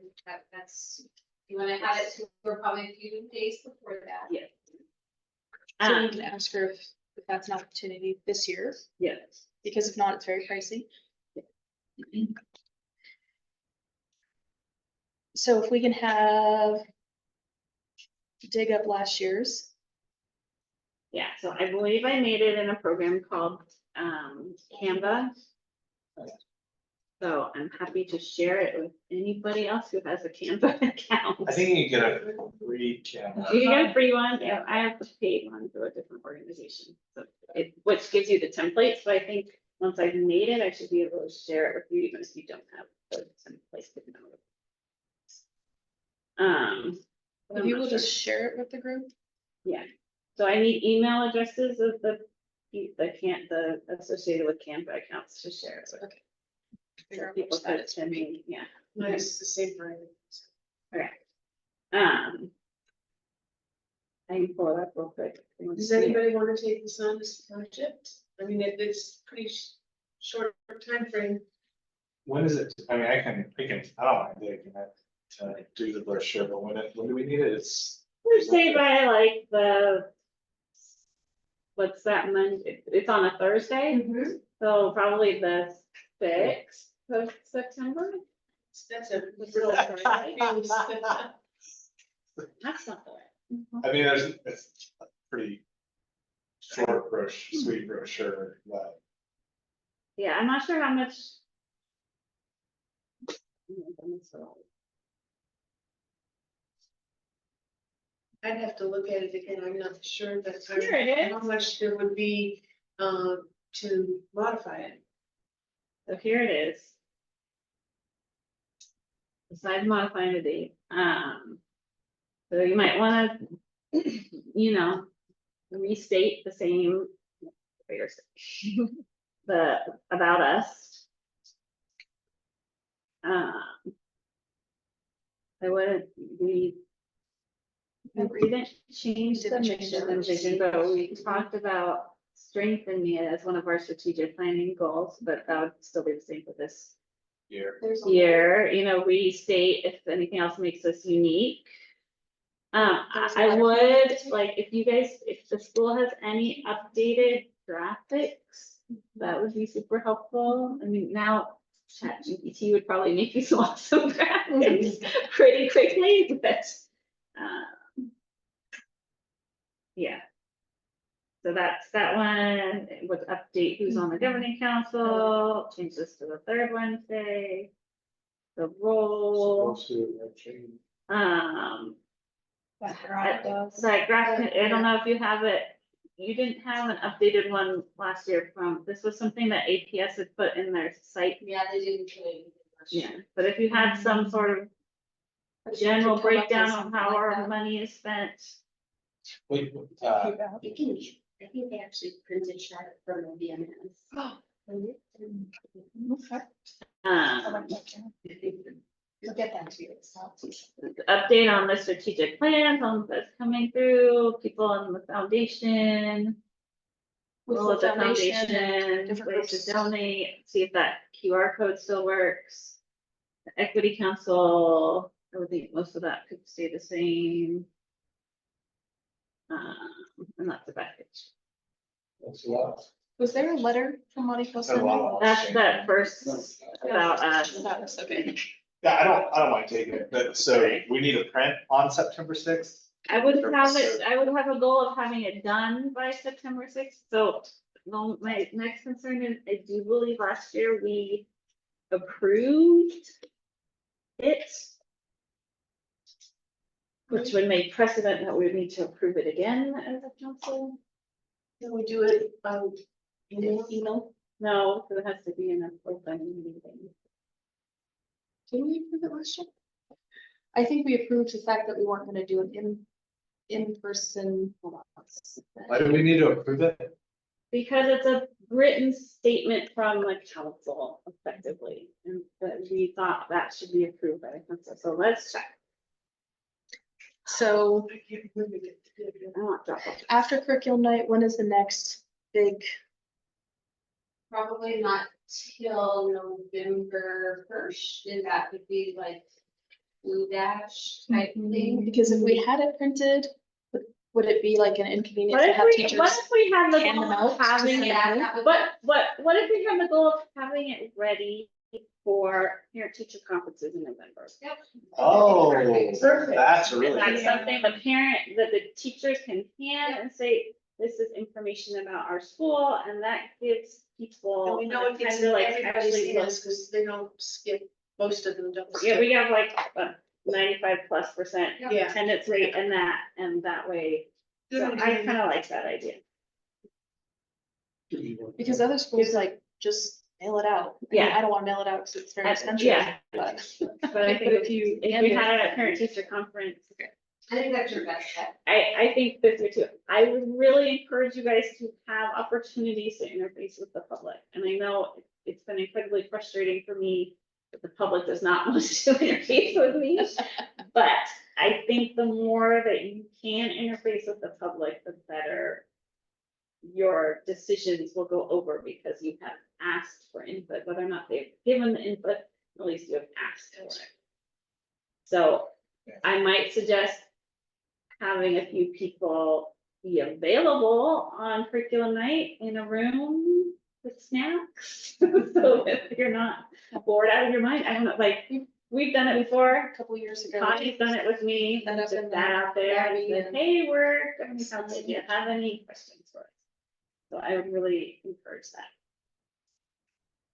Speaker 4: that's, you wanna have it to, for probably a few days before that.
Speaker 5: Yeah.
Speaker 8: So we can ask her if that's an opportunity this year,
Speaker 5: Yes.
Speaker 8: because if not, it's very pricey. So if we can have dig up last year's.
Speaker 5: Yeah, so I believe I made it in a program called Canva. So I'm happy to share it with anybody else who has a Canva account.
Speaker 6: I think you get a free camera.
Speaker 5: You can get a free one, yeah, I have a paid one through a different organization, so which gives you the template, so I think once I've made it, I should be able to share it with you, even if you don't have the template.
Speaker 8: If you will just share it with the group.
Speaker 5: Yeah, so I need email addresses of the associated with Canva accounts to share it.
Speaker 8: Okay.
Speaker 5: So
Speaker 8: Figure out
Speaker 5: people
Speaker 8: which that
Speaker 5: could
Speaker 8: is.
Speaker 5: send me, yeah.
Speaker 2: Nice, the same for everything.
Speaker 5: Okay. I can pull it up real quick.
Speaker 2: Does anybody want to take this on this project? I mean, it's pretty short timeframe.
Speaker 6: When is it? I mean, I don't mind taking it to do the brochure, but when do we need it? It's.
Speaker 5: Say by like what's that Monday? It's on a Thursday, so probably the 6th of September.
Speaker 2: That's a real.
Speaker 5: That's not the way.
Speaker 6: I mean, it's a pretty short brochure, sweet brochure, but
Speaker 5: Yeah, I'm not sure how much.
Speaker 2: I'd have to look at it again, I'm not sure, but
Speaker 5: Here it is.
Speaker 2: how much there would be, to modify it.
Speaker 5: So here it is. Besides modifying the date, so you might wanna, restate the same. The about us. I would, we didn't change the mission and vision, but we talked about strengthening it as one of our strategic planning goals, but that would still be the same for this
Speaker 6: here.
Speaker 5: year, restate if anything else makes us unique. I would, like, if the school has any updated graphics, that would be super helpful. I mean, now, ChatGPT would probably make you some awesome graphics pretty quickly, but, yeah. So that's that one, with update who's on the governing council, change this to the third Wednesday. The role,
Speaker 3: Supposed to have changed.
Speaker 5: site graphic, I don't know if you have it, you didn't have an updated one last year this was something that APS had put in their site.
Speaker 1: Yeah, they didn't do it.
Speaker 5: Yeah, but if you had some sort of general breakdown of how our money is spent.
Speaker 6: Wait,
Speaker 10: You can, I think they actually printed chart from the VMS.
Speaker 8: You'll get that to you.
Speaker 5: Update on the strategic plan, that's coming through, people in the foundation.
Speaker 8: With
Speaker 5: Role
Speaker 8: the
Speaker 5: of the
Speaker 8: foundation and
Speaker 5: foundation,
Speaker 8: different
Speaker 5: ways
Speaker 8: groups.
Speaker 5: to donate, see if that QR code still works. The Equity Council, I would think most of that could stay the same. And that's the package.
Speaker 3: That's a lot.
Speaker 8: Was there a letter from Monty
Speaker 6: That's a lot of
Speaker 5: That's that first about
Speaker 8: That was okay.
Speaker 6: Yeah, I don't mind taking it, but so we need a print on September 6th.
Speaker 5: I would have it, I would have a goal of having it done by September 6th, so. Well, my next concern is, I do believe last year we approved it. Which would make precedent that we would need to approve it again as a council.
Speaker 2: Can we do it email?
Speaker 5: No, so it has to be in an open meeting.
Speaker 8: Did we approve it last year? I think we approved the fact that we weren't gonna do it in person. Hold on.
Speaker 6: Why do we need to approve it?
Speaker 5: Because it's a written statement from the council effectively, and that we thought that should be approved by the council, so let's check.
Speaker 8: So
Speaker 5: I want drop off.
Speaker 8: after curriculum night, when is the next big?
Speaker 1: Probably not till November 1st, and that would be like Blue Dash type thing.
Speaker 8: Because if we had it printed, would it be like an inconvenience
Speaker 5: What
Speaker 8: to
Speaker 5: if
Speaker 8: have
Speaker 5: what
Speaker 8: teachers?
Speaker 5: if we have the
Speaker 8: hand
Speaker 5: goal
Speaker 8: them
Speaker 5: of
Speaker 8: out to
Speaker 5: having
Speaker 8: say
Speaker 5: it,
Speaker 8: that
Speaker 5: what if we have the goal of having it ready for parent-teacher conferences in November?
Speaker 1: Yep.
Speaker 6: Oh,
Speaker 2: Perfect.
Speaker 6: that's
Speaker 5: And
Speaker 6: really
Speaker 5: that's
Speaker 6: good.
Speaker 5: something the parent, that the teachers can hand and say, this is information about our school, and that gives people.
Speaker 2: And we know it
Speaker 5: time
Speaker 2: gets
Speaker 5: to, like,
Speaker 2: everybody's
Speaker 5: actually look.
Speaker 2: hands because they don't skip, most of them don't.
Speaker 5: Yeah, we have like a 95+%
Speaker 2: Yeah.
Speaker 5: attendance rate and that way, so I kind of like that idea.
Speaker 8: Because other schools like just mail it out. I mean,
Speaker 5: Yeah.
Speaker 8: I don't wanna mail it out because it's very expensive.
Speaker 5: Yeah.
Speaker 8: But
Speaker 5: But I think
Speaker 8: if you
Speaker 5: if we had it at parent-teacher conference,
Speaker 1: I think that's your best bet.
Speaker 5: I think this year too, I would really encourage you guys to have opportunities to interface with the public. And I know it's been incredibly frustrating for me that the public does not want to interface with me. But I think the more that you can interface with the public, the better your decisions will go over, because you have asked for input, whether or not they've given the input, at least you have asked for it. So I might suggest having a few people be available on curriculum night in a room with snacks. So if you're not bored out of your mind, I don't know, like, we've done it before.
Speaker 8: a couple years ago.
Speaker 5: Connie's done it with me,
Speaker 8: Set up
Speaker 5: just
Speaker 8: in
Speaker 5: that out there,
Speaker 8: Gabby
Speaker 5: and said,
Speaker 8: and-
Speaker 5: hey, we're gonna be something, do you have any questions for us? So I would really encourage that.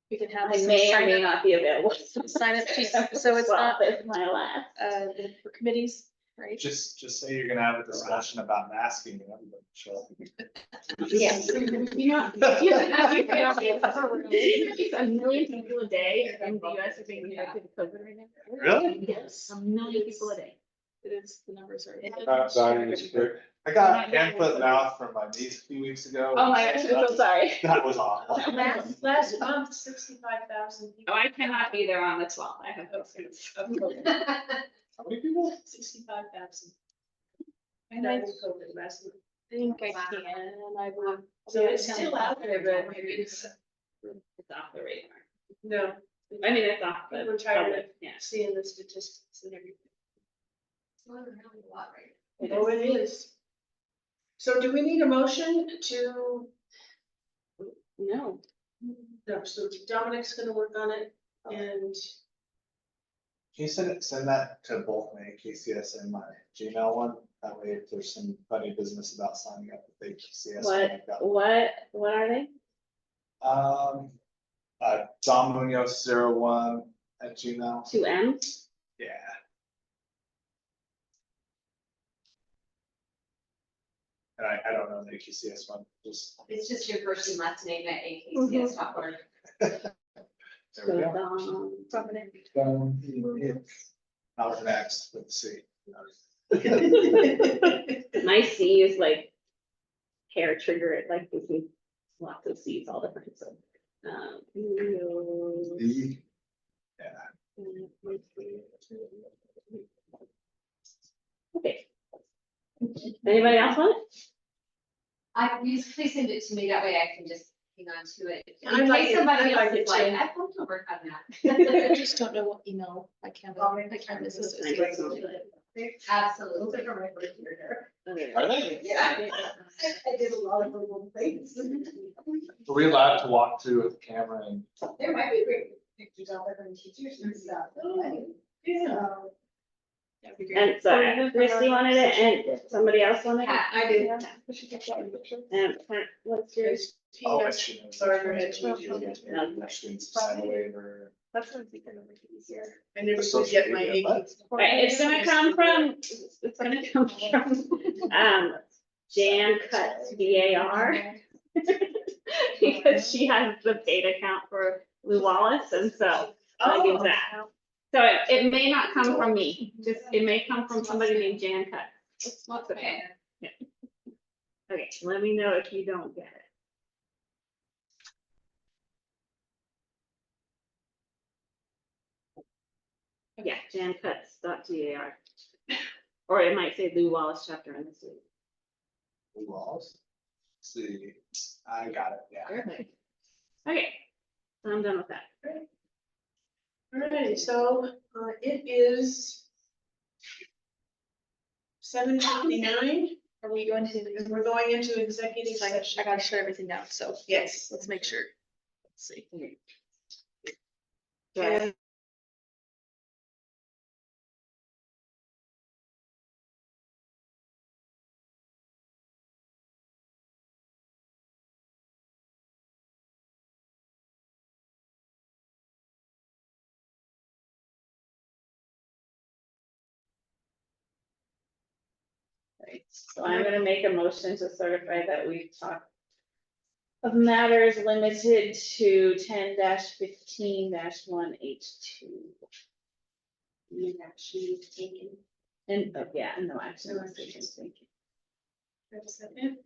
Speaker 8: We can have
Speaker 5: I
Speaker 8: some
Speaker 5: may or
Speaker 8: sign
Speaker 5: may
Speaker 8: up,
Speaker 5: not be available.
Speaker 8: sign up sheets, so it's not,
Speaker 5: It's my last.
Speaker 8: for committees, right?
Speaker 6: Just say you're gonna have a discussion about masking and everybody show up.
Speaker 5: Yes. A million people a day in the US are being infected with COVID right now.
Speaker 6: Really?
Speaker 5: Yes, a million people a day.
Speaker 8: It is, the numbers are.
Speaker 3: Not dying is quick.
Speaker 6: I got hand, foot, mouth from my niece a few weeks ago.
Speaker 5: Oh my gosh, I'm so sorry.
Speaker 6: That was awful.
Speaker 2: Last month, 65,000 people.
Speaker 5: Oh, I cannot be there on the 12th. I have those kids.
Speaker 6: How many people?
Speaker 2: 65,000.
Speaker 8: And I
Speaker 2: COVID last month.
Speaker 8: think I can, I will.
Speaker 2: So it's still out there, but maybe it's,
Speaker 5: It's off the radar.
Speaker 2: no,
Speaker 5: I mean, it's off the
Speaker 2: We're tired of
Speaker 5: public, yeah.
Speaker 2: seeing the statistics and everything.
Speaker 5: It
Speaker 2: Oh,
Speaker 5: is.
Speaker 2: it is. So do we need a motion to,
Speaker 5: No,
Speaker 2: no, so Dominic's gonna work on it. And
Speaker 6: Can you send that to both my AKCS and my Gmail one? That way, if there's some funny business about signing up with AKCS.
Speaker 5: What are they?
Speaker 6: Dom Munoz 01 at Gmail.
Speaker 5: 2 M's?
Speaker 6: Yeah. And I don't know the AKCS one, just,
Speaker 4: It's just your first and last name at akcs.org.
Speaker 6: there we go. Out next with C.
Speaker 5: My C is like hair trigger, it like gives me lots of C's all different, so.
Speaker 6: D. Yeah.
Speaker 5: Okay. Anybody else want
Speaker 4: Please send it to me, that way I can just hang on to it.
Speaker 2: I'd
Speaker 4: In
Speaker 2: like
Speaker 4: case
Speaker 2: it-
Speaker 4: somebody
Speaker 2: I'd
Speaker 4: else
Speaker 2: like
Speaker 4: is
Speaker 2: it
Speaker 4: like,
Speaker 2: too.
Speaker 4: I'd love to work on
Speaker 8: I
Speaker 4: that.
Speaker 8: just don't know what email I can't disassociate.
Speaker 4: Absolutely.
Speaker 5: it?
Speaker 6: Are they?
Speaker 10: Yeah. I did a lot of little things.
Speaker 6: Are we allowed to walk through with the camera and?
Speaker 10: There might be great pictures out there from teachers and stuff.
Speaker 2: Yeah.
Speaker 10: So,
Speaker 2: That'd be great.
Speaker 5: And so Christy wanted it and somebody else wanted it?
Speaker 2: I do.
Speaker 5: And what's yours?
Speaker 6: Oh,
Speaker 2: PS
Speaker 6: I should have.
Speaker 2: Sorry, I
Speaker 6: Students sign a waiver.
Speaker 9: That's what I'm thinking would be easier.
Speaker 2: never did get my
Speaker 6: Associated,
Speaker 2: AP.
Speaker 5: Right, it's gonna come from Jan Cuts VAR. Because she has the paid account for Lou Wallace, and so I give that. So it may not come from me, just, it may come from somebody named Jan Cuts.
Speaker 8: It's not
Speaker 4: Okay.
Speaker 5: Okay, let me know if you don't get it. Yeah, jancuts.gar. Or it might say Lou Wallace chapter in the city.
Speaker 6: Laws. See, I got it, yeah.
Speaker 5: Perfect. Okay, so I'm done with that.
Speaker 2: Alright, so it is 7:59,
Speaker 8: Are we going
Speaker 2: and
Speaker 8: to?
Speaker 2: we're going into executive
Speaker 8: I
Speaker 2: session.
Speaker 8: gotta shut everything down, so
Speaker 2: Yes.
Speaker 8: let's make sure. Let's see.
Speaker 2: And
Speaker 5: Right, so I'm gonna make a motion to certify that we've talked of matters limited to 10-15-1H2.
Speaker 10: you actually taken.
Speaker 5: And, yeah, and no action was taken, thank you.
Speaker 2: have a second.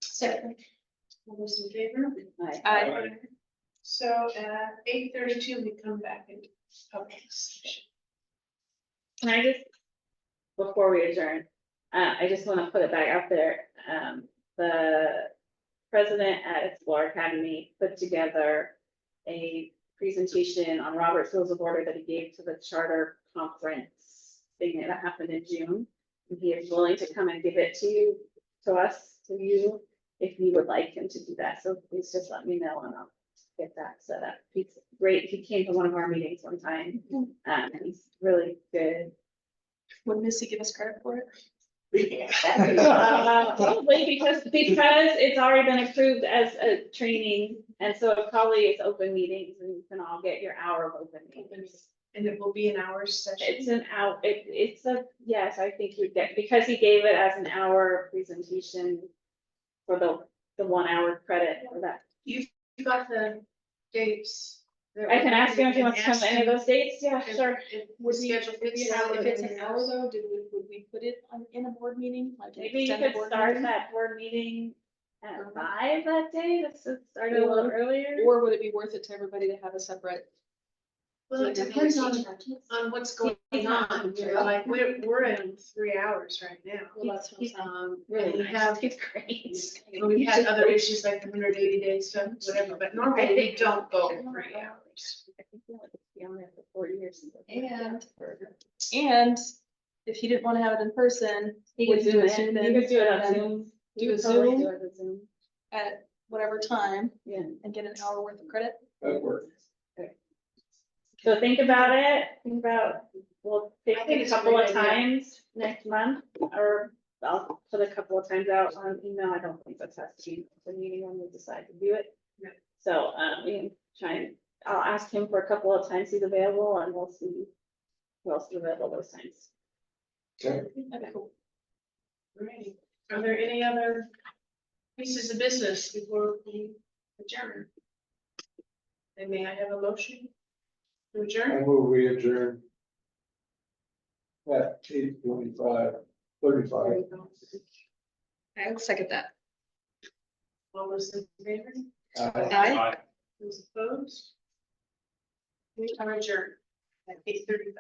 Speaker 8: Second.
Speaker 2: All those in favor?
Speaker 8: Aye.
Speaker 2: So at 8:32, we come back into public session.
Speaker 5: Can I just, before we adjourn, I just want to put it back out there. The president at Explore Academy put together a presentation on Robert's Rules of Order that he gave to the charter conference thing that happened in June. And he is willing to come and give it to you, to us, to you, if you would like him to do that. So please just let me know and I'll get that set up. He's great. He came to one of our meetings one time. And he's really good.
Speaker 8: Would Missy give us credit for it?
Speaker 5: Probably because it's already been approved as a training, and so it probably is open meetings, and you can all get your hour of open meetings.
Speaker 2: And it will be an hour session.
Speaker 5: It's an hour, it's a, yes, I think you get, because he gave it as an hour presentation for the 1 hour credit for that.
Speaker 2: You got the dates.
Speaker 5: I can ask him if he wants to come to any of those dates, yeah, sure.
Speaker 2: Would schedule
Speaker 8: If it's an hour though, would we put it on, in a board meeting? Like an
Speaker 5: Maybe you
Speaker 8: extended
Speaker 5: could
Speaker 8: board
Speaker 5: start
Speaker 8: meeting?
Speaker 5: that board meeting at 5 that day, let's start a little earlier.
Speaker 8: Or would it be worth it to everybody to have a separate?
Speaker 2: Well, it depends on what's going on. You know, like we're in 3 hours right now.
Speaker 8: Well, that's what I'm saying.
Speaker 2: And we have,
Speaker 5: It's great.
Speaker 2: we've had other issues like the 180 days stuff, whatever, but normally we don't go 3 hours.
Speaker 5: I think we wanted to be on there for 4 years.
Speaker 8: And if he didn't want to have it in person,
Speaker 5: He
Speaker 8: would
Speaker 5: could
Speaker 8: you
Speaker 5: do
Speaker 8: do a
Speaker 5: it,
Speaker 8: Zoom
Speaker 5: you
Speaker 8: in?
Speaker 5: could do it on
Speaker 8: and
Speaker 5: Zoom.
Speaker 8: do
Speaker 5: You
Speaker 8: a
Speaker 5: could totally
Speaker 8: Zoom?
Speaker 5: do it on Zoom.
Speaker 8: at whatever time
Speaker 5: Yeah.
Speaker 8: and get an hour worth of credit?
Speaker 3: That works.
Speaker 5: So think about it, we'll pick
Speaker 2: I think
Speaker 5: a
Speaker 2: it's a
Speaker 5: couple
Speaker 2: great
Speaker 5: of
Speaker 2: idea.
Speaker 5: times next month, or I'll put a couple of times out on email, I don't think that has to be the meeting when we decide to do it.
Speaker 2: No.
Speaker 5: So, we can try and, I'll ask him for a couple of times he's available, and we'll see who else is available those times.
Speaker 3: Okay.
Speaker 2: Cool. Alrighty, are there any other pieces of business before we adjourn? And may I have a motion to
Speaker 3: I
Speaker 2: adjourn?
Speaker 3: move we adjourn. At 8:35.
Speaker 8: I'll second that.
Speaker 2: All those in favor?
Speaker 8: Aye.
Speaker 2: Those opposed? We are adjourned at 8:35.